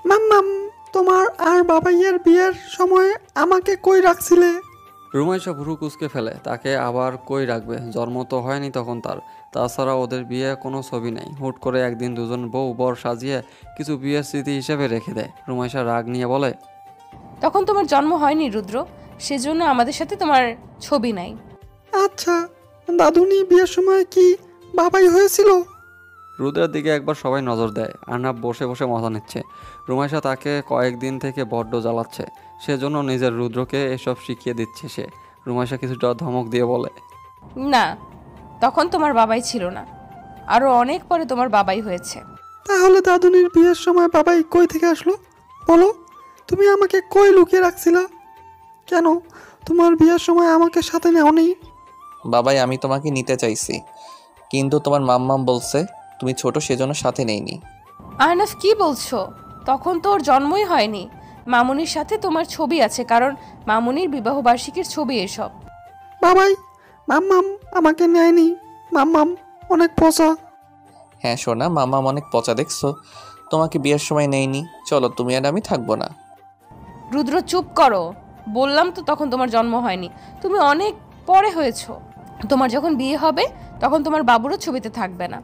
মাম্মাম, তোমার আর বাবাইয়ের বিয়ের সময় আমাকে কই রাখছিলে? রুমাইশা ভুরু কুচকে ফেলে। তাকে আবার কই রাখবে? জন্ম তো হয়নি তখন তার। তাছাড়া ওদের বিয়ে কোনো ছবি নেই। হুট করে একদিন দুজন বউ বর সাজিয়ে কিছু বিয়ের স্মৃতি হিসেবে রেখে দেয়। রুমাইশা রাগ নিয়ে বলে, তখন তোমার জন্ম হয়নি রুদ্র, সেজন্য আমাদের সাথে তোমার ছবি নাই। আচ্ছা, দাদুনি বিয়ের সময় কি বাবাই হয়েছিল? রুদ্রের দিকে একবার সবাই নজর দেয়। আর্নাব বসে বসে মজা নিচ্ছে। রুমাইশা তাকে কয়েকদিন থেকে বড্ড জ্বালাচ্ছে, সেজন্য নিজের রুদ্রকে এসব শিখিয়ে দিচ্ছে সে। রুমাইশা কিছুটা ধমক দিয়ে বলে, না, তখন তোমার বাবাই ছিল না, আরো অনেক পরে তোমার বাবাই হয়েছে। তাহলে দাদুনির বিয়ের সময় বাবাই কই থেকে আসলো? বলো, তুমি আমাকে কই লুকিয়ে রাখছিলা? কেন তোমার বিয়ের সময় আমাকে সাথে নেওনি? বাবাই, আমি তোমাকে নিতে চাইছি, কিন্তু তোমার মাম্মাম বলছে তুমি ছোট, সেজন্য সাথে নেইনি। আহনাফ, কি বলছো? তখন তো ওর জন্মই হয়নি। মামুনির সাথে তোমার ছবি আছে, কারণ মামুনির বিবাহবার্ষিকীর ছবি এসব। বাবাই, মাম্মাম আমাকে নেয়নি। মাম্মাম অনেক পচা। হ্যাঁ সোনা, মাম্মাম অনেক পচা। দেখছো, তোমাকে বিয়ের সময় নেইনি। চলো, তুমি আর আমি থাকবো না। রুদ্র, চুপ করো। বললাম তো তখন তোমার জন্ম হয়নি, তুমি অনেক পরে হয়েছো। তোমার যখন বিয়ে হবে তখন তোমার বাবুরও ছবিতে থাকবে না।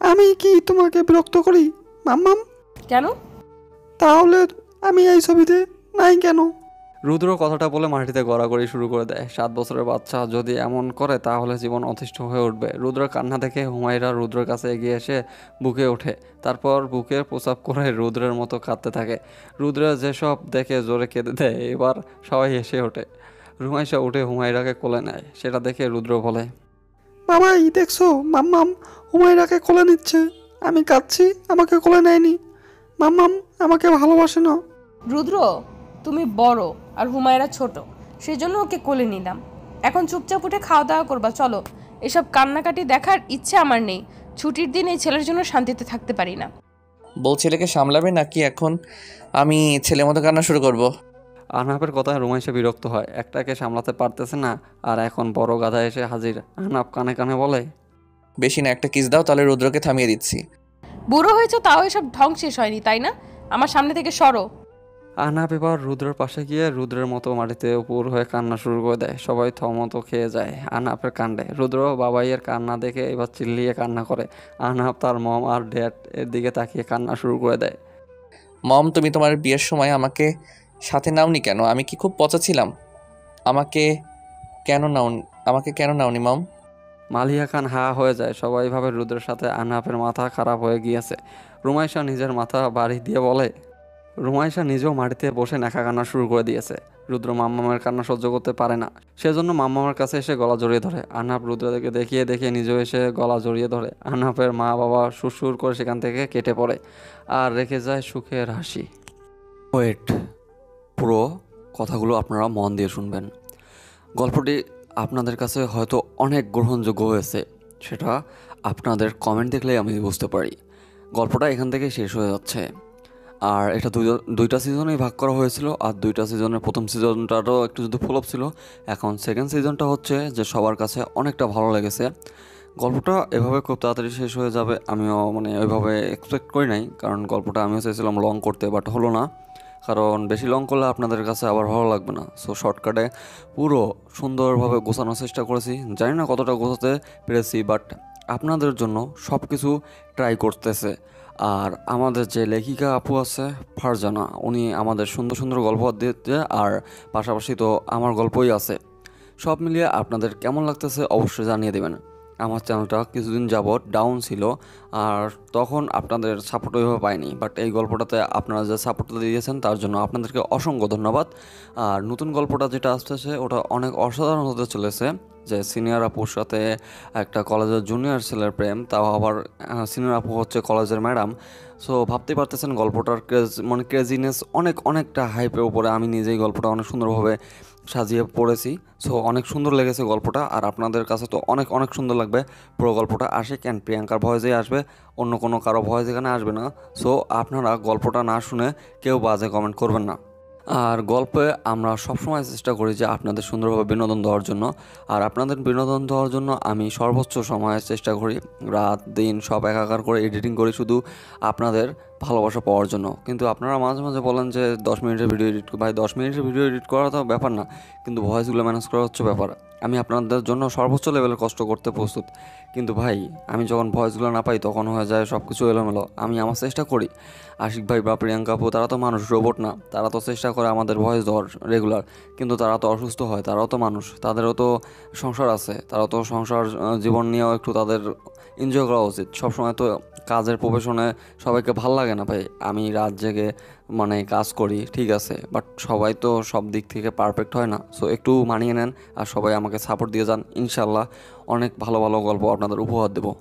আমি কি তোমাকে বিরক্ত করি মাম্মাম? কেন? তাহলে আমি এই ছবিতে নাই কেন? রুদ্র কথাটা বলে মাটিতে গড়াগড়ি শুরু করে দেয়। 7 বছরের বাচ্চা যদি এমন করে তাহলে জীবন অতিষ্ঠ হয়ে উঠবে। রুদ্রের কান্না দেখে হুমায়রা রুদ্রের কাছে এগিয়ে এসে বুকে ওঠে। তারপর বুকে প্রসাব করে রুদ্রের মতো কাঁদতে থাকে। রুদ্রের যেসব দেখে জোরে কেঁদে দেয়। এবার সবাই হেসে ওঠে। রুমাইশা উঠে হুমায়রাকে কোলে নেয়। সেটা দেখে রুদ্র বলে, বাবাই দেখছো, মাম্মাম হুমায়রাকে কোলে নিচ্ছে। আমি কাঁদছি, আমাকে কোলে নেয়নি। মাম্মাম আমাকে ভালোবাসে না। রুদ্র, তুমি বড় আর হুমায়রা ছোট, সেজন্য ওকে কোলে নিলাম। এখন চুপচাপ উঠে খাওয়া দাওয়া করবা। চলো, এসব কান্নাকাটি দেখার ইচ্ছে আমার নেই। ছুটির দিন এই ছেলের জন্য শান্তিতে থাকতে পারি না। বউ ছেলেকে সামলাবে নাকি এখন আমি ছেলের মতো কান্না শুরু করব? আহনাফের কথায় রুমাইশা বিরক্ত হয়। একটাকে সামলাতে পারতেছে না, আর এখন বড় গাধা এসে হাজির। আহনাফ কানে কানে বলে, বেশি না, একটা কিস দাও, তাহলে রুদ্রকে থামিয়ে দিচ্ছি। বুড়ো হয়েছে তাও এসব ঢং শেষ হয়নি, তাই না? আমার সামনে থেকে সরো। আহনাফ এবার রুদ্রের পাশে গিয়ে রুদ্রের মতো মাটিতে উপর হয়ে কান্না শুরু করে দেয়। সবাই থমত খেয়ে যায় আহনাফের কাণ্ডে। রুদ্র বাবাইয়ের কান্না দেখে এবার চিল্লিয়ে কান্না করে। আহনাফ তার মম আর ড্যাড এর দিকে তাকিয়ে কান্না শুরু করে দেয়। মম, তুমি তোমার বিয়ের সময় আমাকে সাথে নাওনি কেন? আমি কি খুব পচা ছিলাম? আমাকে কেন নাওনি মম? মালিয়া খান হা হয়ে যায়। সবাই ভাবে রুদ্রের সাথে আহনাফের মাথা খারাপ হয়ে গিয়েছে। রুমাইশা নিজের মাথা বাড়ি দিয়ে বলে, রুমাইশা নিজেও মাটিতে বসে নেখা কান্না শুরু করে দিয়েছে। রুদ্র মাম্মামের কান্না সহ্য করতে পারে না, সেজন্য মাম্মামের কাছে এসে গলা জড়িয়ে ধরে। আহনাফ রুদ্রকে দেখিয়ে দেখিয়ে নিজেও এসে গলা জড়িয়ে ধরে। আহনাফের মা বাবা সুরসুর করে সেখান থেকে কেটে পড়ে, আর রেখে যায় সুখের হাসি। ওয়েট, পুরো কথাগুলো আপনারা মন দিয়ে শুনবেন। গল্পটি আপনাদের কাছে হয়তো অনেক গ্রহণযোগ্য হয়েছে, সেটা আপনাদের কমেন্ট দেখলেই আমি বুঝতে পারি। গল্পটা এখান থেকে শেষ হয়ে যাচ্ছে। আর এটা দুইটা সিজনেই ভাগ করা হয়েছিল। আর দুইটা সিজনের প্রথম সিজনটারও একটু যদি ফ্লপ ছিল। এখন সেকেন্ড সিজনটা হচ্ছে যে সবার কাছে অনেকটা ভালো লেগেছে। গল্পটা এভাবে খুব তাড়াতাড়ি শেষ হয়ে যাবে আমিও মানে ওইভাবে এক্সপেক্ট করি নাই, কারণ গল্পটা আমিও চাইছিলাম লং করতে, বাট হলো না। কারণ বেশি লং করলে আপনাদের কাছে আবার ভালো লাগবে না। সো শর্টকাটে পুরো সুন্দরভাবে গোছানোর চেষ্টা করেছি। জানি না কতটা গোছাতে পেরেছি, বাট আপনাদের জন্য সব কিছু ট্রাই করতেছে। আর আমাদের যে লেখিকা আপু আছে ফারজানা, উনি আমাদের সুন্দর সুন্দর গল্প দিতে, আর পাশাপাশি তো আমার গল্পই আছে। সব মিলিয়ে আপনাদের কেমন লাগতেছে অবশ্যই জানিয়ে দেবেন। আমার চ্যানেলটা কিছুদিন যাবৎ ডাউন ছিল, আর তখন আপনাদের সাপোর্ট ওইভাবে পাইনি, বাট এই গল্পটাতে আপনারা যে সাপোর্টটা দিয়েছেন তার জন্য আপনাদেরকে অসংখ্য ধন্যবাদ। আর নতুন গল্পটা যেটা আসতেছে ওটা অনেক অসাধারণ হতে চলেছে, যে সিনিয়র আপুর সাথে একটা কলেজের জুনিয়র ছেলের প্রেম, তাও আবার সিনিয়র আপু হচ্ছে কলেজের ম্যাডাম। সো ভাবতেই পারতেছেন গল্পটার মানে ক্রেজিনেস অনেকটা হাইপের উপরে। আমি নিজেই গল্পটা অনেক সুন্দরভাবে সাজিয়ে পড়েছি। সো অনেক সুন্দর লেগেছে গল্পটা, আর আপনাদের কাছে তো অনেক সুন্দর লাগবে পুরো গল্পটা। আশিক অ্যান্ড প্রিয়াঙ্কার ভয়েসেই আসবে, অন্য কোনো কারো ভয়েস এখানে আসবে না। সো আপনারা গল্পটা না শুনে কেউ বাজে কমেন্ট করবেন না। আর গল্পে আমরা সবসময় চেষ্টা করি যে আপনাদের সুন্দরভাবে বিনোদন দেওয়ার জন্য, আর আপনাদের বিনোদন দেওয়ার জন্য আমি সর্বোচ্চ সময়ের চেষ্টা করি, রাত দিন সব একাকার করে এডিটিং করি শুধু আপনাদের ভালোবাসা পাওয়ার জন্য। কিন্তু আপনারা মাঝে মাঝে বলেন যে 10 মিনিটের ভিডিও এডিট, ভাই 10 মিনিটের ভিডিও এডিট করা তো ব্যাপার না, কিন্তু ভয়েসগুলো ম্যানেজ করা হচ্ছে ব্যাপার। আমি আপনাদের জন্য সর্বোচ্চ লেভেলে কষ্ট করতে প্রস্তুত, কিন্তু ভাই আমি যখন ভয়েসগুলো না পাই তখন হয়ে যায় সব কিছু এলোমেলো। আমি আমার চেষ্টা করি, আশিক ভাই বা প্রিয়াঙ্কা আপু তারা তো মানুষ, রোবট না। তারা তো চেষ্টা করে আমাদের ভয়েস দেওয়ার রেগুলার, কিন্তু তারা তো অসুস্থ হয়, তারাও তো মানুষ, তাদেরও তো সংসার আছে, তারাও তো সংসার জীবন নিয়েও একটু তাদের এনজয় করা উচিত। সবসময় তো কাজের প্রফেশনে সবাইকে ভাল লাগে না ভাই। আমি রাত জেগে মানে কাজ করি ঠিক আছে, বাট সবাই তো সব দিক থেকে পারফেক্ট হয় না। সো একটু মানিয়ে নেন, আর সবাই আমাকে সাপোর্ট দিয়ে যান। ইনশাল্লাহ অনেক ভালো ভালো গল্প আপনাদের উপহার দেবো।